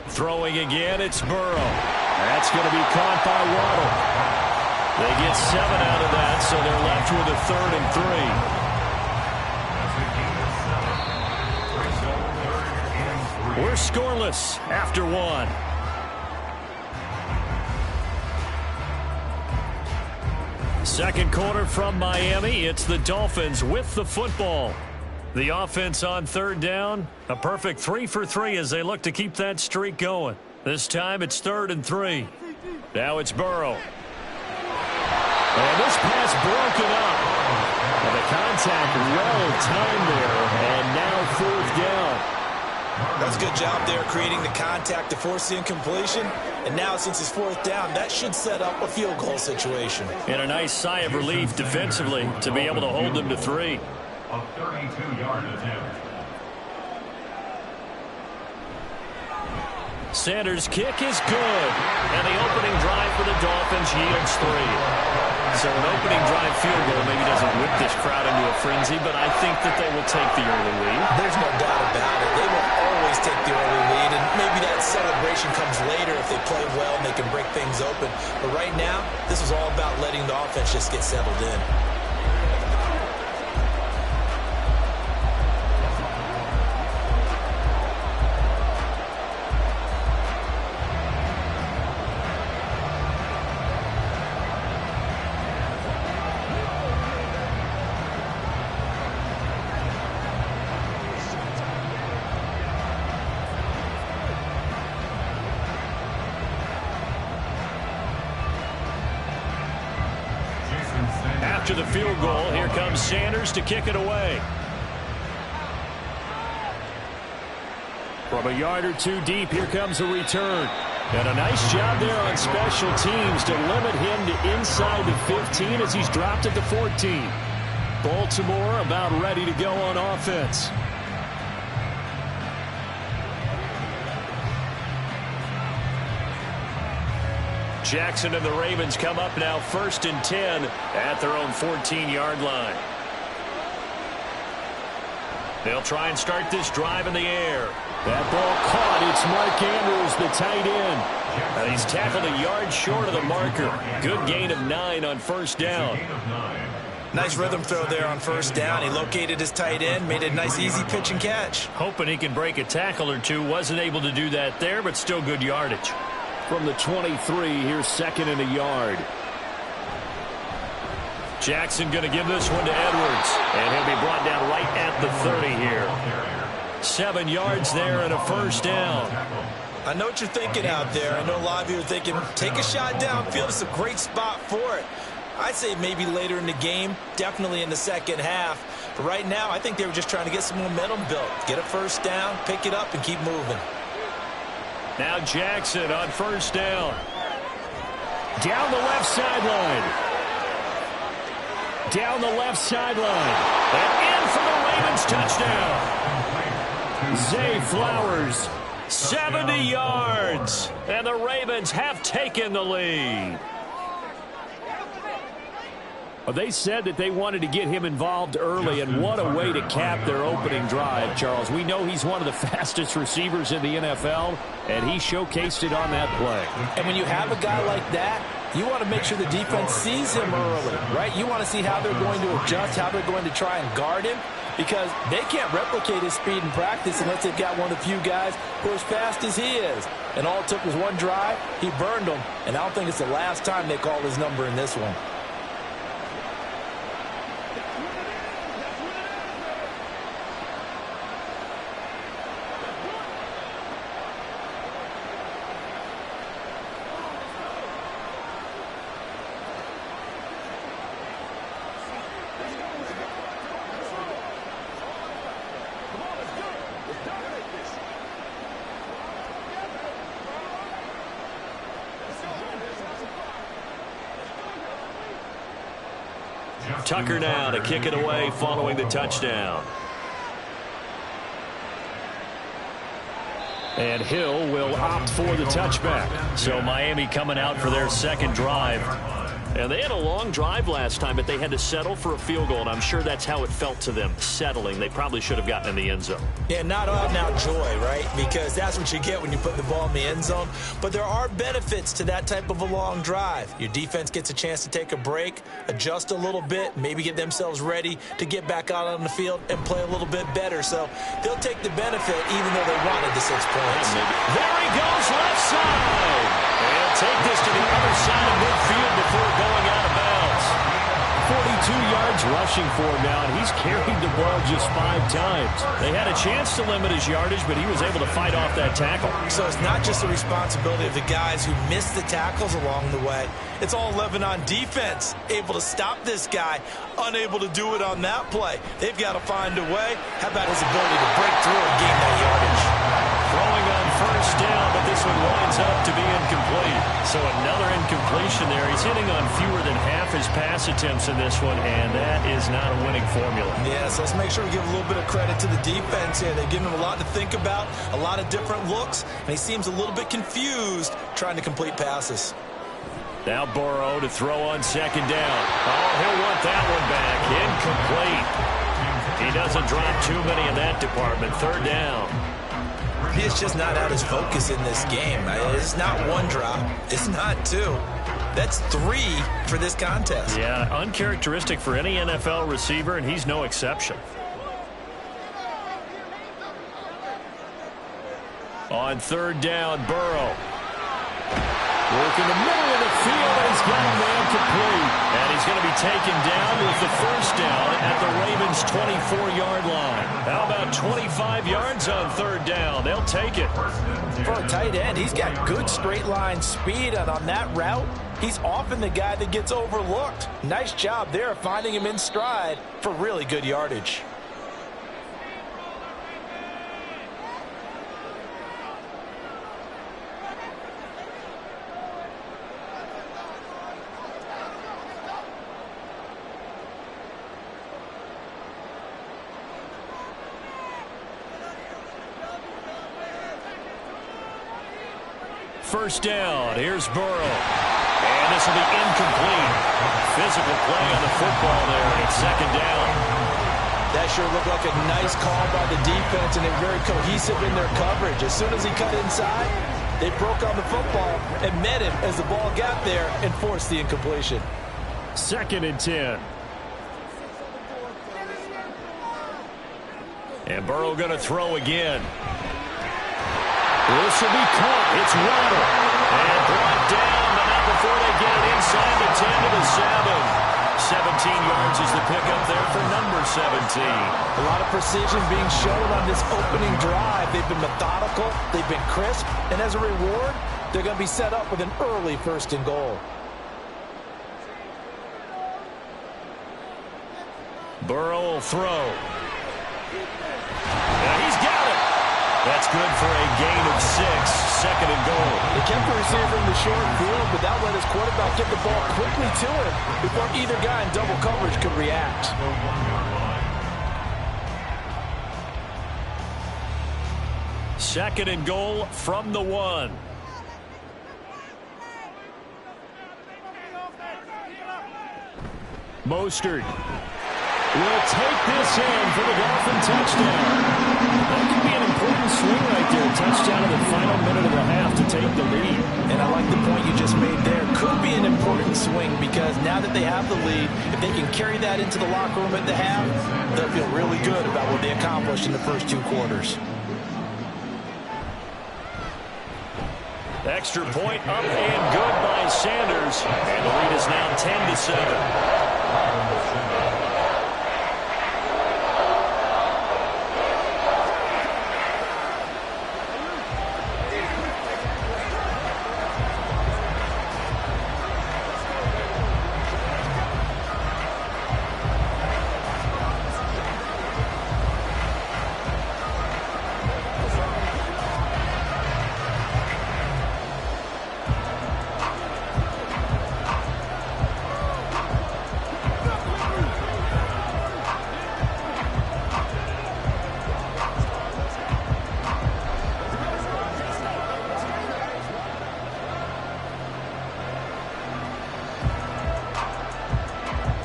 Throwing again, it's Burrow. That's going to be caught by Waddle. They get 7 out of that, so they're left with a 3rd and 3. We're scoreless after 1. Second quarter from Miami. It's the Dolphins with the football. The offense on third down, a perfect 3 for 3 as they look to keep that streak going. This time it's 3rd and 3. Now it's Burrow. And this pass broken up. And the contact well timed there, and now 4th down. That's a good job there creating the contact to force the incompletion. And now since it's 4th down, that should set up a field goal situation. And a nice sigh of relief defensively to be able to hold them to 3. A 32-yard attempt. Sanders' kick is good. And the opening drive for the Dolphins yields 3. So an opening drive field goal maybe doesn't whip this crowd into a frenzy, but I think that they will take the early lead. There's no doubt about it. They will always take the early lead, and maybe that celebration comes later if they play well and they can break things open. But right now, this is all about letting the offense just get settled in. After the field goal, here comes Sanders to kick it away. From a yard or 2 deep, here comes a return. And a nice job there on special teams to limit him to inside the 15 as he's dropped at the 14. Baltimore about ready to go on offense. Jackson and the Ravens come up now 1st and 10 at their own 14-yard line. They'll try and start this drive in the air. That ball caught. It's Mark Andrews, the tight end. And he's tackled a yard short of the marker. Good gain of 9 on first down. Nice rhythm throw there on first down. He located his tight end, made a nice easy pitch and catch. Hoping he can break a tackle or 2. Wasn't able to do that there, but still good yardage. From the 23, here's 2nd and a yard. Jackson going to give this one to Edwards. And he'll be brought down right at the 30 here. 7 yards there and a first down. I know what you're thinking out there. I know a lot of you are thinking, take a shot downfield. It's a great spot for it. I'd say maybe later in the game, definitely in the second half. But right now, I think they were just trying to get some momentum built. Get a first down, pick it up, and keep moving. Now Jackson on first down. Down the left sideline. Down the left sideline. And in for the Ravens touchdown. Zay Flowers, 70 yards. And the Ravens have taken the lead. Well, they said that they wanted to get him involved early, and what a way to cap their opening drive, Charles. We know he's one of the fastest receivers in the NFL, and he showcased it on that play. And when you have a guy like that, you want to make sure the defense sees him early, right? You want to see how they're going to adjust, how they're going to try and guard him. because they can't replicate his speed in practice unless they've got one of the few guys who are as fast as he is. And all it took was one drive. He burned them, and I don't think it's the last time they call his number in this one. Tucker now to kick it away following the touchdown. And Hill will opt for the touchback. So Miami coming out for their second drive. And they had a long drive last time, but they had to settle for a field goal, and I'm sure that's how it felt to them, settling. They probably should have gotten in the end zone. Yeah, not out-and-out joy, right? Because that's what you get when you put the ball in the end zone. But there are benefits to that type of a long drive. Your defense gets a chance to take a break, adjust a little bit, maybe get themselves ready to get back out on the field and play a little bit better. So they'll take the benefit even though they wanted the 6 points. There he goes, left side. And take this to the other side of midfield before going out of bounds. 42 yards rushing for him now, and he's carried the ball just 5 times. They had a chance to limit his yardage, but he was able to fight off that tackle. So it's not just the responsibility of the guys who missed the tackles along the way. It's all 11 on defense, able to stop this guy, unable to do it on that play. They've got to find a way. How about his ability to break through and gain that yardage? Throwing on first down, but this one winds up to be incomplete. So another incompletion there. He's hitting on fewer than half his pass attempts in this one, and that is not a winning formula. Yeah, so let's make sure we give a little bit of credit to the defense here. They've given him a lot to think about, a lot of different looks, and he seems a little bit confused trying to complete passes. Now Burrow to throw on second down. Oh, he'll want that one back. Incomplete. He doesn't drop too many in that department. Third down. He's just not out his focus in this game. It's not one drop. It's not 2. That's 3 for this contest. Yeah, uncharacteristic for any NFL receiver, and he's no exception. On third down, Burrow. Work in the middle of the field, and he's got a man complete. And he's going to be taken down with the first down at the Ravens' 24-yard line. How about 25 yards on third down? They'll take it. For a tight end, he's got good straight-line speed, and on that route, he's often the guy that gets overlooked. Nice job there finding him in stride for really good yardage. First down, here's Burrow. And this will be incomplete. Physical play on the football there, and it's second down. That sure looked like a nice call by the defense, and they're very cohesive in their coverage. As soon as he cut inside, they broke on the football and met him as the ball got there and forced the incompletion. Second and 10. And Burrow going to throw again. This will be caught. It's Waddle. And brought down, but not before they get it inside the 10 to the 7. 17 yards is the pickup there for number 17. A lot of precision being shown on this opening drive. They've been methodical. They've been crisp. And as a reward, they're going to be set up with an early first and goal. Burrow will throw. Yeah, he's got it. That's good for a gain of 6, second and goal. They kept the receiver in the short field, but that let his quarterback get the ball quickly to him before either guy in double coverage could react. Second and goal from the 1. Mostert will take this in for the Dolphin touchdown. That could be an important swing right there. Touchdown in the final minute of the half to take the lead. And I like the point you just made there. Could be an important swing because now that they have the lead, if they can carry that into the locker room at the half, they'll feel really good about what they accomplished in the first 2 quarters. Extra point up and good by Sanders. And the lead is now 10-7.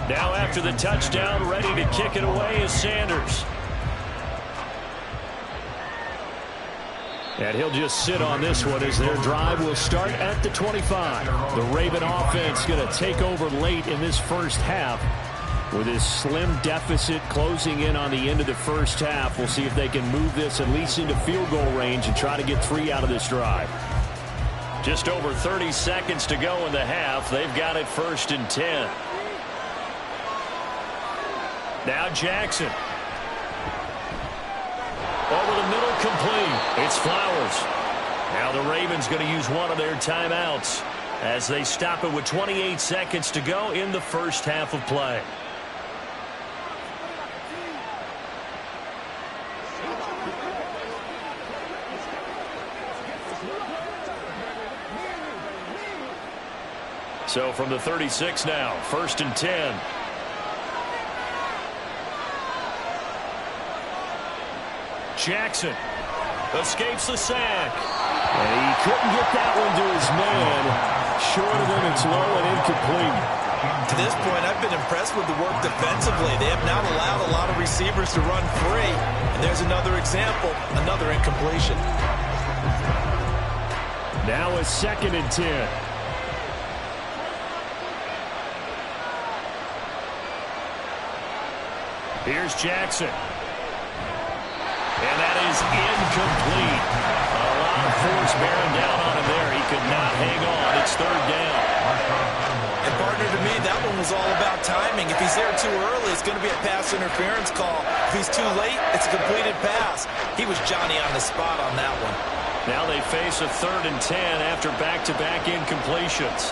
Now after the touchdown, ready to kick it away is Sanders. And he'll just sit on this one as their drive will start at the 25. The Raven offense going to take over late in this first half with this slim deficit closing in on the end of the first half. We'll see if they can move this at least into field goal range and try to get 3 out of this drive. Just over 30 seconds to go in the half. They've got it 1st and 10. Now Jackson. Over the middle, complete. It's Flowers. Now the Ravens going to use one of their timeouts as they stop it with 28 seconds to go in the first half of play. So from the 36 now, 1st and 10. Jackson escapes the sack. And he couldn't get that one to his man. Short of him, it's low and incomplete. To this point, I've been impressed with the work defensively. They have not allowed a lot of receivers to run free. And there's another example, another incompletion. Now a 2nd and 10. Here's Jackson. And that is incomplete. A lot of force bearing down on him there. He could not hang on. It's 3rd down. And partner, to me, that one was all about timing. If he's there too early, it's going to be a pass interference call. If he's too late, it's a completed pass. He was Johnny on the spot on that one. Now they face a 3rd and 10 after back-to-back incompletions.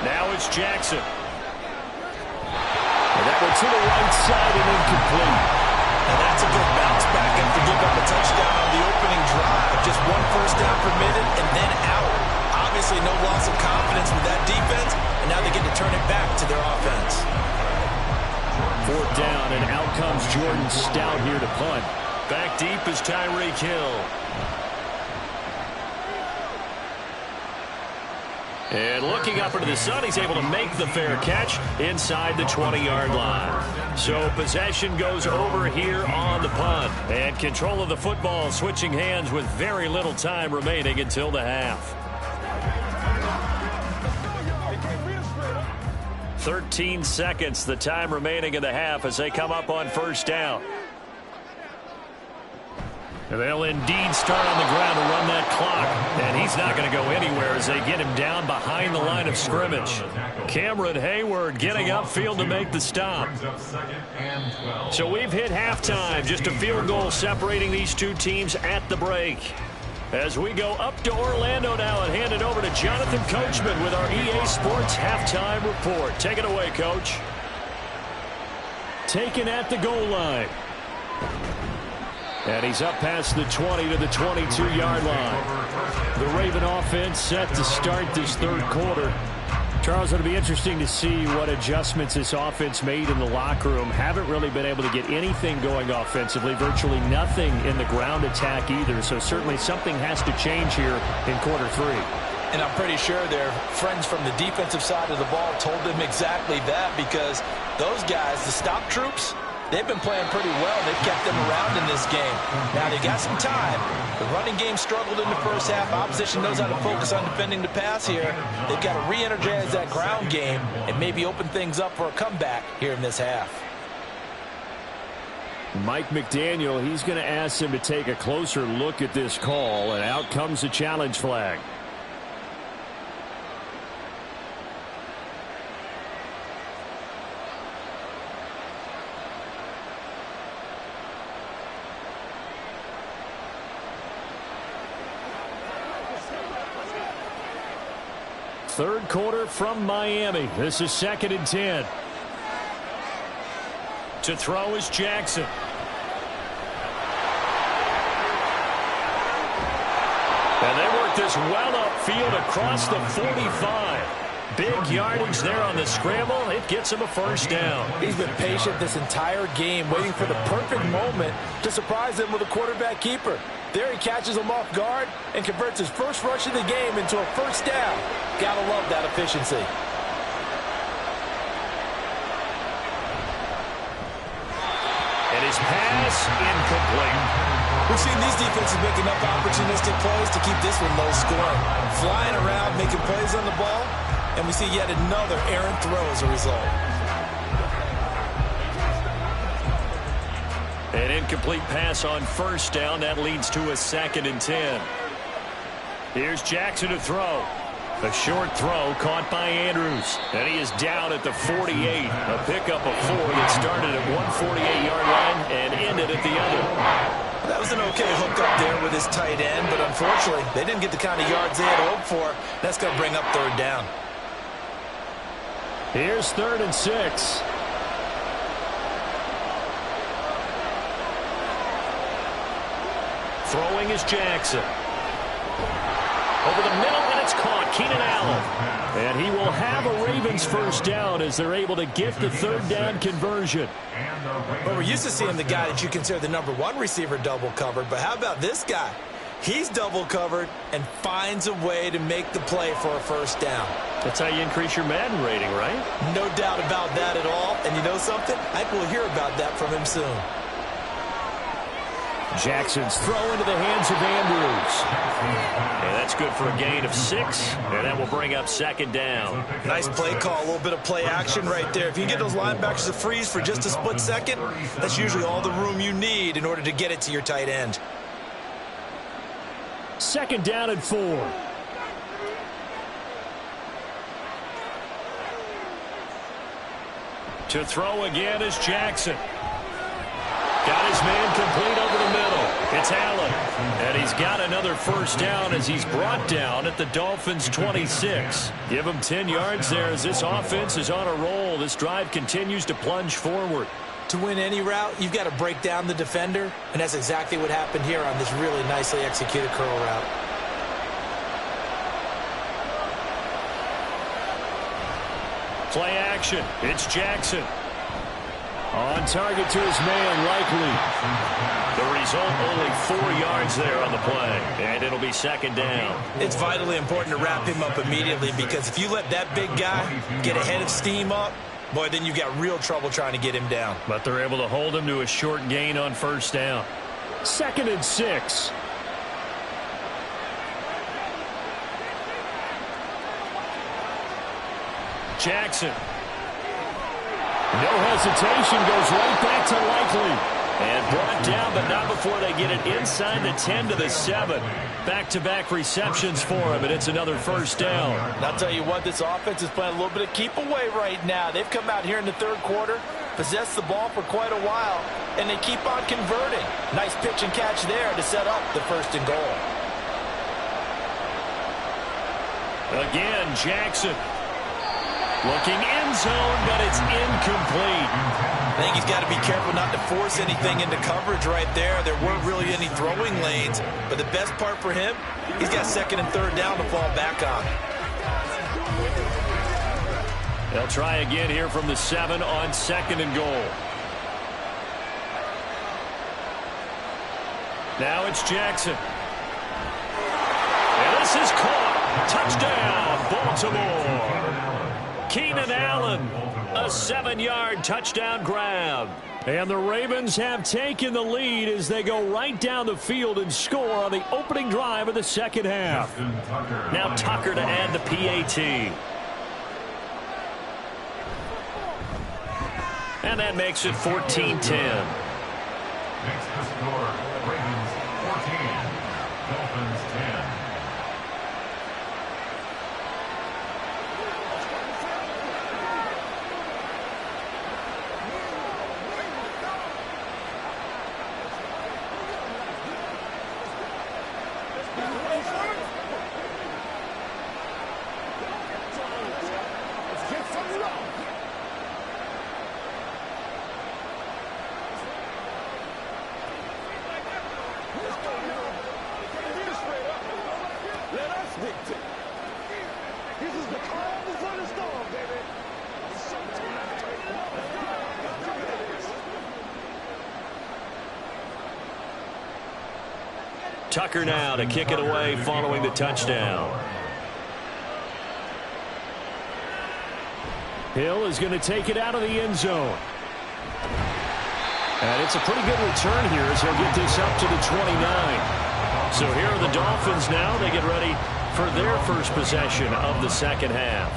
Now it's Jackson. And that one to the right side and incomplete. And that's a good bounce back after giving up a touchdown on the opening drive. Just 1 first down permitted and then out. Obviously no loss of confidence with that defense, and now they get to turn it back to their offense. 4th down, and out comes Jordan Stout here to punt. Back deep is Tyreek Hill. And looking up into the sun, he's able to make the fair catch inside the 20-yard line. So possession goes over here on the punt. And control of the football switching hands with very little time remaining until the half. 13 seconds, the time remaining in the half as they come up on 1st down. And they'll indeed start on the ground to run that clock. And he's not going to go anywhere as they get him down behind the line of scrimmage. Cameron Hayward getting upfield to make the stop. So we've hit halftime. Just a field goal separating these two teams at the break. As we go up to Orlando now and hand it over to Jonathan Coachman with our EA Sports Halftime Report. Take it away, Coach. Taken at the goal line. And he's up past the 20 to the 22-yard line. The Raven offense set to start this 3rd quarter. Charles, it'll be interesting to see what adjustments this offense made in the locker room. Haven't really been able to get anything going offensively. Virtually nothing in the ground attack either. So certainly something has to change here in quarter 3. And I'm pretty sure their friends from the defensive side of the ball told them exactly that, because those guys, the stop troops, they've been playing pretty well. They've kept them around in this game. Now, they got some time. The running game struggled in the first half. Opposition knows how to focus on defending the pass here. They've got to re-energize that ground game and maybe open things up for a comeback here in this half. Mike McDaniel, he's going to ask him to take a closer look at this call, and out comes the challenge flag. Third quarter from Miami. This is 2nd and 10. To throw is Jackson. And they work this well upfield across the 45. Big yardage there on the scramble. It gets him a first down. He's been patient this entire game, waiting for the perfect moment to surprise him with a quarterback keeper. There he catches him off guard and converts his first rush of the game into a first down. Gotta love that efficiency. And his pass incomplete. We've seen these defenses make enough opportunistic plays to keep this one low scoring. Flying around, making plays on the ball, and we see yet another errant throw as a result. An incomplete pass on first down. That leads to a 2nd and 10. Here's Jackson to throw. A short throw caught by Andrews. And he is down at the 48. A pickup of 4 that started at one 48-yard line and ended at the other. That was an okay hook up there with his tight end, but unfortunately, they didn't get the kind of yards they had hoped for. That's going to bring up 3rd down. Here's 3rd and 6. Throwing is Jackson. Over the middle, and it's caught. Keenan Allen. And he will have a Ravens first down as they're able to get the 3rd down conversion. Well, we're used to seeing the guy that you consider the #1 receiver double covered, but how about this guy? He's double covered and finds a way to make the play for a first down. That's how you increase your Madden rating, right? No doubt about that at all. And you know something? I think we'll hear about that from him soon. Jackson's throw into the hands of Andrews. And that's good for a gain of 6, and that will bring up 2nd down. Nice play call, a little bit of play action right there. If you can get those linebackers to freeze for just a split second, that's usually all the room you need in order to get it to your tight end. 2nd down and 4. To throw again is Jackson. Got his man complete over the middle. It's Allen. And he's got another first down as he's brought down at the Dolphins' 26. Give him 10 yards there as this offense is on a roll. This drive continues to plunge forward. To win any route, you've got to break down the defender, and that's exactly what happened here on this really nicely executed curl route. Play action. It's Jackson. On target to his man, Likely. The result, only 4 yards there on the play. And it'll be 2nd down. It's vitally important to wrap him up immediately because if you let that big guy get a head of steam up, boy, then you've got real trouble trying to get him down. But they're able to hold him to a short gain on first down. 2nd and 6. Jackson. No hesitation, goes right back to Likely. And brought down, but not before they get it inside the 10 to the 7. Back-to-back receptions for him, and it's another first down. And I'll tell you what, this offense is playing a little bit of keep away right now. They've come out here in the 3rd quarter, possessed the ball for quite a while, and they keep on converting. Nice pitch and catch there to set up the 1st and goal. Again, Jackson. Looking end zone, but it's incomplete. I think he's got to be careful not to force anything into coverage right there. There weren't really any throwing lanes, but the best part for him, he's got 2nd and 3rd down to fall back on. They'll try again here from the 7 on 2nd and goal. Now it's Jackson. And this is caught. Touchdown, Baltimore. Keenan Allen, a 7-yard touchdown grab. And the Ravens have taken the lead as they go right down the field and score on the opening drive of the second half. Now Tucker to add the PAT. And that makes it 14-10. Makes the score Ravens 14, Dolphins 10. Tucker now to kick it away following the touchdown. Hill is going to take it out of the end zone. And it's a pretty good return here as he'll get this up to the 29. So here are the Dolphins now. They get ready for their first possession of the second half.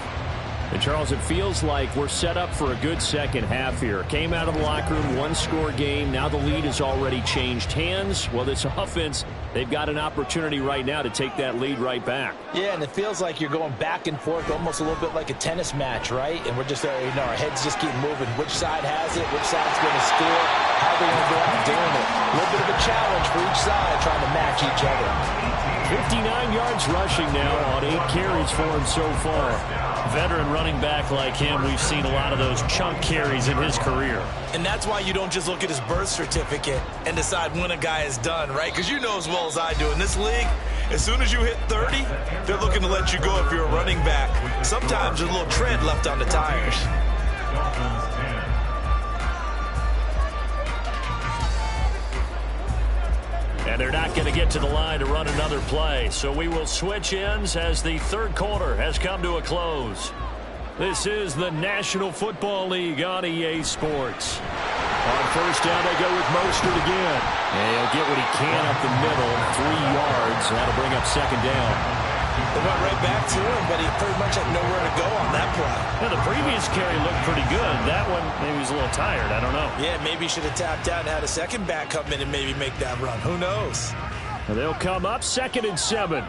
And Charles, it feels like we're set up for a good second half here. Came out of the locker room, one-score game. Now the lead has already changed hands. Well, this offense, they've got an opportunity right now to take that lead right back. Yeah, and it feels like you're going back and forth, almost a little bit like a tennis match, right? And we're just, our heads just keep moving. Which side has it? Which side's going to score? How they're going to go out doing it? A little bit of a challenge for each side, trying to match each other. 59 yards rushing now on 8 carries for him so far. Veteran running back like him, we've seen a lot of those chunk carries in his career. And that's why you don't just look at his birth certificate and decide when a guy is done, right? Because you know as well as I do, in this league, as soon as you hit 30, they're looking to let you go if you're a running back. Sometimes there's a little tread left on the tires. And they're not going to get to the line to run another play. So we will switch ends as the third quarter has come to a close. This is the National Football League on EA Sports. On first down, they go with Mostert again. And he'll get what he can up the middle, 3 yards. That'll bring up second down. They went right back to him, but he pretty much had nowhere to go on that play. Now, the previous carry looked pretty good. That one, maybe he was a little tired. I don't know. Yeah, maybe he should have tapped out and had a second back come in and maybe make that run. Who knows? And they'll come up 2nd and 7.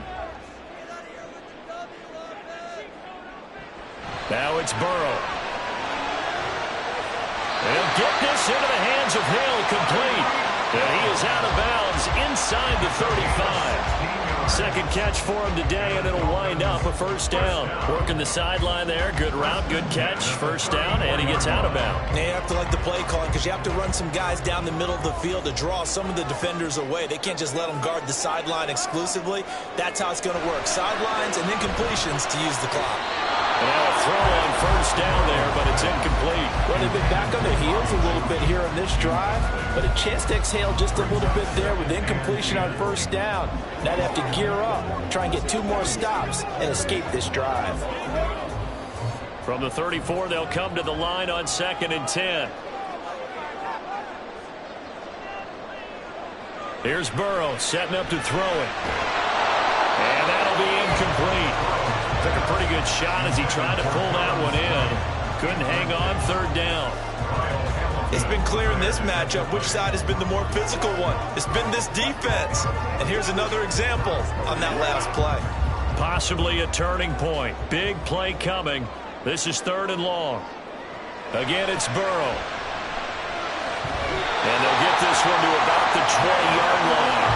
Now it's Burrow. They'll get this into the hands of Hill, complete. And he is out of bounds inside the 35. Second catch for him today, and it'll wind up a first down. Working the sideline there. Good route, good catch. First down, and he gets out of bounds. Now you have to like the play calling because you have to run some guys down the middle of the field to draw some of the defenders away. They can't just let them guard the sideline exclusively. That's how it's going to work. Sidelines and then completions to use the clock. And now a throw on first down there, but it's incomplete. Well, they've been back on their heels a little bit here on this drive, but a chance to exhale just a little bit there with incompletion on first down. Now they have to gear up, try and get 2 more stops, and escape this drive. From the 34, they'll come to the line on 2nd and 10. Here's Burrow setting up to throw it. And that'll be incomplete. Took a pretty good shot as he tried to pull that one in. Couldn't hang on, 3rd down. It's been clear in this matchup which side has been the more physical one. It's been this defense. And here's another example on that last play. Possibly a turning point. Big play coming. This is 3rd and long. Again, it's Burrow. And they'll get this one to about the 20-yard line.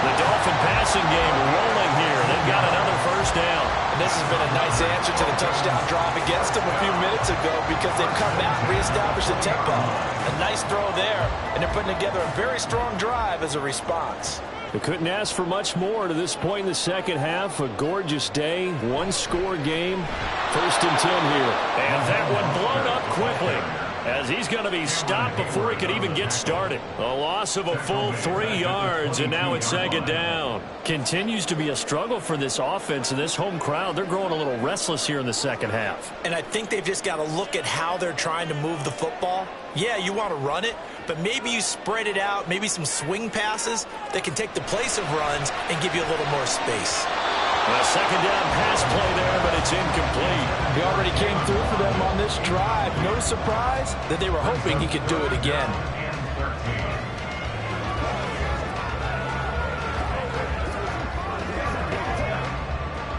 The Dolphin passing game rolling here. They've got another first down. And this has been a nice answer to the touchdown drive against them a few minutes ago because they've come back and reestablished the tempo. A nice throw there, and they're putting together a very strong drive as a response. They couldn't ask for much more to this point in the second half. A gorgeous day, 1-score game. 1st and 10 here. And that one blown up quickly. as he's going to be stopped before he could even get started. A loss of a full 3 yards, and now it's 2nd down. Continues to be a struggle for this offense and this home crowd. They're growing a little restless here in the second half. And I think they've just got to look at how they're trying to move the football. Yeah, you want to run it, but maybe you spread it out, maybe some swing passes that can take the place of runs and give you a little more space. A 2nd down pass play there, but it's incomplete. He already came through for them on this drive. No surprise that they were hoping he could do it again.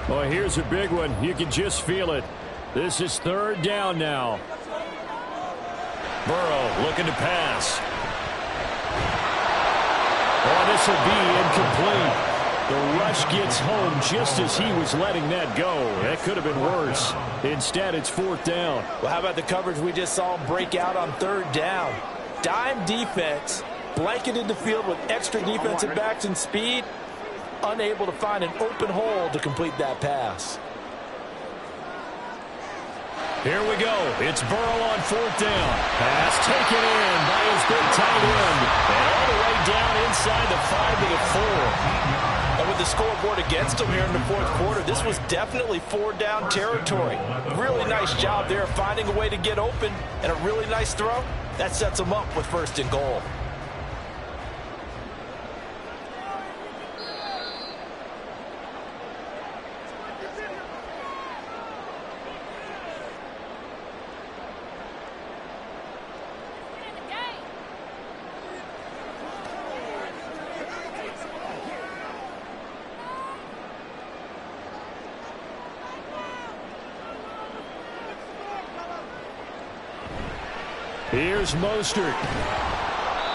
Well, here's a big one. You can just feel it. This is 3rd down now. Burrow looking to pass. Oh, this will be incomplete. The rush gets home just as he was letting that go. That could have been worse. Instead, it's 4th down. Well, how about the coverage we just saw break out on 3rd down? Dime defense, blanketed the field with extra defensive backs and speed, unable to find an open hole to complete that pass. Here we go. It's Burrow on 4th down. Pass taken in by his big tight end. And all the way down inside the 5 to the 4. And with the scoreboard against him here in the 4th quarter, this was definitely 4-down territory. Really nice job there finding a way to get open, and a really nice throw. That sets him up with 1st and goal. Here's Mostert.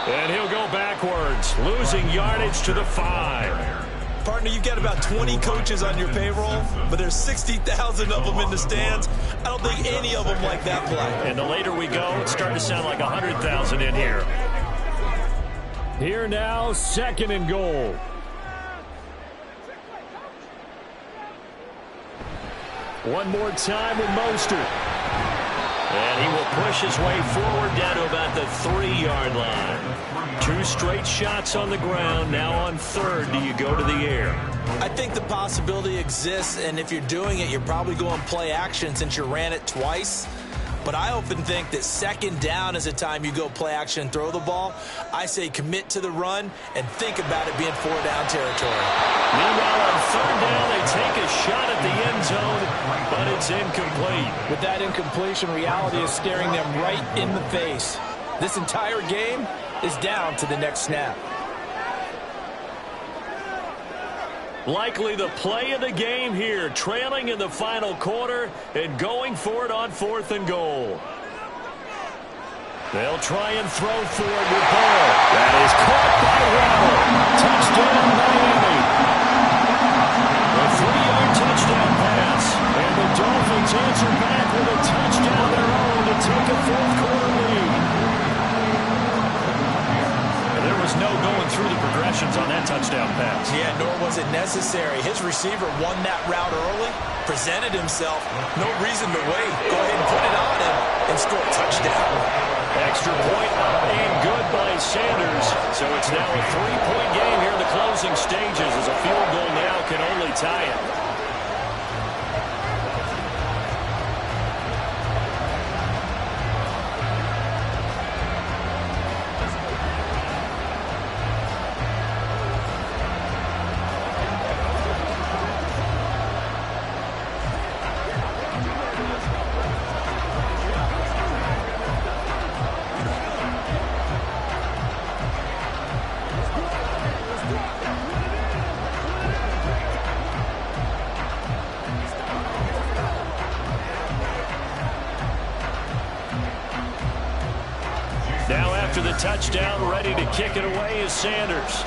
And he'll go backwards, losing yardage to the 5. Partner, you've got about 20 coaches on your payroll, but there's 60,000 of them in the stands. I don't think any of them like that play. And the later we go, it's starting to sound like 100,000 in here. Here now, 2nd and goal. One more time with Mostert. And he will push his way forward down to about the 3-yard line. 2 straight shots on the ground. Now on 3rd, do you go to the air? I think the possibility exists, and if you're doing it, you're probably going play action since you ran it twice. But I often think that 2nd down is a time you go play action and throw the ball. I say commit to the run and think about it being 4-down territory. Meanwhile, on 3rd down, they take a shot at the end zone, but it's incomplete. With that incompletion, reality is staring them right in the face. This entire game is down to the next snap. Likely the play of the game here, trailing in the final quarter and going for it on 4th and goal. They'll try and throw for it with Burrow. That is caught by Waddle. Touchdown, Miami. A 3-yard touchdown pass. And the Dolphins answer back with a touchdown of their own to take a 4th quarter lead. There was no going through the progressions on that touchdown pass. Yeah, nor was it necessary. His receiver won that route early, presented himself. No reason to wait. Go ahead and put it on him and score a touchdown. Extra point up and good by Sanders. So it's now a 3-point game here in the closing stages as a field goal now can only tie it. Now after the touchdown, ready to kick it away is Sanders.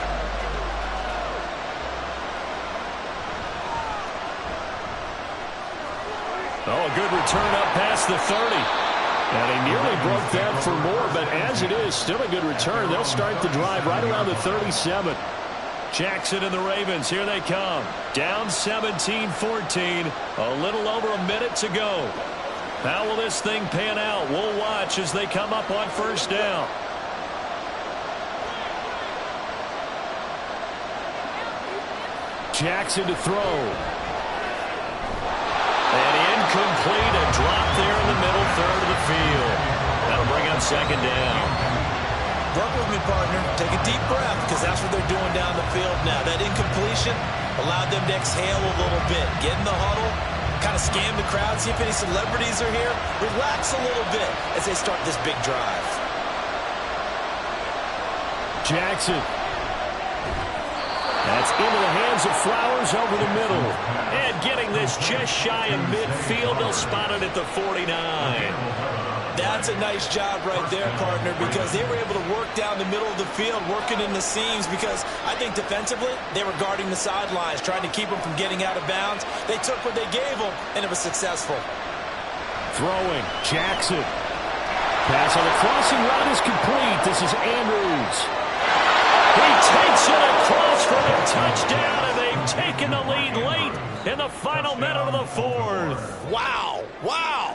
Oh, a good return up past the 30. And he nearly broke that for more, but as it is, still a good return. They'll start the drive right around the 37. Jackson and the Ravens, here they come. Down 17-14, a little over a minute to go. How will this thing pan out? We'll watch as they come up on first down. Jackson to throw. And incomplete, a drop there in the middle third of the field. That'll bring up second down. Work with me, partner. Take a deep breath, because that's what they're doing down the field now. That incompletion allowed them to exhale a little bit. Get in the huddle, kind of scan the crowd, see if any celebrities are here. Relax a little bit as they start this big drive. Jackson. That's into the hands of Flowers over the middle. And getting this just shy of midfield, they'll spot it at the 49. That's a nice job right there, partner, because they were able to work down the middle of the field, working in the seams, because I think defensively they were guarding the sidelines, trying to keep them from getting out of bounds. They took what they gave them, and it was successful. Throwing, Jackson. Pass on the crossing route is complete. This is Andrews. He takes it across for a touchdown, and they've taken the lead late in the final minute of the fourth. Wow, wow.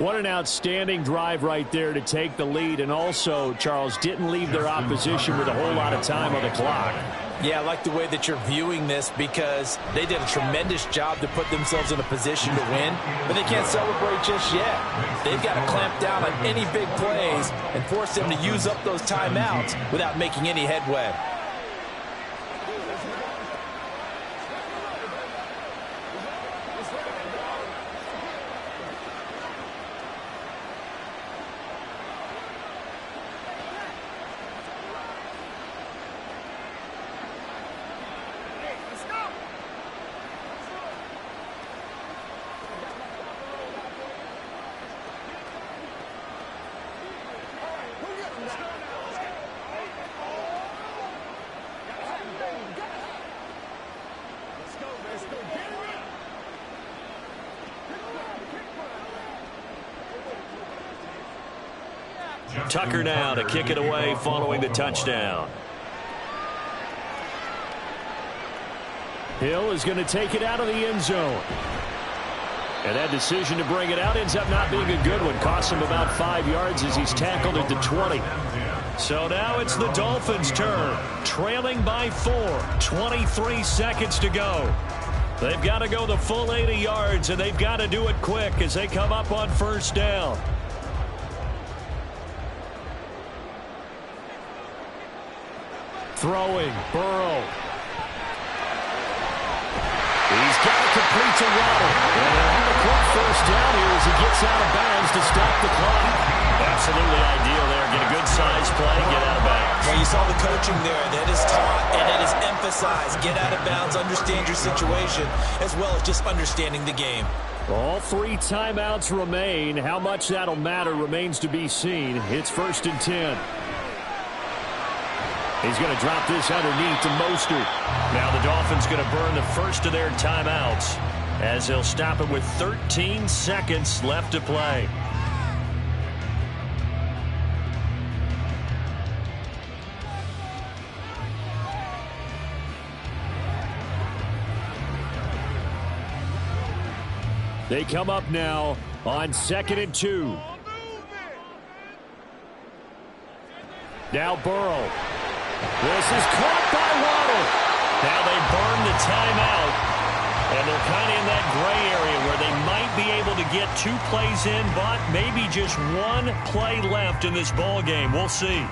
What an outstanding drive right there to take the lead, and also, Charles, didn't leave their opposition with a whole lot of time on the clock. Yeah, I like the way that you're viewing this, because they did a tremendous job to put themselves in a position to win, but they can't celebrate just yet. They've got to clamp down on any big plays and force them to use up those timeouts without making any headway. Tucker now to kick it away following the touchdown. Hill is going to take it out of the end zone. And that decision to bring it out ends up not being a good one. Costs him about 5 yards as he's tackled at the 20. So now it's the Dolphins' turn. Trailing by 4. 23 seconds to go. They've got to go the full 80 yards, and they've got to do it quick as they come up on first down. Throwing, Burrow. He's got to complete to Waddle. And they'll have a quick first down here as he gets out of bounds to stop the clock. Absolutely ideal there. Get a good size play, get out of bounds. Well, you saw the coaching there. That is taught and it is emphasized. Get out of bounds, understand your situation, as well as just understanding the game. All 3 timeouts remain. How much that'll matter remains to be seen. It's 1st and 10. He's going to drop this underneath to Mostert. Now the Dolphins going to burn the first of their timeouts as they'll stop it with 13 seconds left to play. They come up now on 2nd and 2. Now Burrow. This is caught by Waddle. Now they burn the timeout, and they're kind of in that gray area where they might be able to get 2 plays in, but maybe just 1 play left in this ball game. We'll see.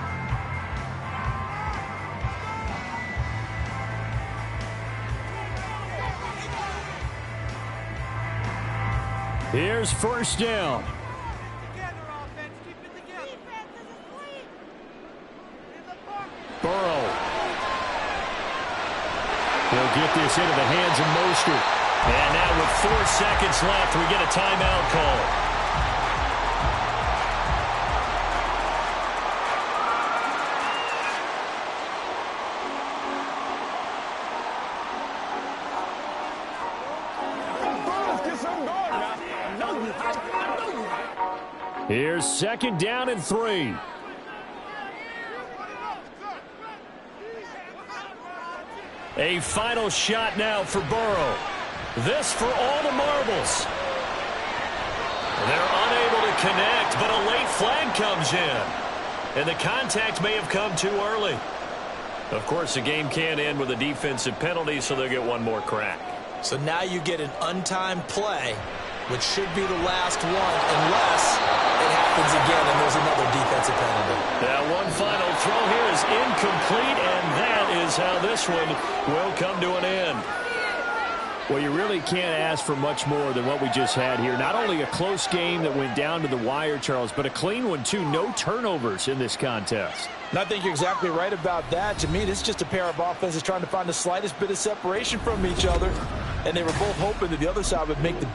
Here's first down. Burrow. He'll get this into the hands of Mostert. And now with 4 seconds left, we get a timeout call. Here's 2nd down and 3. A final shot now for Burrow. This for all the marbles. connect, but a late flag comes in. And the contact may have come too early. Of course, the game can't end with a defensive penalty, so they'll get one more crack. So now you get an untimed play, which should be the last one, unless it happens again and there's another defensive penalty. That one final throw here is incomplete, and that is how this one will come to an end. Well, you really can't ask for much more than what we just had here. Not only a close game that went down to the wire, Charles, but a clean one, too. No turnovers in this contest. And I think you're exactly right about that. To me, this is just a pair of offenses trying to find the slightest bit of separation from each other. And they were both hoping that the other side would make the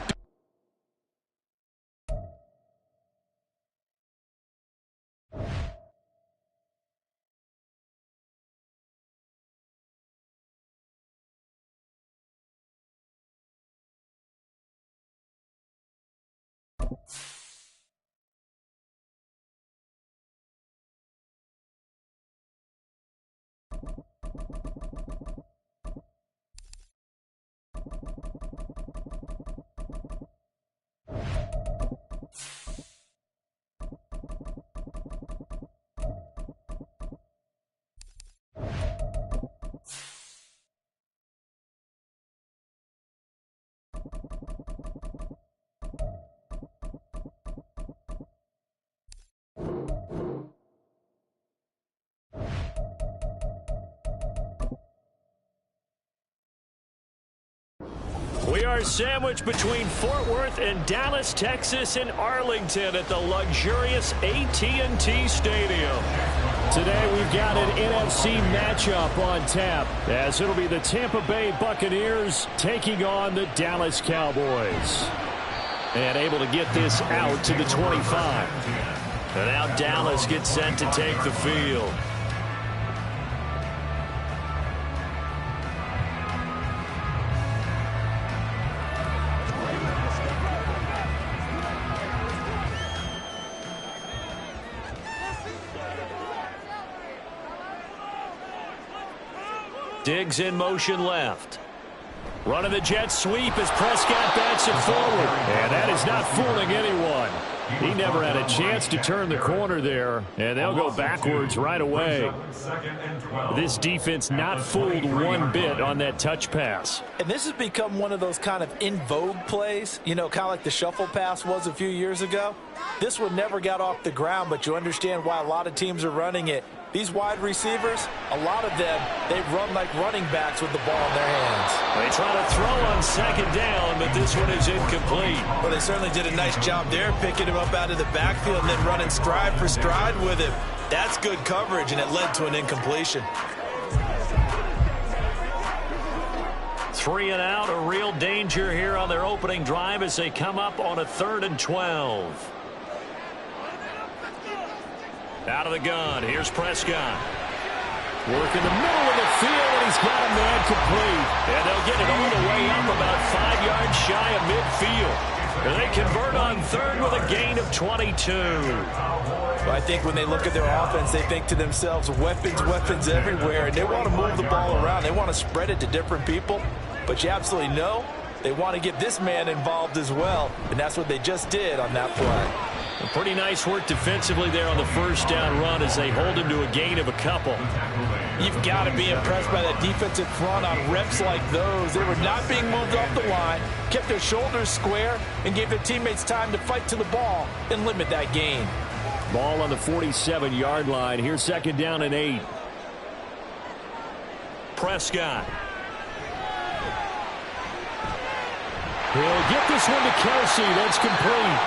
We are sandwiched between Fort Worth and Dallas, Texas, and Arlington at the luxurious AT&T Stadium. Today we've got an NFC matchup on tap, as it'll be the Tampa Bay Buccaneers taking on the Dallas Cowboys. And able to get this out to the 25. And now Dallas gets set to take the field. Diggs in motion left. Running the jet sweep as Prescott bats it forward. And that is not fooling anyone. He never had a chance to turn the corner there, and they'll go backwards right away. This defense not fooled one bit on that touch pass. And this has become one of those kind of in vogue plays, you know, kind of like the shuffle pass was a few years ago. This one never got off the ground, but you understand why a lot of teams are running it. These wide receivers, a lot of them, they run like running backs with the ball in their hands. They try to throw on second down, but this one is incomplete. Well, they certainly did a nice job there, picking him up out of the backfield and then running stride for stride with him. That's good coverage, and it led to an incompletion. 3 and out, a real danger here on their opening drive as they come up on a 3rd and 12. Out of the gun, here's Prescott. Work in the middle of the field, and he's got a man complete. And they'll get it all the way up about 5 yards shy of midfield. And they convert on 3rd with a gain of 22. Well, I think when they look at their offense, they think to themselves, weapons, weapons everywhere. And they want to move the ball around. They want to spread it to different people. But you absolutely know they want to get this man involved as well. And that's what they just did on that play. Pretty nice work defensively there on the first down run as they hold him to a gain of a couple. You've got to be impressed by that defensive front on reps like those. They were not being moved off the line, kept their shoulders square, and gave their teammates time to fight to the ball and limit that gain. Ball on the 47-yard line. Here's 2nd down and 8. Prescott. He'll get this one to Kelsey. That's complete.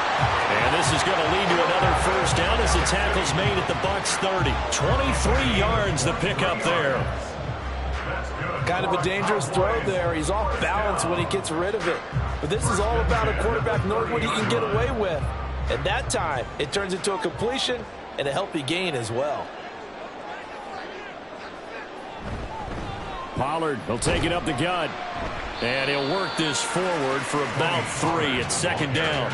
And this is going to lead to another first down as the tackle's made at the Bucs 30. 23 yards the pickup there. Kind of a dangerous throw there. He's off balance when he gets rid of it. But this is all about a quarterback knowing what he can get away with. At that time, it turns into a completion and a healthy gain as well. Pollard will take it up the gut. And he'll work this forward for about 3 at 2nd down.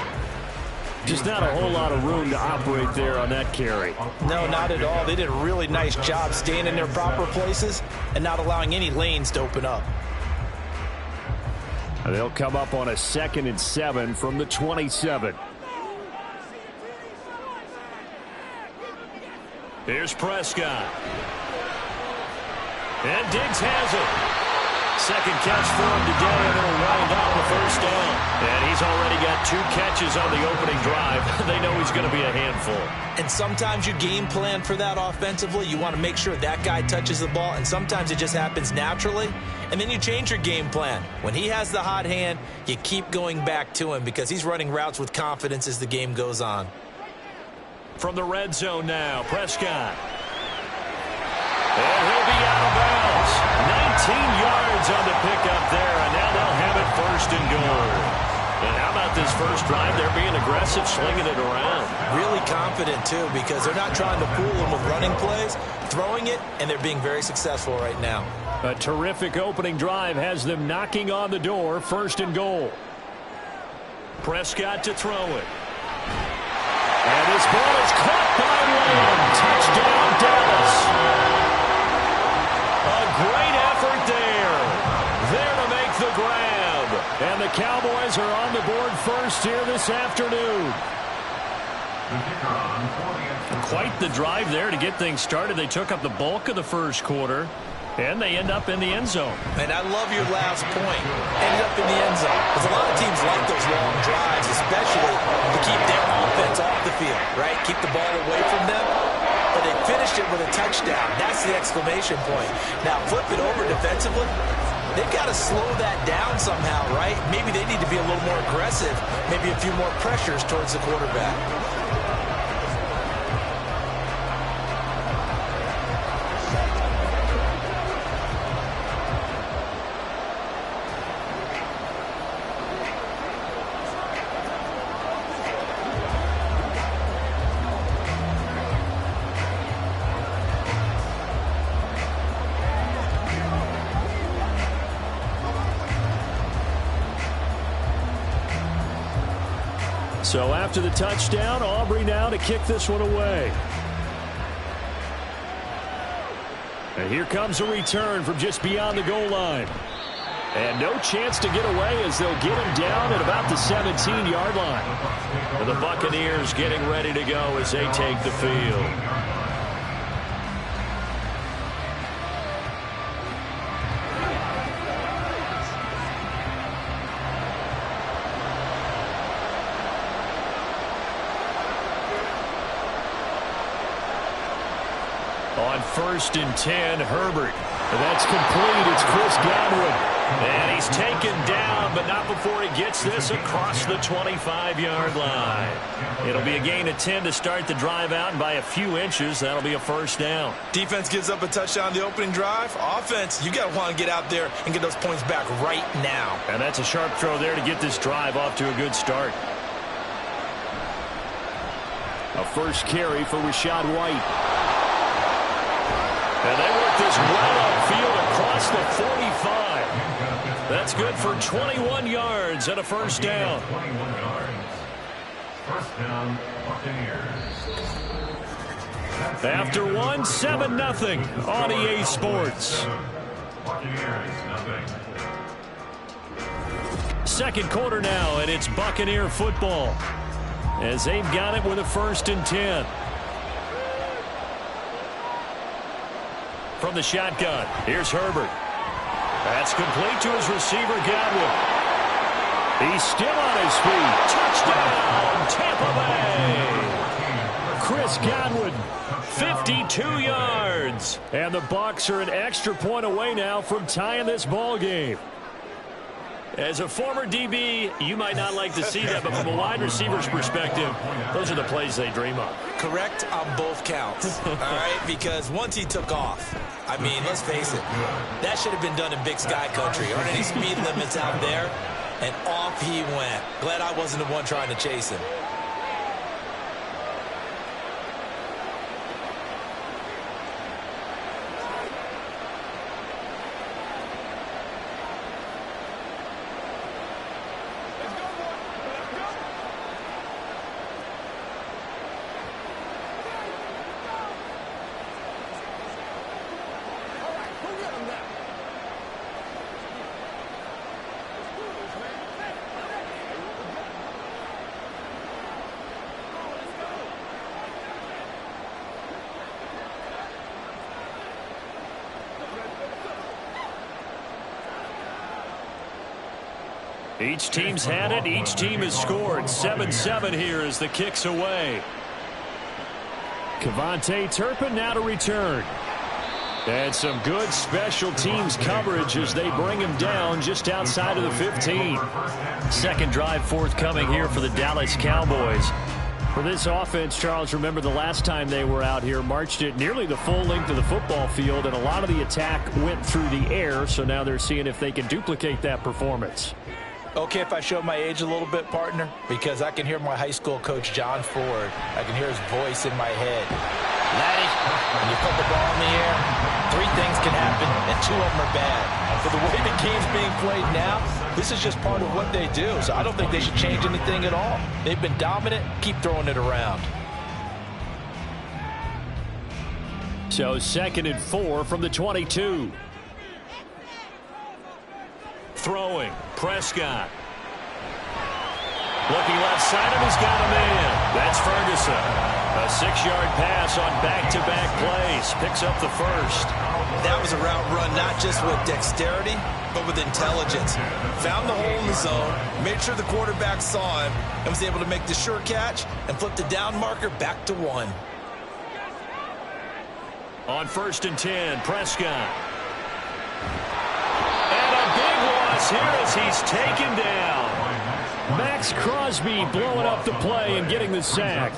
Just not a whole lot of room to operate there on that carry. No, not at all. They did a really nice job staying in their proper places and not allowing any lanes to open up. They'll come up on a 2nd and 7 from the 27. Here's Prescott. And Diggs has it. Second catch for him today, and it'll wind up the first down. And he's already got 2 catches on the opening drive. They know he's going to be a handful. And sometimes you game plan for that offensively. You want to make sure that guy touches the ball, and sometimes it just happens naturally. And then you change your game plan. When he has the hot hand, you keep going back to him because he's running routes with confidence as the game goes on. From the red zone now, Prescott. And he'll be out of bounds. 19 yards on the pickup there, and now they'll have it first and goal. And how about this first drive? They're being aggressive, slinging it around. Really confident, too, because they're not trying to fool him with running plays, throwing it, and they're being very successful right now. A terrific opening drive has them knocking on the door, first and goal. Prescott to throw it. And this ball is caught by Lamb. Touchdown, Dallas. A great effort there. There to make the grab. And the Cowboys are on the board first here this afternoon. Quite the drive there to get things started. They took up the bulk of the first quarter, and they end up in the end zone. And I love your last point. Ended up in the end zone. Because a lot of teams like those long drives, especially to keep their offense off the field, right? Keep the ball away from them. But they finished it with a touchdown. That's the exclamation point. Now, flip it over defensively. They've got to slow that down somehow, right? Maybe they need to be a little more aggressive. Maybe a few more pressures towards the quarterback. So after the touchdown, Aubrey now to kick this one away. And here comes a return from just beyond the goal line. And no chance to get away as they'll get him down at about the 17-yard line. And the Buccaneers getting ready to go as they take the field. On 1st and 10, Herbert. And that's complete. It's Chris Godwin. And he's taken down, but not before he gets this across the 25-yard line. It'll be a gain of 10 to start the drive out, and by a few inches, that'll be a first down. Defense gives up a touchdown the opening drive. Offense, you got to want to get out there and get those points back right now. And that's a sharp throw there to get this drive off to a good start. A first carry for Rashad White. And they work this well upfield across the 45. That's good for 21 yards and a first down. 21 yards. First down, Buccaneers. After one, 7-0 on EA Sports. Buccaneers, nothing. Second quarter now, and it's Buccaneer football as they've got it with a 1st and 10. From the shotgun, here's Herbert. That's complete to his receiver, Godwin. He's still on his feet. Touchdown, Tampa Bay. Chris Godwin, 52 yards. And the Bucs are an extra point away now from tying this ball game. As a former DB, you might not like to see that, but from a wide receiver's perspective, those are the plays they dream of. Correct on both counts, all right? Because once he took off, I mean, let's face it, that should have been done in Big Sky Country. Aren't any speed limits out there? And off he went. Glad I wasn't the one trying to chase him. Each team's had it. Each team has scored. 7-7 here as the kick's away. Kevontae Turpin now to return. And some good special teams coverage as they bring him down just outside of the 15. Second drive forthcoming here for the Dallas Cowboys. For this offense, Charles, remember the last time they were out here, marched it nearly the full length of the football field, and a lot of the attack went through the air, so now they're seeing if they can duplicate that performance. Okay, if I show my age a little bit, partner, because I can hear my high school coach, John Ford. I can hear his voice in my head. Laddie, when you put the ball in the air, 3 things can happen, and 2 of them are bad. For the way the game's being played now, this is just part of what they do, so I don't think they should change anything at all. They've been dominant. Keep throwing it around. So 2nd and 4 from the 22. Throwing, Prescott. Looking left side of him, he's got a man. That's Ferguson. A 6-yard pass on back-to-back plays. Picks up the first. That was a route run not just with dexterity, but with intelligence. Found the hole in the zone, made sure the quarterback saw him, and was able to make the sure catch and flip the down marker back to 1. On 1st and 10, Prescott. And a big loss here as he's taken down. Max Crosby blowing up the play and getting the sack.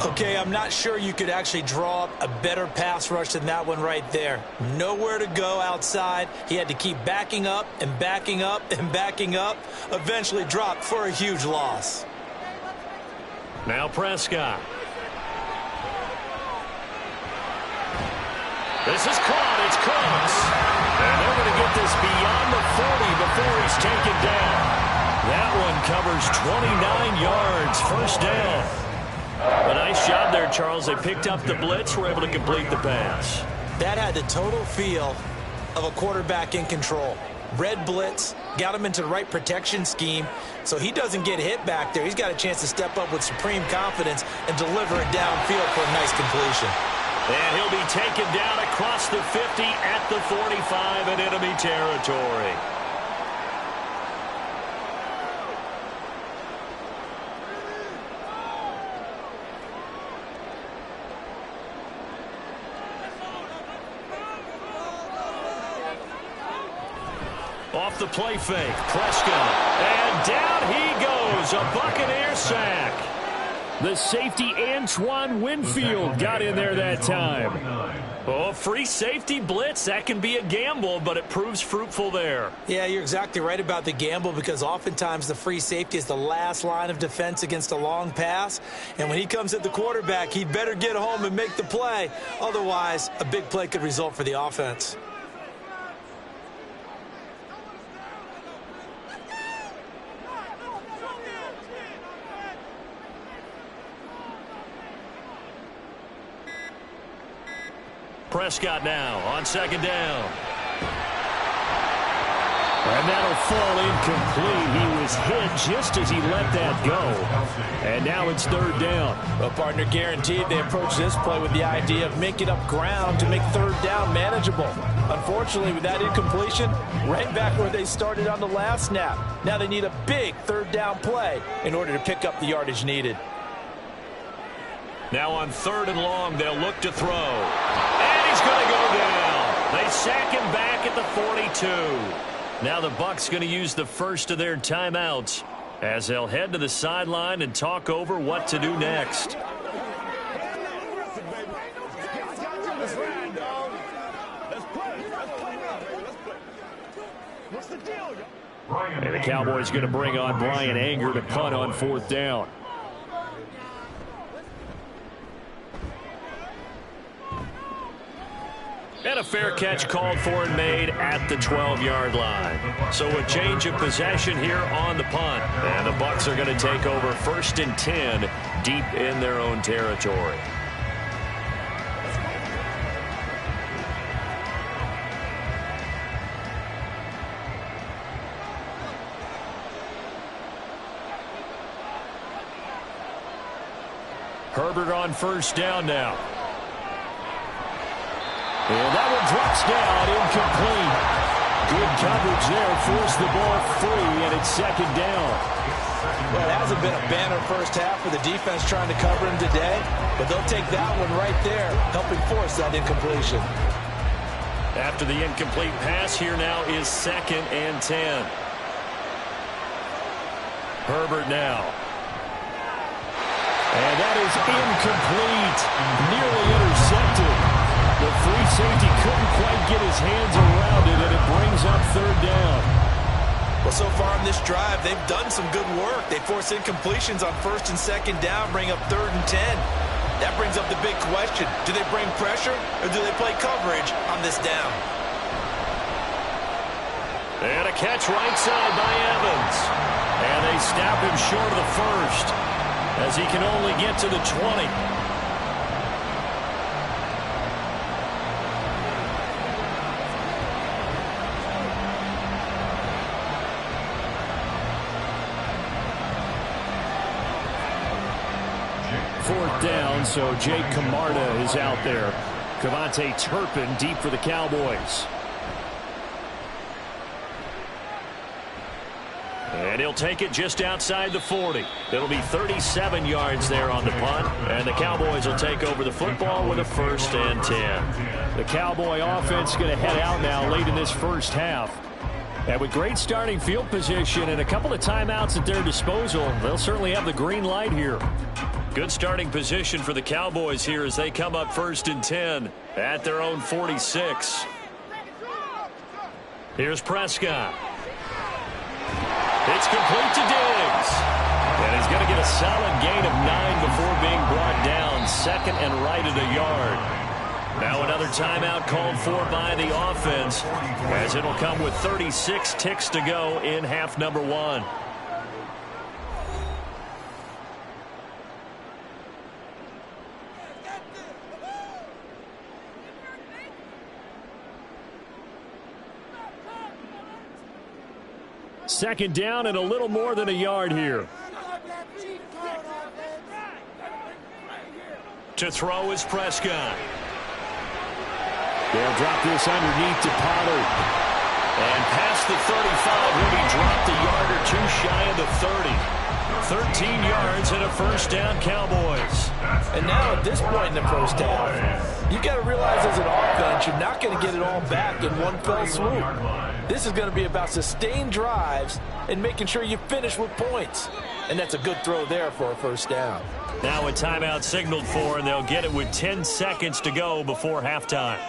Okay, I'm not sure you could actually draw up a better pass rush than that one right there. Nowhere to go outside. He had to keep backing up and backing up and backing up. Eventually dropped for a huge loss. Now Prescott. This is caught. It's close. And they're going to get this beyond the 40 before he's taken down. That one covers 29 yards. First down. A nice job there, Charles. They picked up the blitz, were able to complete the pass. That had the total feel of a quarterback in control. Red blitz, got him into the right protection scheme, so he doesn't get hit back there. He's got a chance to step up with supreme confidence and deliver it downfield for a nice completion. And he'll be taken down across the 50 at the 45 in enemy territory. Off the play fake, Prescott. And down he goes, a Buccaneer sack. The safety, Antoine Winfield, got in there that time. Oh, free safety blitz, that can be a gamble, but it proves fruitful there. Yeah, you're exactly right about the gamble because oftentimes the free safety is the last line of defense against a long pass. And when he comes at the quarterback, he'd better get home and make the play. Otherwise, a big play could result for the offense. Prescott now on 2nd down. And that'll fall incomplete. He was hit just as he let that go. And now it's 3rd down. Well, partner, guaranteed they approach this play with the idea of making up ground to make 3rd down manageable. Unfortunately, with that incompletion, right back where they started on the last snap. Now they need a big 3rd down play in order to pick up the yardage needed. Now on 3rd and long, they'll look to throw. And he's going to go down. They sack him back at the 42. Now the Bucs going to use the first of their timeouts as they'll head to the sideline and talk over what to do next. And the Cowboys going to bring on Brian Anger to punt on 4th down. And a fair catch called for and made at the 12-yard line. So a change of possession here on the punt. And the Bucs are going to take over 1st and 10 deep in their own territory. Herbert on 1st down now. And that one drops down, incomplete. Good coverage there. Forced the ball free, and it's second down. Well, it hasn't been a banner first half for the defense trying to cover him today, but they'll take that one right there, helping force that incompletion. After the incomplete pass, here now is 2nd and 10. Herbert now. And that is incomplete. Nearly intercepted. The free safety couldn't quite get his hands around it, and it brings up 3rd down. Well, so far in this drive, they've done some good work. They force incompletions on 1st and 2nd down, bring up 3rd and 10. That brings up the big question. Do they bring pressure, or do they play coverage on this down? And a catch right side by Evans. And they snap him short of the first, as he can only get to the 20. 4th down, so Jake Camarda is out there. Cavante Turpin deep for the Cowboys. And he'll take it just outside the 40. It'll be 37 yards there on the punt. And the Cowboys will take over the football with a 1st and 10. The Cowboy offense going to head out now late in this first half. And with great starting field position and a couple of timeouts at their disposal, they'll certainly have the green light here. Good starting position for the Cowboys here as they come up 1st and 10 at their own 46. Here's Prescott. It's complete to Diggs. And he's going to get a solid gain of 9 before being brought down. 2nd and right at a yard. Now another timeout called for by the offense, as it'll come with 36 ticks to go in half number 1. Second down and a little more than a yard here. To throw is Prescott. They'll drop this underneath to Pollard. And past the 35, he'll be dropped a yard or two shy of the 30. 13 yards and a 1st down, Cowboys. And now at this point in the first half, you've got to realize as an offense, you're not going to get it all back in one fell swoop. This is going to be about sustained drives and making sure you finish with points. And that's a good throw there for a 1st down. Now a timeout signaled for, and they'll get it with 10 seconds to go before halftime.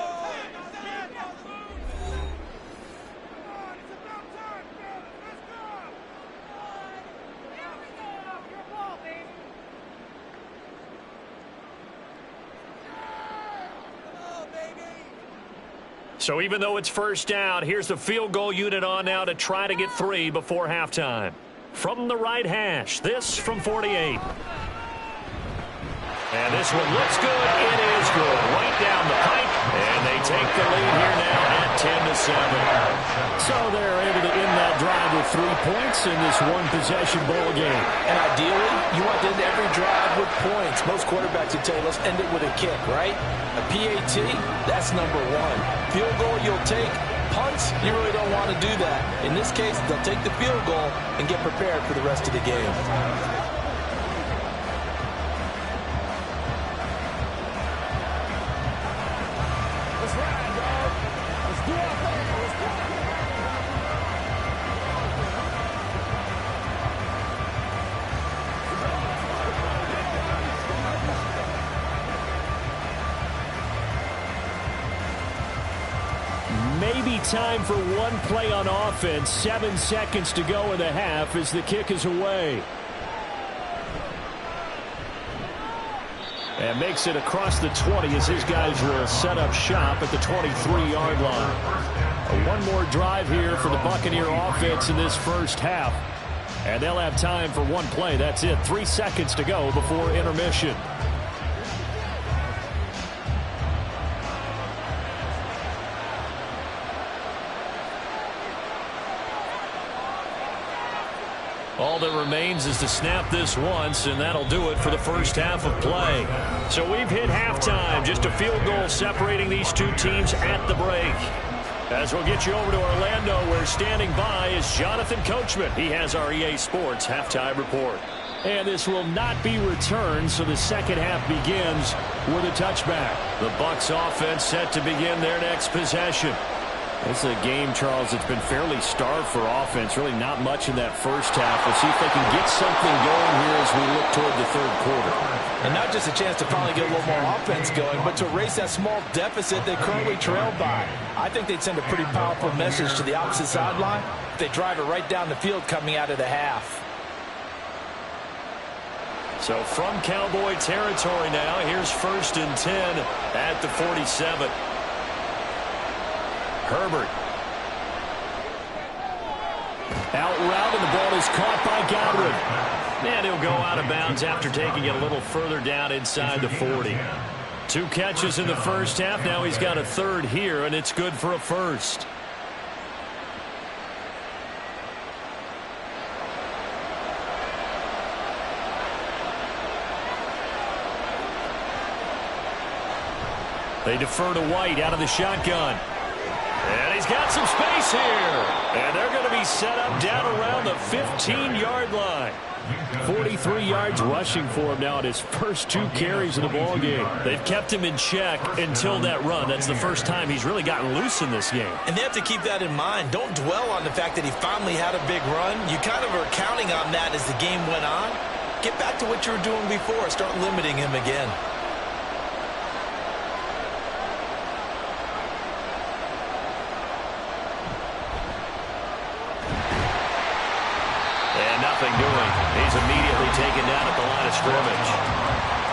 So even though it's 1st down, here's the field goal unit on now to try to get 3 before halftime. From the right hash, this from 48. And this one looks good. It is good. Right down the pike. And they take the lead here now at 10-7. So they're able to end that drive with 3 points in this one-possession ball game. And ideally, you want to end every drive with points. Most quarterbacks would tell you, let's end it with a kick, right? A PAT, that's number 1. Field goal you'll take. Punts, you really don't want to do that. In this case, they'll take the field goal and get prepared for the rest of the game. Maybe time for one play on offense. 7 seconds to go in the half as the kick is away. And makes it across the 20 as his guys will set up shop at the 23-yard line. One more drive here for the Buccaneer offense in this first half. And they'll have time for one play. That's it. 3 seconds to go before intermission. All that remains is to snap this once, and that'll do it for the first half of play. So we've hit halftime, just a field goal separating these two teams at the break. As we'll get you over to Orlando, where standing by is Jonathan Coachman. He has our EA Sports halftime report. And this will not be returned, so the second half begins with a touchback. The Bucs offense set to begin their next possession. This is a game, Charles, that's been fairly starved for offense. Really not much in that first half. We'll see if they can get something going here as we look toward the third quarter. And not just a chance to finally get a little more offense going, but to erase that small deficit they currently trailed by. I think they'd send a pretty powerful message to the opposite sideline if they drive it right down the field coming out of the half. So from Cowboy territory now, here's 1st and 10 at the 47. Herbert. Out route, and the ball is caught by Godwin. And he'll go out of bounds after taking it a little further down inside the 40. 2 catches in the first half. Now he's got a third here, and it's good for a first. They defer to White out of the shotgun. And he's got some space here. And they're going to be set up down around the 15-yard line. 43 yards rushing for him now at his first 2 carries of the ball game. They've kept him in check until that run. That's the first time he's really gotten loose in this game. And they have to keep that in mind. Don't dwell on the fact that he finally had a big run. You kind of are counting on that as the game went on. Get back to what you were doing before. Start limiting him again. Nothing doing. He's immediately taken down at the line of scrimmage.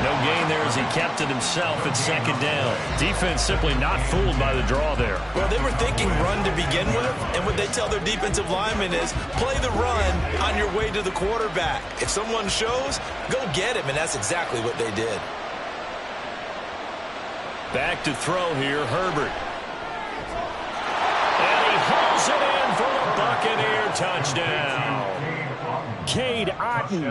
No gain there as he kept it himself at 2nd down. Defense simply not fooled by the draw there. Well, they were thinking run to begin with, and what they tell their defensive linemen is play the run on your way to the quarterback. If someone shows, go get him, and that's exactly what they did. Back to throw here, Herbert. And he hauls it in for the Buccaneer touchdown. Cade Otton,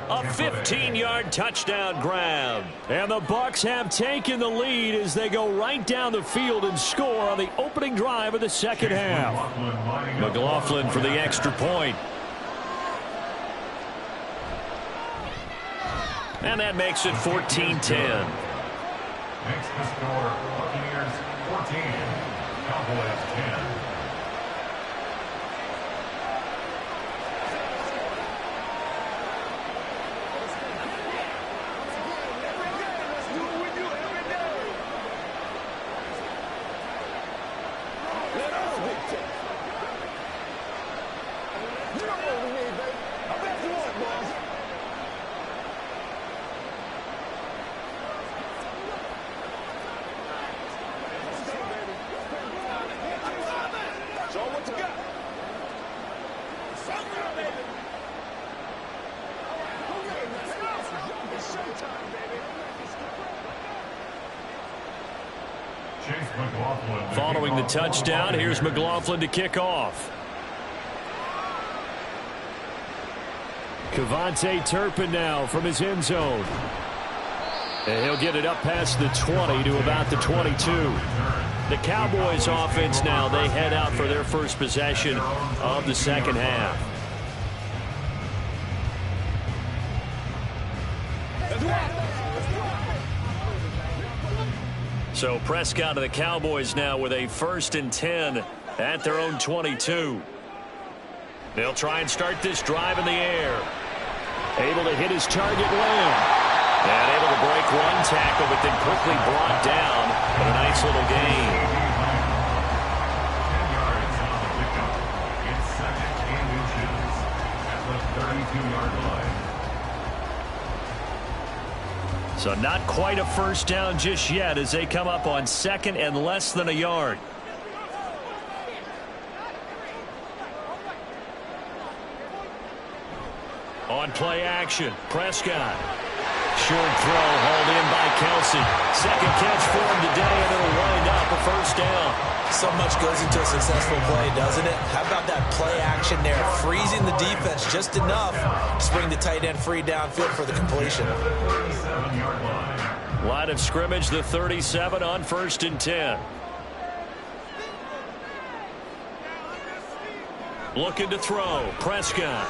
a 15-yard touchdown grab. And the Bucs have taken the lead as they go right down the field and score on the opening drive of the second half. McLaughlin for the extra point. And that makes it 14-10. Makes the score Buccaneers 14, Cowboys 10. Following the touchdown, here's McLaughlin to kick off. Kevontae Turpin now from his end zone. And he'll get it up past the 20 to about the 22. The Cowboys offense now, they head out for their first possession of the second half. So Prescott of the Cowboys now with a 1st and 10 at their own 22. They'll try and start this drive in the air. Able to hit his target, Lamb. And able to break one tackle, but then quickly brought down. But a nice little gain. 10 yards on the pickup. It's 2nd and inches at the 32-yard line. So not quite a first down just yet as they come up on 2nd and less than a yard. On play action, Prescott. Short throw hauled in by Kelsey. 2nd catch for him today, and it'll wind up a first down. So much goes into a successful play, doesn't it? How about that play action there? Freezing the defense just enough to bring the tight end free downfield for the completion. 37-yard line. Line of scrimmage, the 37 on 1st and 10. Looking to throw. Prescott.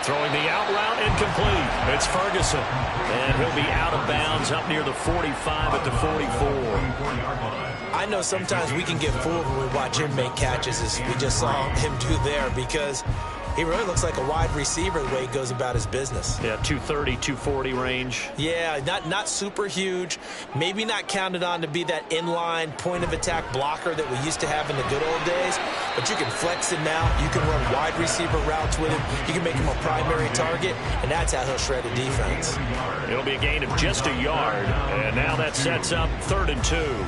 Throwing the out route, incomplete. It's Ferguson. And he'll be out of bounds up near the 45 at the 44. I know sometimes we can get fooled when we watch him make catches, as we just saw him do there, because he really looks like a wide receiver the way he goes about his business. Yeah, 230, 240 range. Yeah, not super huge. Maybe not counted on to be that inline point-of-attack blocker that we used to have in the good old days. But you can flex him now. You can run wide receiver routes with him. You can make him a primary target, and that's how he'll shred a defense. It'll be a gain of just a yard. And now that sets up 3rd and 2.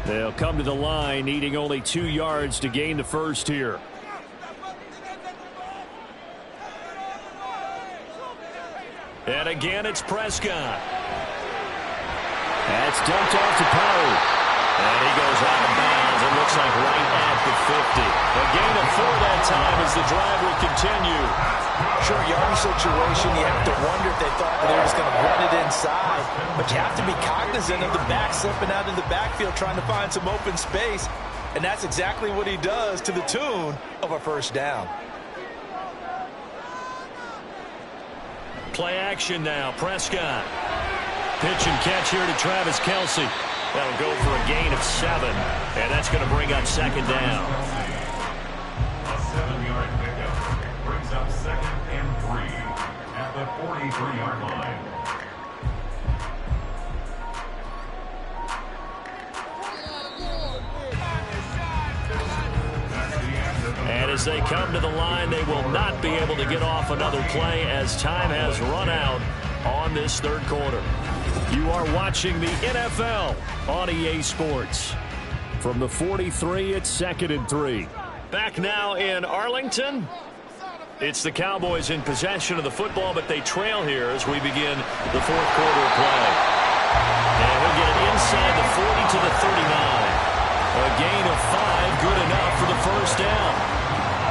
They'll come to the line, needing only 2 yards to gain the first here. And again, it's Prescott. That's dumped off to Pollard. And he goes out of bounds. It looks like right at the 50. A gain of 4 that time as the drive will continue. Short yardage situation, you have to wonder if they thought they were just going to run it inside. But you have to be cognizant of the back slipping out of the backfield trying to find some open space. And that's exactly what he does, to the tune of a first down. Play action now. Prescott. Pitch and catch here to Travis Kelce. That'll go for a gain of 7. And that's going to bring up 2nd down. A 7-yard pickup brings up 2nd and 3 at the 43-yard line. And as they come to the line, they will not be able to get off another play as time has run out on this 3rd quarter. You are watching the NFL on EA Sports. From the 43, it's 2nd and 3. Back now in Arlington. It's the Cowboys in possession of the football, but they trail here as we begin the 4th quarter of play. And he'll get it inside the 40 to the 39. A gain of 5, good enough for the first down.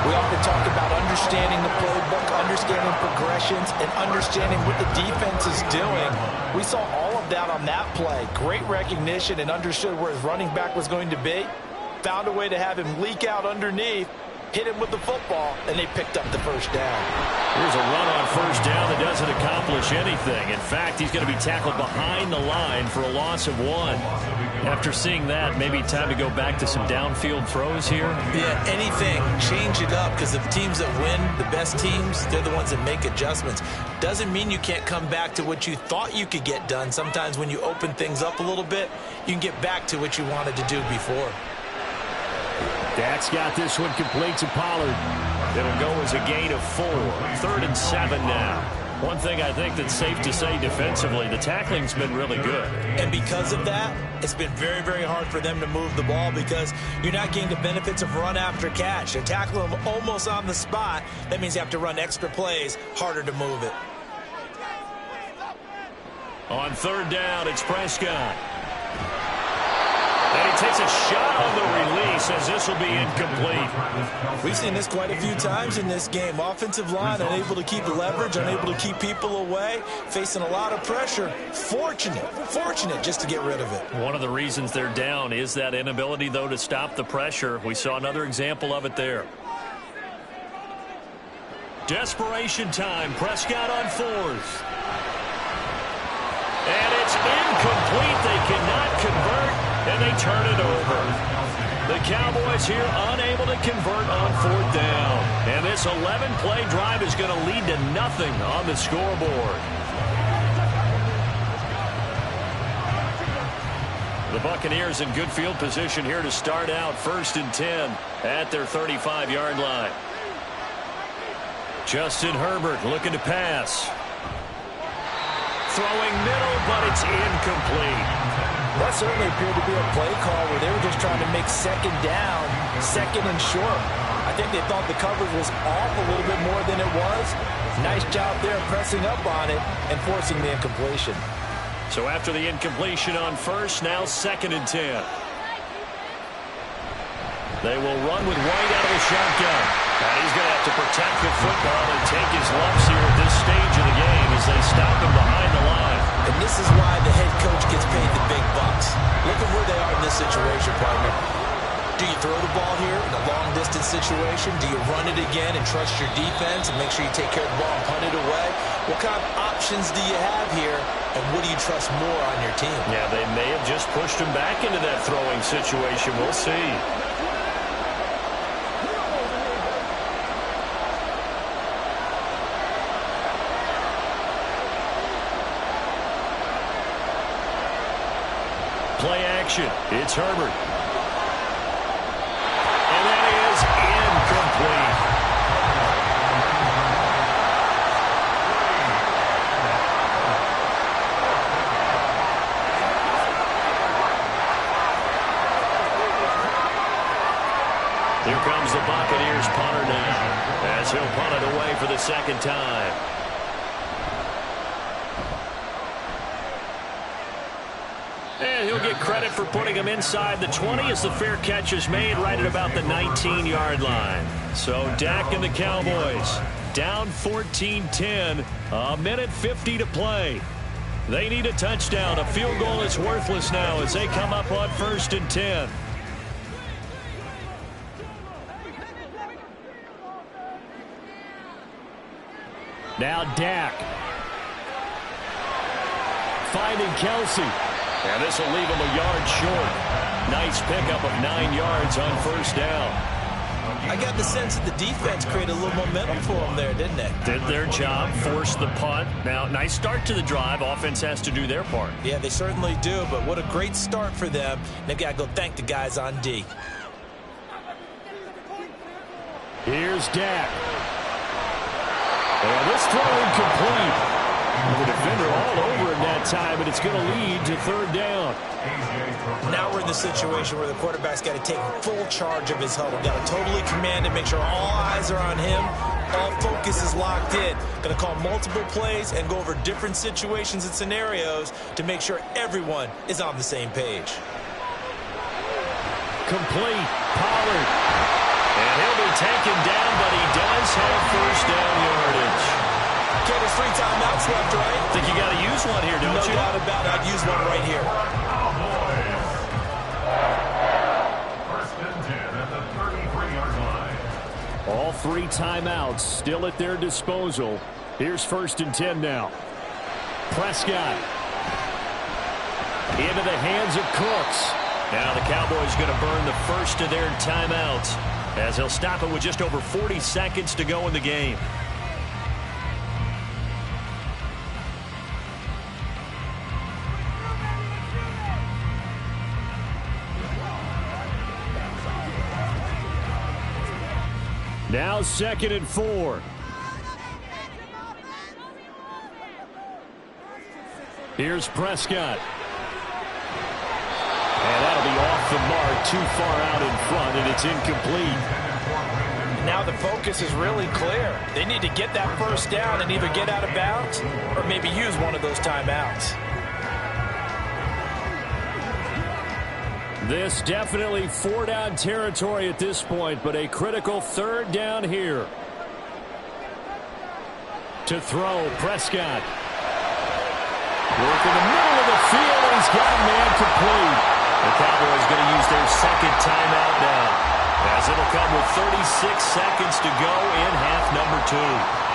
We often talk about understanding the playbook, understanding progressions, and understanding what the defense is doing. We saw all of that on that play. Great recognition and understood where his running back was going to be. Found a way to have him leak out underneath, hit him with the football, and they picked up the first down. Here's a run on first down that doesn't accomplish anything. In fact, he's going to be tackled behind the line for a loss of 1. After seeing that, maybe time to go back to some downfield throws here. Yeah, anything. Change it up, because the teams that win, the best teams, they're the ones that make adjustments. Doesn't mean you can't come back to what you thought you could get done. Sometimes when you open things up a little bit, you can get back to what you wanted to do before. That's got this one complete to Pollard. It'll go as a gain of 4. 3rd and 7 now. One thing I think that's safe to say defensively, the tackling's been really good. And because of that, it's been very, very hard for them to move the ball because you're not getting the benefits of run after catch. They're tackling them almost on the spot. That means you have to run extra plays, harder to move it. On 3rd down, it's Prescott. And he takes a shot on the release as this will be incomplete. We've seen this quite a few times in this game. Offensive line unable to keep leverage, unable to keep people away, facing a lot of pressure. Fortunate just to get rid of it. One of the reasons they're down is that inability, though, to stop the pressure. We saw another example of it there. Desperation time. Prescott on 4th. And it's incomplete. They cannot convert. And they turn it over. The Cowboys here unable to convert on 4th down. And this 11-play drive is going to lead to nothing on the scoreboard. The Buccaneers in good field position here to start out 1st and 10 at their 35-yard line. Justin Herbert looking to pass. Throwing middle, but it's incomplete. That certainly appeared to be a play call where they were just trying to make 2nd down, 2nd and short. I think they thought the coverage was off a little bit more than it was. Nice job there pressing up on it and forcing the incompletion. So after the incompletion on 1st, now 2nd and 10. They will run with White out of the shotgun. And he's going to have to protect the football and take his lumps here at this stage of the game as they stop him behind the line. And this is why the head coach gets paid the big bucks. Look at where they are in this situation, partner. Do you throw the ball here in a long-distance situation? Do you run it again and trust your defense and make sure you take care of the ball and punt it away? What kind of options do you have here, and what do you trust more on your team? Yeah, they may have just pushed him back into that throwing situation. We'll see. Play action. It's Herbert. And that is incomplete. Here comes the Buccaneers punter now, as he'll punt it away for the second time. And he'll get credit for putting him inside the 20 as the fair catch is made right at about the 19-yard line. So Dak and the Cowboys down 14-10, a minute 50 to play. They need a touchdown. A field goal is worthless now as they come up on 1st and 10. Now Dak. Finding Kelsey. And this will leave him a yard short. Nice pickup of 9 yards on 1st down. I got the sense that the defense created a little momentum for them there, didn't they? Did their job, forced the punt. Now, nice start to the drive. Offense has to do their part. Yeah, they certainly do, but what a great start for them. They've got to go thank the guys on D. Here's Dak. And this throw incomplete. The defender all over him that time, and it's going to lead to 3rd down. Now we're in the situation where the quarterback's got to take full charge of his huddle. Got to totally command it, make sure all eyes are on him. All focus is locked in. Going to call multiple plays and go over different situations and scenarios to make sure everyone is on the same page. Complete. Pollard. And he'll be taken down, but he does have 1st down yardage. Okay, there's 3 timeouts left, right? I think you got to use one here, don't you? No doubt about it. I'd use one right here. First and 10 at the 33-yard line. All 3 timeouts still at their disposal. Here's 1st and 10 now. Prescott. Into the hands of Cooks. Now the Cowboys going to burn the first of their timeouts as they'll stop it with just over 40 seconds to go in the game. Now 2nd and 4. Here's Prescott. And that'll be off the mark, too far out in front, and it's incomplete. Now the focus is really clear. They need to get that 1st down and either get out of bounds or maybe use one of those timeouts. This definitely 4-down territory at this point, but a critical 3rd down here. To throw, Prescott. Work in the middle of the field, and he's got a man complete. The Cowboys going to use their 2nd timeout now, as it'll come with 36 seconds to go in half number 2.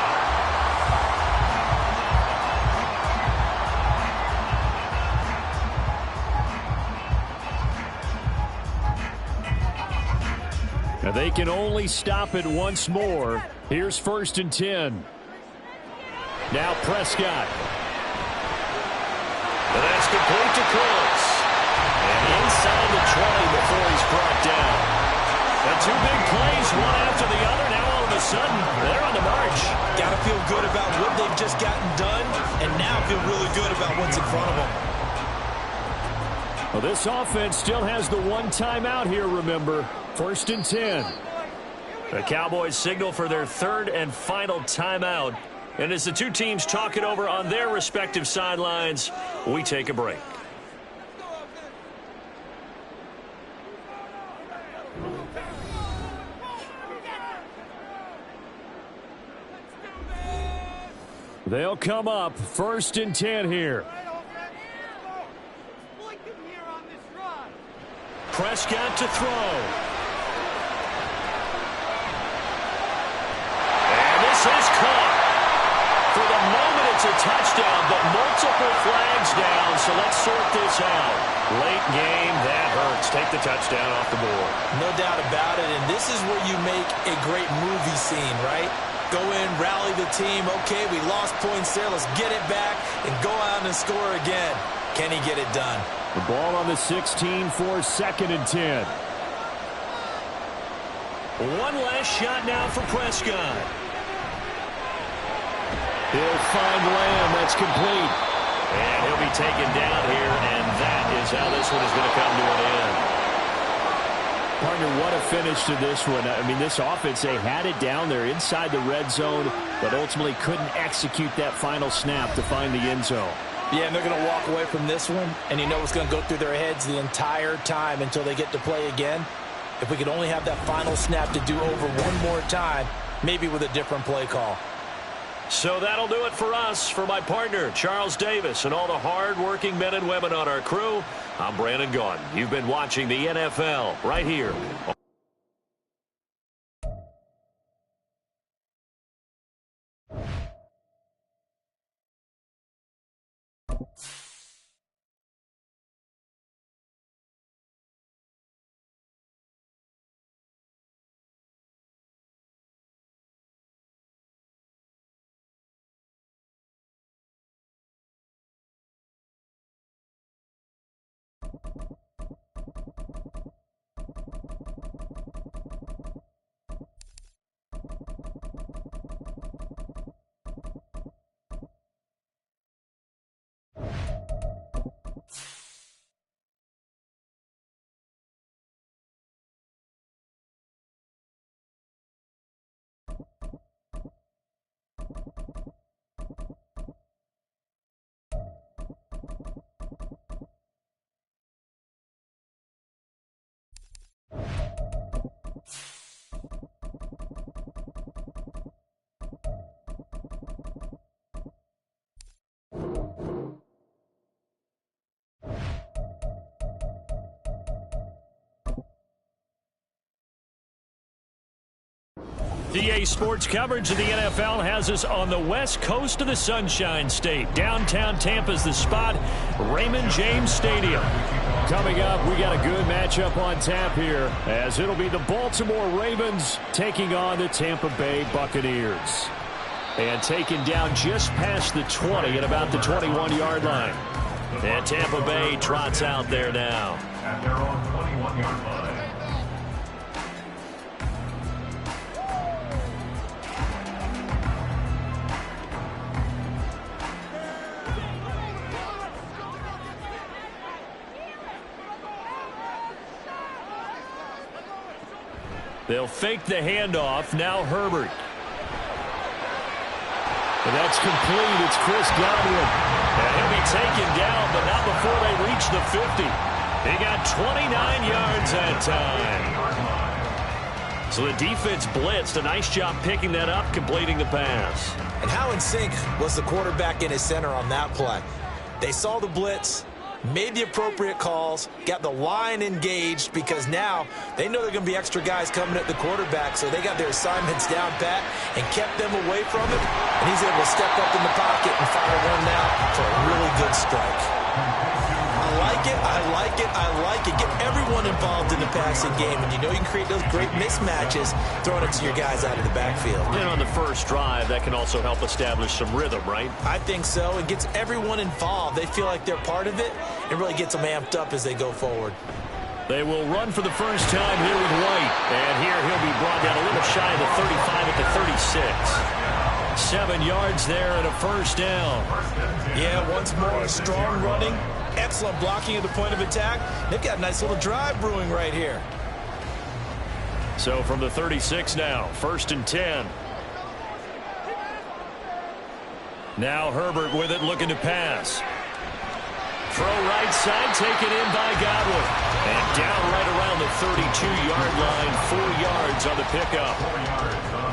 They can only stop it once more. Here's 1st and 10. Now Prescott. And that's complete to Cooks. And inside the 20 before he's brought down. The 2 big plays, one after the other. Now all of a sudden, they're on the march. Got to feel good about what they've just gotten done, and now feel really good about what's in front of them. Well, this offense still has the 1 timeout here, remember. 1st and 10. The Cowboys signal for their 3rd and final timeout. And as the 2 teams talk it over on their respective sidelines, we take a break. They'll come up 1st and 10 here. Prescott to throw. And this is caught. For the moment, it's a touchdown, but multiple flags down, so let's sort this out. Late game, that hurts. Take the touchdown off the board. No doubt about it, and this is where you make a great movie scene, right? Go in, rally the team. Okay, we lost points there. Let's get it back and go out and score again. Can he get it done? The ball on the 16 for 2nd and 10. One last shot now for Prescott. He'll find Lamb. That's complete. And he'll be taken down here, and that is how this one is going to come to an end. Partner, what a finish to this one. I mean, this offense, they had it down there inside the red zone, but ultimately couldn't execute that final snap to find the end zone. Yeah, and they're going to walk away from this one, and you know what's going to go through their heads the entire time until they get to play again. If we could only have that final snap to do over one more time, maybe with a different play call. So that'll do it for us. For my partner, Charles Davis, and all the hard-working men and women on our crew, I'm Brandon Gaudin. You've been watching the NFL right here. EA Sports coverage of the NFL has us on the west coast of the Sunshine State. Downtown Tampa's the spot, Raymond James Stadium. Coming up, we got a good matchup on tap here, as it'll be the Baltimore Ravens taking on the Tampa Bay Buccaneers. And taken down just past the 20 at about the 21-yard line. And Tampa Bay trots out there now. At their own 21-yard line. They'll fake the handoff. Now Herbert. And that's complete. It's Chris Godwin. And he'll be taken down, but not before they reach the 50. He got 29 yards that time. So the defense blitzed. A nice job picking that up, completing the pass. And how in sync was the quarterback in his center on that play? They saw the blitz, made the appropriate calls, got the line engaged, because now they know they're going to be extra guys coming at the quarterback, so they got their assignments down pat and kept them away from him, and he's able to step up in the pocket and fire one now for a really good strike. I like it, I like it, I like it. Get everyone involved in the passing game, and you know you can create those great mismatches throwing it to your guys out of the backfield. And on the first drive, that can also help establish some rhythm, right? I think so. It gets everyone involved. They feel like they're part of it. It really gets them amped up as they go forward. They will run for the first time here with White. And here he'll be brought down a little shy of the 35 at the 36. 7 yards there and a first down. Yeah, once more, strong running. Excellent blocking at the point of attack. They've got a nice little drive brewing right here. So from the 36 now, 1st and 10. Now Herbert with it, looking to pass. throw right side, taken in by Godwin. And down right around the 32-yard line, 4 yards on the pickup.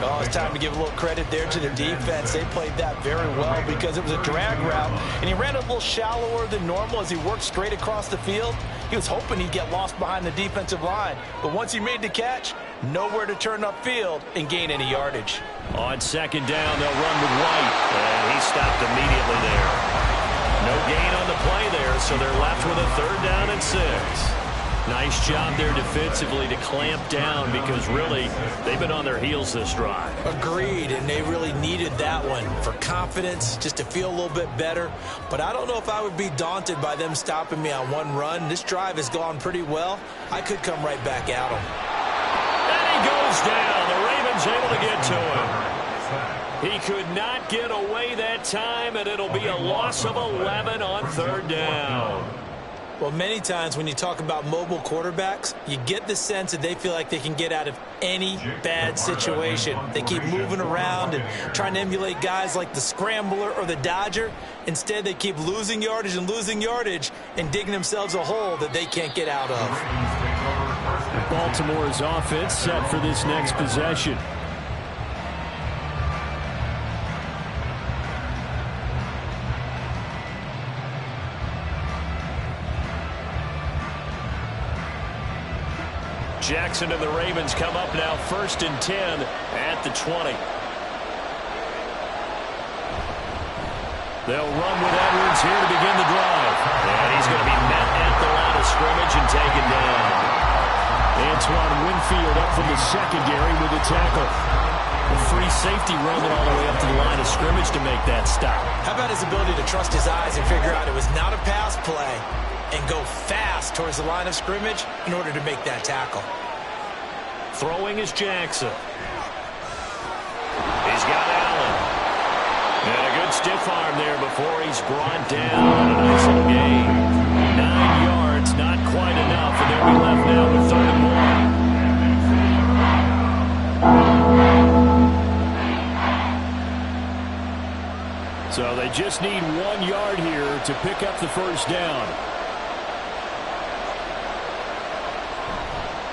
Oh, it's time to give a little credit there to the defense. They played that very well because it was a drag route, and he ran a little shallower than normal as he worked straight across the field. He was hoping he'd get lost behind the defensive line, but once he made the catch, nowhere to turn upfield and gain any yardage. On second down, they'll run with White, and he stopped immediately there. No gain on the play there, so they're left with a 3rd down and 6. Nice job there defensively to clamp down because really they've been on their heels this drive. Agreed, and they really needed that one for confidence, just to feel a little bit better. But I don't know if I would be daunted by them stopping me on one run. This drive has gone pretty well. I could come right back at them. And he goes down. The Ravens able to get to him. He could not get away that time, and it'll be a loss of 11 on 3rd down. Well, many times when you talk about mobile quarterbacks, you get the sense that they feel like they can get out of any bad situation. They keep moving around and trying to emulate guys like the Scrambler or the Dodger. Instead, they keep losing yardage and digging themselves a hole that they can't get out of. Baltimore's offense set for this next possession. Jackson and the Ravens come up now 1st and 10 at the 20. They'll run with Edwards here to begin the drive. And he's going to be met at the line of scrimmage and taken down. Antoine Winfield up from the secondary with the tackle. A free safety rolling all the way up to the line of scrimmage to make that stop. How about his ability to trust his eyes and figure out it was not a pass play and go fast towards the line of scrimmage in order to make that tackle. Throwing is Jackson. He's got Allen. And a good stiff arm there before he's brought down. A nice little gain. 9 yards, not quite enough, and they'll be left now with 3rd and 1. So they just need 1 yard here to pick up the 1st down.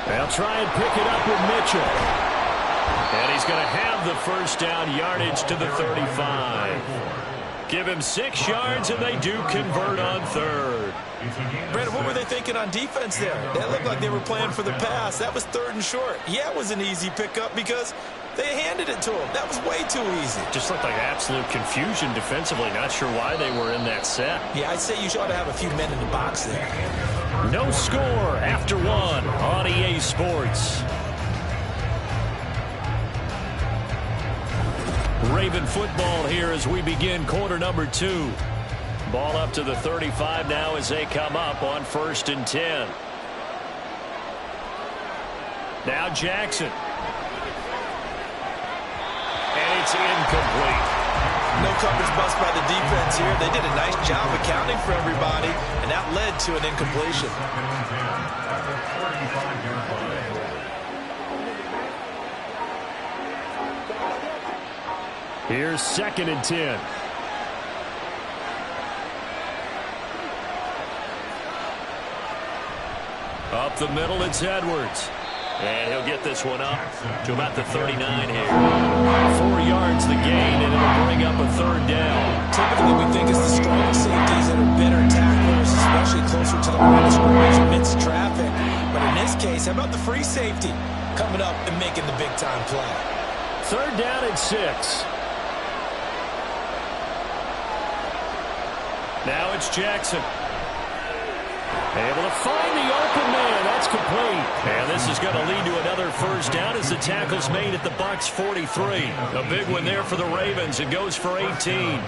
They'll try and pick it up with Mitchell. And he's going to have the 1st down yardage to the 35. Give him 6 yards, and they do convert on 3rd. Brandon, what were they thinking on defense there? That looked like they were playing for the pass. That was 3rd and short. Yeah, it was an easy pickup because they handed it to him. That was way too easy. Just looked like absolute confusion defensively. Not sure why they were in that set. Yeah, I'd say you ought to have a few men in the box there. No score after 1 on EA Sports. Raven football here as we begin quarter number 2. Ball up to the 35 now as they come up on 1st and 10. Now Jackson. And it's incomplete. No coverage bust by the defense here. They did a nice job accounting for everybody, and that led to an incompletion. Here's 2nd and 10. Up the middle, it's Edwards. And he'll get this one up to about the 39 here. 4 yards the gain, and it'll bring up a 3rd down. Typically, we think it's the strong safeties that are better tacklers, especially closer to the line of scrimmage amidst traffic. But in this case, how about the free safety coming up and making the big-time play? 3rd down and 6. Now it's Jackson. Able to find the open man. That's complete. And this is going to lead to another 1st down as the tackle's made at the Bucs 43. A big one there for the Ravens. It goes for 18.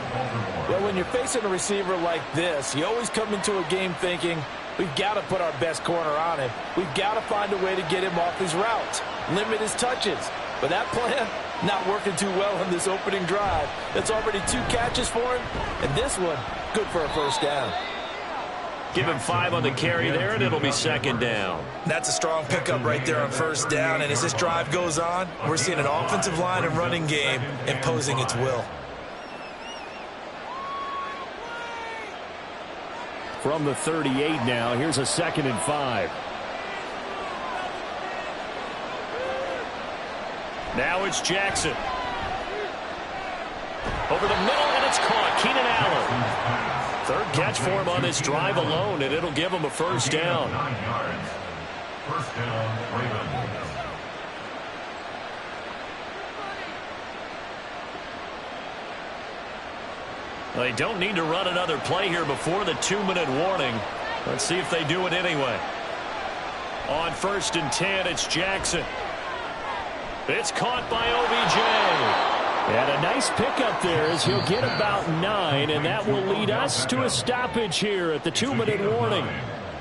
Well, when you're facing a receiver like this, you always come into a game thinking, we've got to put our best corner on him. We've got to find a way to get him off his routes, limit his touches. But that plan, not working too well on this opening drive. That's already 2 catches for him, and this one, good for a 1st down. Give him 5 on the carry there, and it'll be 2nd down. That's a strong pickup right there on 1st down, and as this drive goes on, we're seeing an offensive line and running game imposing its will. from the 38 now. Here's a 2nd and 5. Now it's Jackson. Over the middle, and it's caught. Keenan Allen. 3rd catch for him on this drive alone, and it'll give him a 1st down. 9 yards. 1st down, Ravens. They don't need to run another play here before the 2-minute warning. Let's see if they do it anyway. On 1st and 10, it's Jackson. It's caught by OBJ. And a nice pickup there as he'll get about 9, and that will lead us to a stoppage here at the 2-minute warning.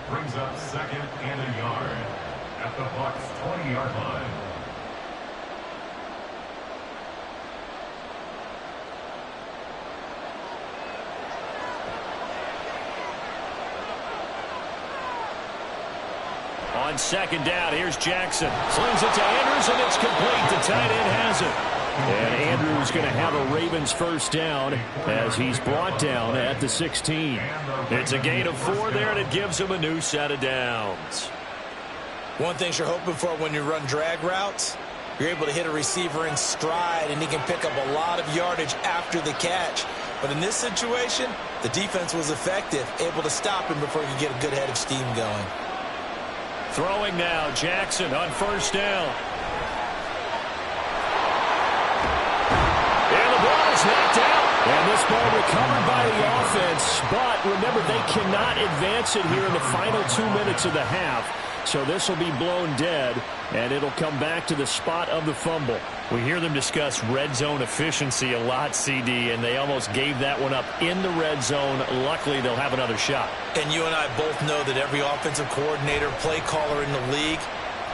Brings up 2nd and a yard at the Bucs 20-yard line. On 2nd down, here's Jackson. Slings it to Andrews, and it's complete. The tight end has it. And Andrews going to have a Ravens 1st down as he's brought down at the 16. It's a gain of 4 there, and it gives him a new set of downs. One thing you're hoping for when you run drag routes, you're able to hit a receiver in stride, and he can pick up a lot of yardage after the catch. But in this situation, the defense was effective, able to stop him before he could get a good head of steam going. Throwing now, Jackson on 1st down. And the ball is knocked out. And this ball recovered by the offense. But remember, they cannot advance it here in the final 2 minutes of the half. So this will be blown dead, and it'll come back to the spot of the fumble. We hear them discuss red zone efficiency a lot, CD, and they almost gave that one up in the red zone. Luckily, they'll have another shot. And you and I both know that every offensive coordinator, play caller in the league,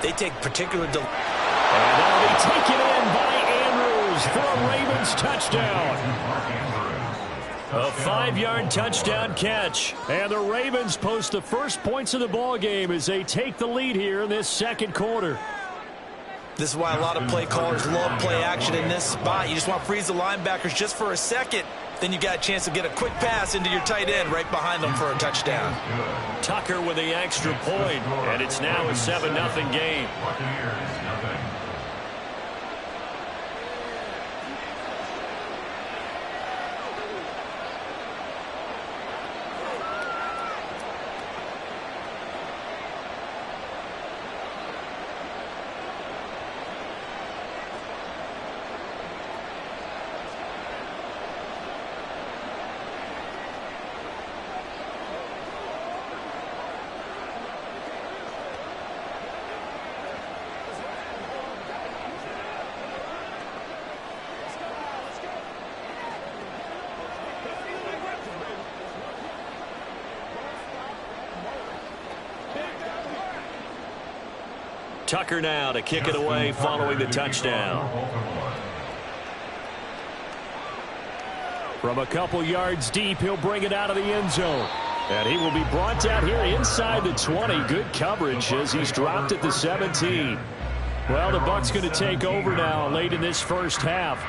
they take particular delight. And that'll be taken in by Andrews for a Ravens touchdown. A 5-yard touchdown catch. And the Ravens post the first points of the ball game as they take the lead here in this 2nd quarter. This is why a lot of play callers love play action in this spot. You just want to freeze the linebackers just for a second. Then you got a chance to get a quick pass into your tight end right behind them for a touchdown. Tucker with the extra point, and it's now a 7-0 game. Tucker now to kick it away following the touchdown. From a couple yards deep, he'll bring it out of the end zone. And he will be brought down here inside the 20. Good coverage as he's dropped at the 17. Well, the Bucs going to take over now late in this 1st half.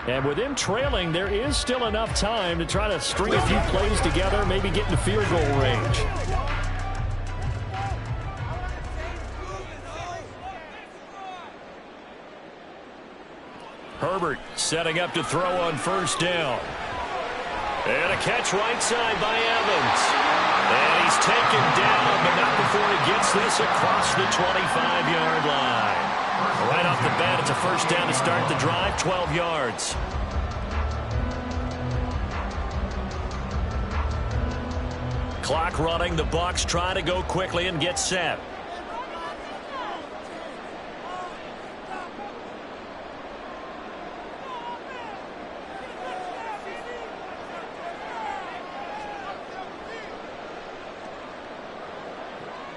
And with him trailing, there is still enough time to try to string a few plays together, maybe get in field goal range. Herbert setting up to throw on 1st down. And a catch right side by Evans. And he's taken down, but not before he gets this across the 25-yard line. Right off the bat, it's a 1st down to start the drive, 12 yards. Clock running, the Bucs try to go quickly and get set.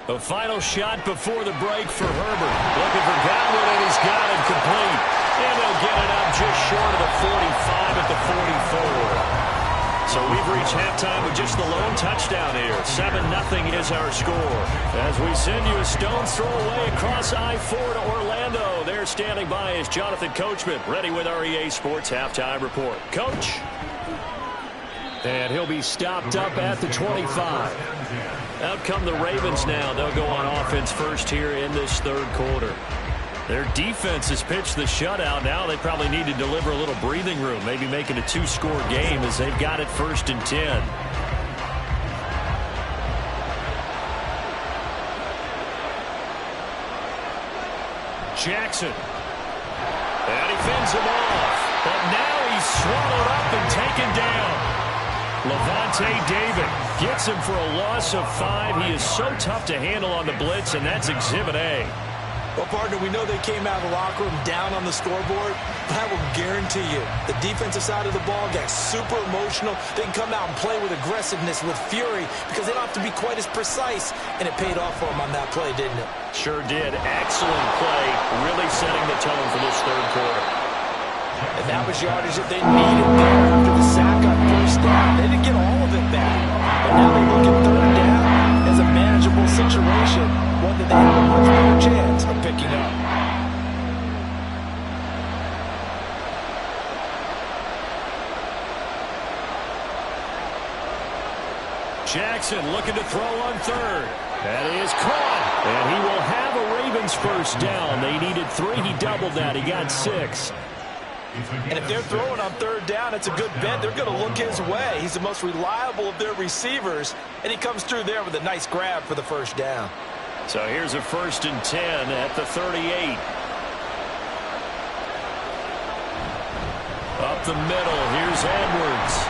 The final shot before the break for Herbert. Looking for Godwin, and he's got it complete. And they'll get it up just short of the 45 at the 44. So we've reached halftime with just the lone touchdown here. 7-0 is our score. As we send you a stone's throw away across I-4 to Orlando. There standing by is Jonathan Coachman, ready with our EA Sports Halftime Report. Coach? And he'll be stopped up at the 25. Out come the Ravens now. They'll go on offense first here in this third quarter. Their defense has pitched the shutout. Now they probably need to deliver a little breathing room, maybe make it a two-score game as they've got it 1st and 10. Jackson. And he fends him off. But now he's swallowed up and taken down. Levante David gets him for a loss of 5. He is so tough to handle on the blitz, and that's Exhibit A. Well, partner, we know they came out of the locker room down on the scoreboard, but I will guarantee you the defensive side of the ball got super emotional. They can come out and play with aggressiveness, with fury, because they don't have to be quite as precise, and it paid off for them on that play, didn't it? Sure did. Excellent play, really setting the tone for this third quarter. And that was yardage that they needed there after the sack on 1st down. They didn't get all of it back, but now they look at 3rd down as a manageable situation, one that they have a much better chance of picking up. Jackson looking to throw on 3rd. That is caught. And he will have a Ravens 1st down. They needed 3. He doubled that. He got 6. And if they're throwing on 3rd down, it's a good bet. They're going to look his way. He's the most reliable of their receivers, and he comes through there with a nice grab for the 1st down. So here's a 1st and 10 at the 38. Up the middle, here's Edwards.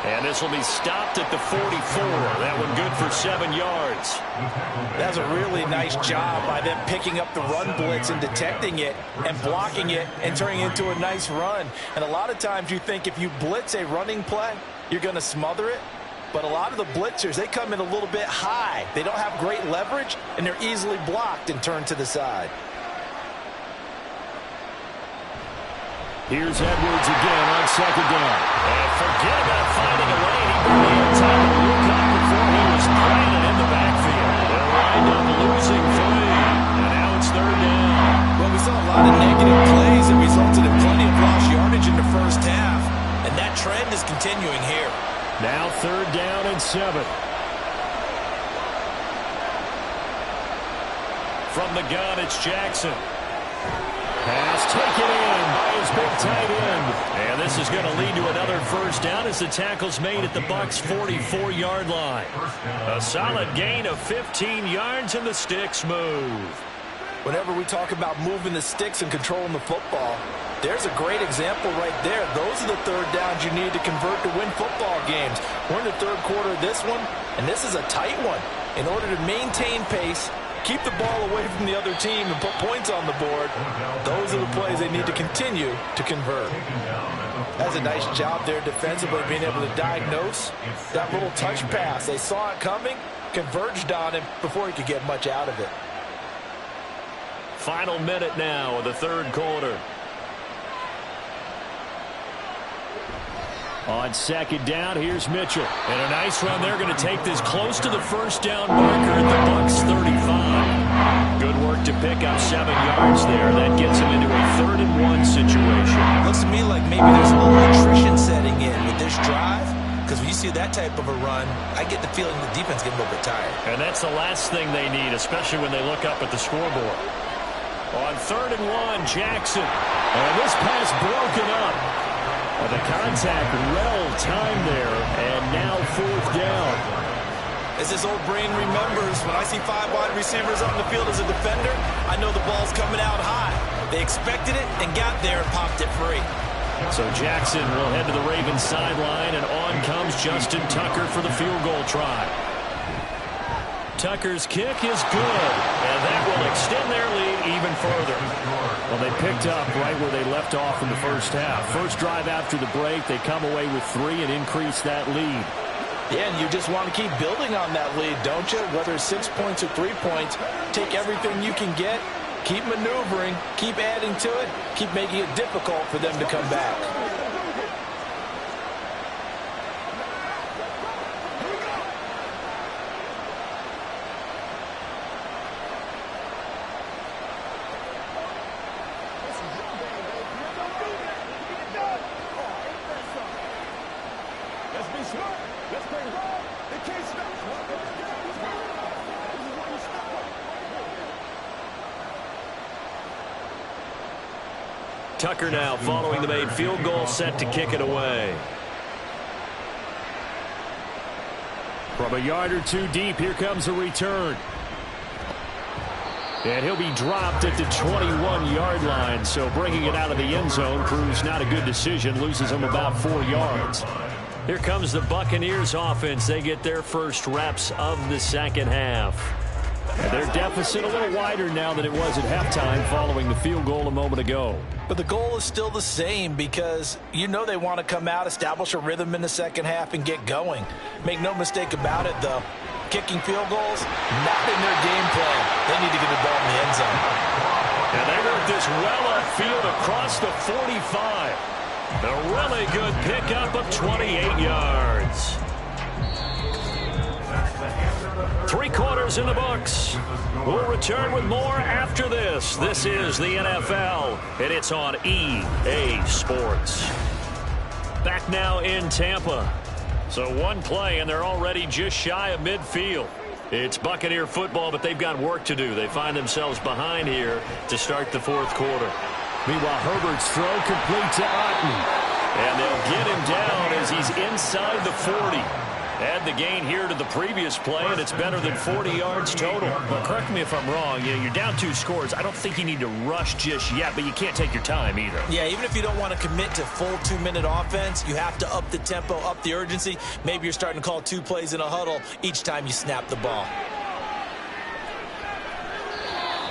And this will be stopped at the 44. That one good for 7 yards. That's a really nice job by them picking up the run blitz and detecting it and blocking it and turning it into a nice run. And a lot of times you think if you blitz a running play, you're going to smother it. But a lot of the blitzers, they come in a little bit high. They don't have great leverage, and they're easily blocked and turned to the side. Here's Edwards again on 2nd down. And forget about finding a lane. He barely had time to look up before he was planted in the backfield. They'll wind up losing 3. And now it's 3rd down. Well, we saw a lot of negative plays that resulted in plenty of lost yardage in the 1st half. And that trend is continuing here. Now 3rd down and 7. From the gun, it's Jackson. Pass taken in by his big tight end. And this is going to lead to another 1st down as the tackle's made at the Bucs' 44-yard line. A solid gain of 15 yards, and the sticks move. Whenever we talk about moving the sticks and controlling the football, there's a great example right there. Those are the 3rd downs you need to convert to win football games. We're in the 3rd quarter of this one, and this is a tight one. In order to maintain pace, keep the ball away from the other team and put points on the board, those are the plays they need to continue to convert. That's a nice job there defensively, being able to diagnose that little touch pass. They saw it coming, converged on him before he could get much out of it. Final minute now of the 3rd quarter. On 2nd down, here's Mitchell. And a nice run. They're going to take this close to the 1st down marker at the Bucs' 35. Good work to pick up 7 yards there. That gets them into a 3rd and 1 situation. Looks to me like maybe there's a little attrition setting in with this drive, because when you see that type of a run, I get the feeling the defense getting a little bit tired. And that's the last thing they need, especially when they look up at the scoreboard. On 3rd and 1, Jackson. And this pass broken up. The contact well timed there, and now 4th down. As this old brain remembers, when I see 5 wide receivers on the field as a defender, I know the ball's coming out high. They expected it and got there and popped it free. So Jackson will head to the Ravens sideline, and on comes Justin Tucker for the field goal try. Tucker's kick is good, and that will extend their lead even further. Well, they picked up right where they left off in the 1st half. First drive after the break, they come away with 3 and increase that lead. Yeah, and you just want to keep building on that lead, don't you? Whether it's 6 points or 3 points, take everything you can get, keep maneuvering, keep adding to it, keep making it difficult for them to come back. Tucker now following the made field goal, set to kick it away. From a yard or two deep, here comes a return. And he'll be dropped at the 21-yard line, so bringing it out of the end zone proves not a good decision, loses him about 4 yards. Here comes the Buccaneers offense. They get their first reps of the second half. And their deficit a little wider now than it was at halftime following the field goal a moment ago. But the goal is still the same because you know they want to come out, establish a rhythm in the second half, and get going. Make no mistake about it, though. Kicking field goals, not in their game plan. They need to get the ball in the end zone. And they work this well upfield across the 45. A really good pickup of 28 yards. 3 quarters in the books. We'll return with more after this. This is the NFL, and it's on EA Sports. Back now in Tampa. So one play, and they're already just shy of midfield. It's Buccaneer football, but they've got work to do. They find themselves behind here to start the 4th quarter. Meanwhile, Herbert's throw complete to Otten. And they'll get him down as he's inside the 40. Add the gain here to the previous play, and it's better than 40 yards total. But correct me if I'm wrong. You're down 2 scores. I don't think you need to rush just yet, but you can't take your time either. Yeah, even if you don't want to commit to full 2-minute offense, you have to up the tempo, up the urgency. Maybe you're starting to call 2 plays in a huddle each time you snap the ball.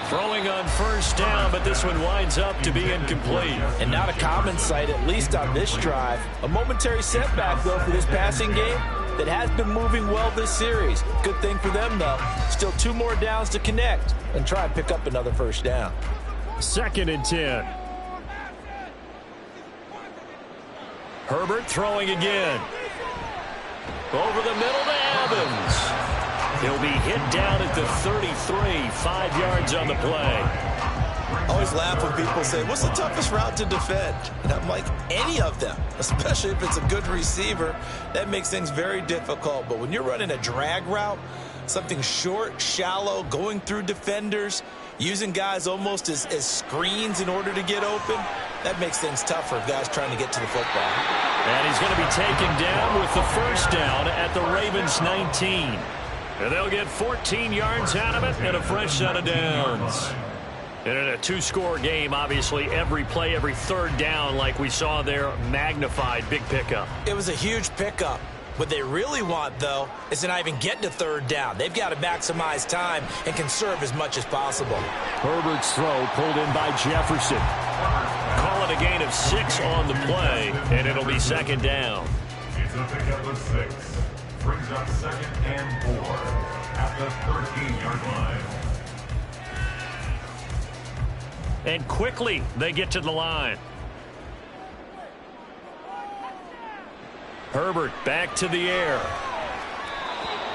Throwing on first down, but this one winds up to be incomplete. And not a common sight, at least on this drive. A momentary setback, though, for this passing game that has been moving well this series. Good thing for them, though. Still 2 more downs to connect and try and pick up another first down. 2nd and 10. Herbert throwing again. Over the middle to Evans. He'll be hit down at the 33, 5 yards on the play. I always laugh when people say, what's the toughest route to defend? And I'm like, any of them, especially if it's a good receiver. That makes things very difficult. But when you're running a drag route, something short, shallow, going through defenders, using guys almost as screens in order to get open, that makes things tougher for guys trying to get to the football. And he's going to be taken down with the first down at the Ravens 19. And they'll get 14 yards out of it and a fresh set of downs. And in a 2-score game, obviously, every play, every 3rd down, like we saw there, magnified, big pickup. It was a huge pickup. What they really want, though, is to not even get to 3rd down. They've got to maximize time and conserve as much as possible. Herbert's throw pulled in by Jefferson. Call it a gain of 6 on the play, and it'll be 2nd down. It's a pickup of 6. Brings up 2nd and 4 at the 13-yard line. And quickly, they get to the line. Herbert back to the air.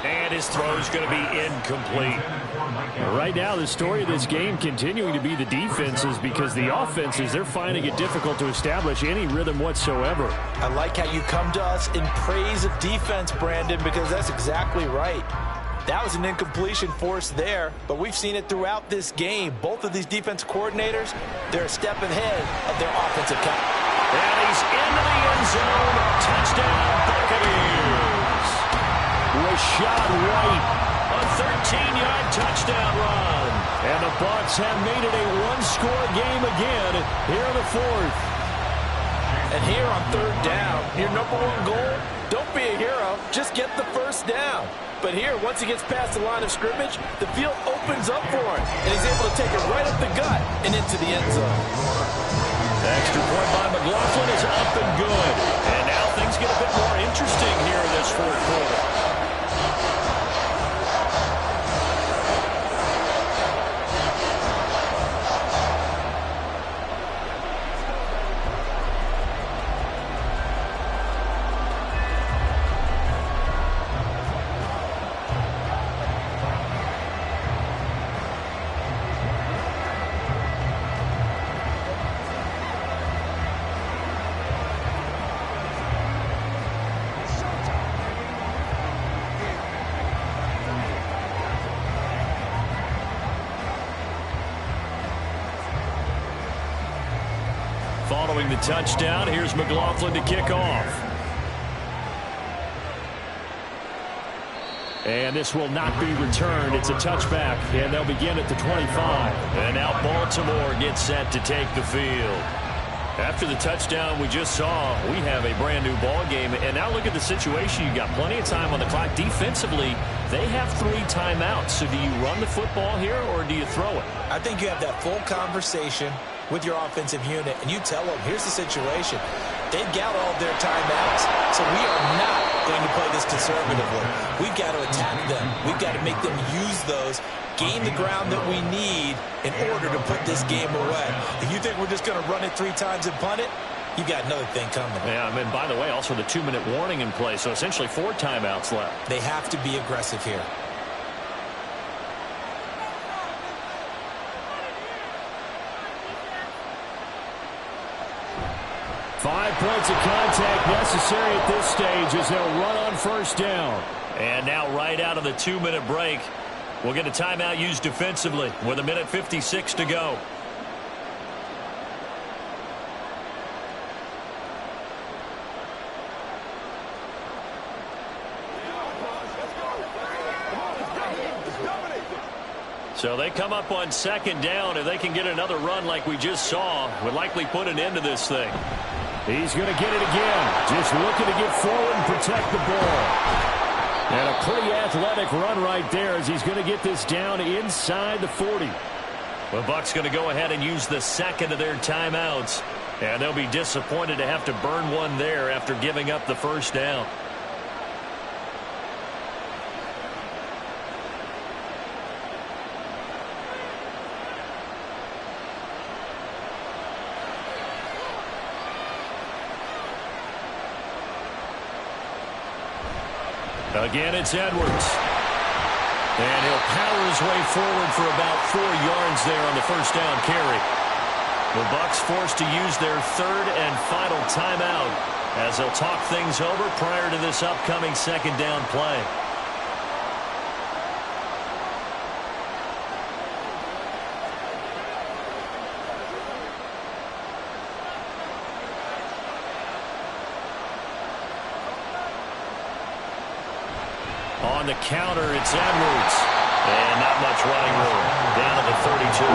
And his throw's going to be incomplete. Right now, the story of this game continuing to be the defenses, because the offenses, they're finding it difficult to establish any rhythm whatsoever. I like how you come to us in praise of defense, Brandon, because that's exactly right. That was an incompletion forced there, but we've seen it throughout this game. Both of these defense coordinators, they're a step ahead of their offensive cap. And he's into the end zone. Touchdown, Buccaneers. Rashad White. A 13-yard touchdown run. And the Bucs have made it a 1-score game again here in the 4th. And here on 3rd down, your #1 goal, don't be a hero, just get the first down. But here, once he gets past the line of scrimmage, the field opens up for him, and he's able to take it right up the gut and into the end zone. The extra point by McLaughlin is up and good. And now things get a bit more interesting here in this 4th quarter. the touchdown. Here's McLaughlin to kick off. And this will not be returned. It's a touchback, and they'll begin at the 25. And now Baltimore gets set to take the field. After the touchdown we just saw, we have a brand-new ball game. And now look at the situation. You got plenty of time on the clock. Defensively, they have 3 timeouts. So do you run the football here, or do you throw it? I think you have that full conversation with your offensive unit, and you tell them, here's the situation. They've got all their timeouts, so we are not going to play this conservatively. We've got to attack them. We've got to make them use those, gain the ground that we need in order to put this game away. If you think we're just going to run it 3 times and punt it, you got another thing coming. Yeah, I mean, by the way, also the 2-minute warning in play, so essentially 4 timeouts left. They have to be aggressive here. 5 points of contact necessary at this stage as they'll run on first down. And now right out of the 2-minute break, we'll get a timeout used defensively with 1:56 to go. So they come up on second down. If they can get another run like we just saw, would likely put an end to this thing. He's going to get it again. Just looking to get forward and protect the ball. And a pretty athletic run right there as he's going to get this down inside the 40. The Bucs going to go ahead and use the second of their timeouts. And they'll be disappointed to have to burn one there after giving up the first down. Again, it's Edwards. And he'll power his way forward for about 4 yards there on the first down carry. The Bucs forced to use their 3rd and final timeout as they'll talk things over prior to this upcoming second down play. On the counter, it's Edwards. And not much running room. Down to the 32. I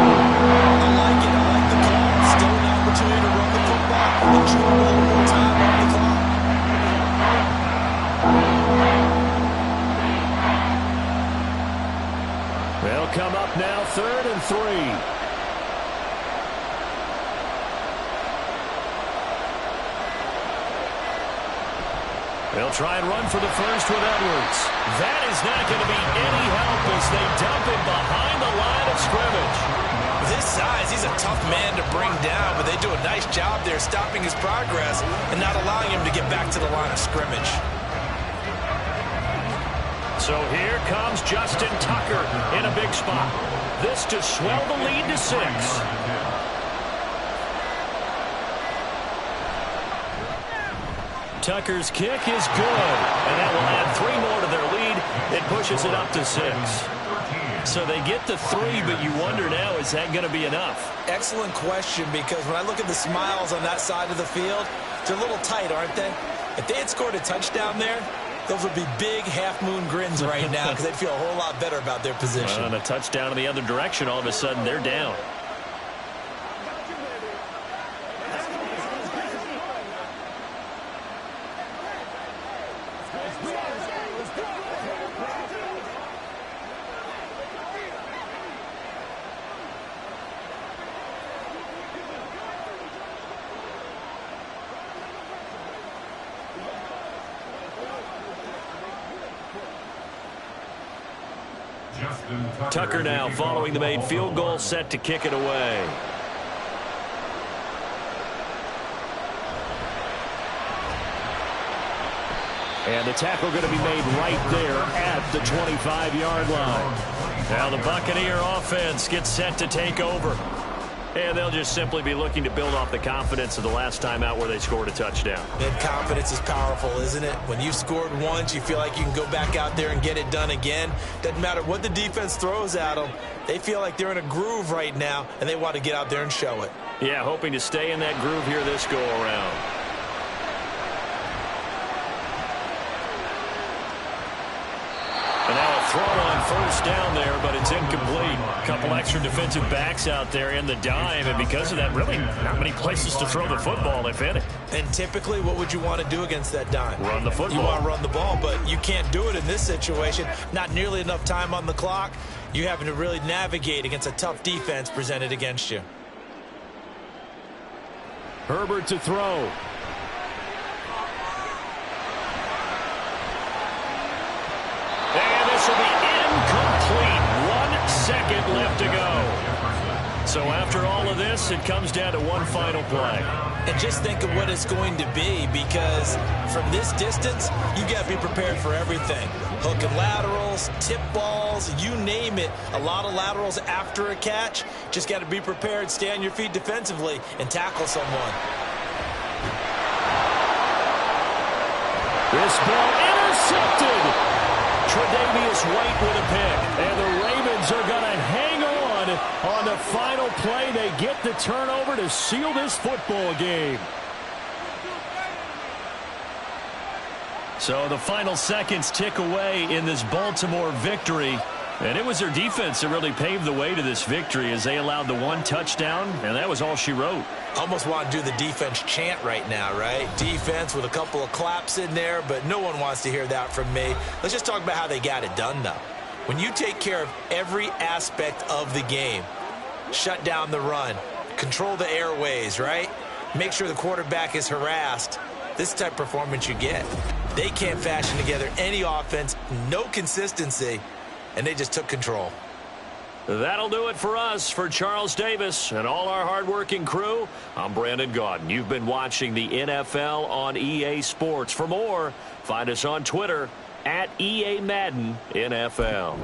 like it. I like the call. Still an opportunity to run the football. Enjoy a little more time on the clock. They'll come up now 3rd and 3. They'll try and run for the first with Edwards. That is not going to be any help as they dump him behind the line of scrimmage. With his size, he's a tough man to bring down, but they do a nice job there stopping his progress and not allowing him to get back to the line of scrimmage. So here comes Justin Tucker in a big spot. This to swell the lead to 6. Tucker's kick is good, and that will add 3 more to their lead. It pushes it up to 6. So they get the 3, but you wonder now, is that going to be enough? Excellent question, because when I look at the smiles on that side of the field, they're a little tight, aren't they? If they had scored a touchdown there, those would be big half-moon grins right now because they'd feel a whole lot better about their position. And a touchdown in the other direction, all of a sudden they're down. Tucker now following the made field goal, set to kick it away. And the tackle going to be made right there at the 25-yard line. Now the Buccaneer offense gets set to take over. And they'll just simply be looking to build off the confidence of the last time out where they scored a touchdown. And confidence is powerful, isn't it? When you've scored once, you feel like you can go back out there and get it done again. Doesn't matter what the defense throws at them. They feel like they're in a groove right now, and they want to get out there and show it. Yeah, hoping to stay in that groove here this go-around. And now a throw on first down there, but it's incomplete. A couple extra defensive backs out there in the dime, and because of that, really not many places to throw the football, if any. And typically, what would you want to do against that dime? Run the football. You want to run the ball, but you can't do it in this situation. Not nearly enough time on the clock. You're having to really navigate against a tough defense presented against you. Herbert to throw. And this will be incomplete. 1 second left to go. So after all of this, it comes down to one final play. And just think of what it's going to be, because from this distance, you got to be prepared for everything. Hook and laterals, tip balls, you name it. A lot of laterals after a catch. Just got to be prepared, stay on your feet defensively, and tackle someone. This ball intercepted. Tre'Davious White with a pick. And the Ravens are going to hang on the final play. They get the turnover to seal this football game. So the final seconds tick away in this Baltimore victory. And it was their defense that really paved the way to this victory as they allowed the one touchdown, and that was all she wrote. Almost want to do the defense chant right now, right? Defense with a couple of claps in there, but no one wants to hear that from me. Let's just talk about how they got it done, though. When you take care of every aspect of the game, shut down the run, control the airways, right? Make sure the quarterback is harassed. This type of performance you get. They can't fashion together any offense, no consistency, and they just took control. That'll do it for us. For Charles Davis and all our hardworking crew, I'm Brandon Gaudin. You've been watching the NFL on EA Sports. For more, find us on Twitter @EA Madden NFL.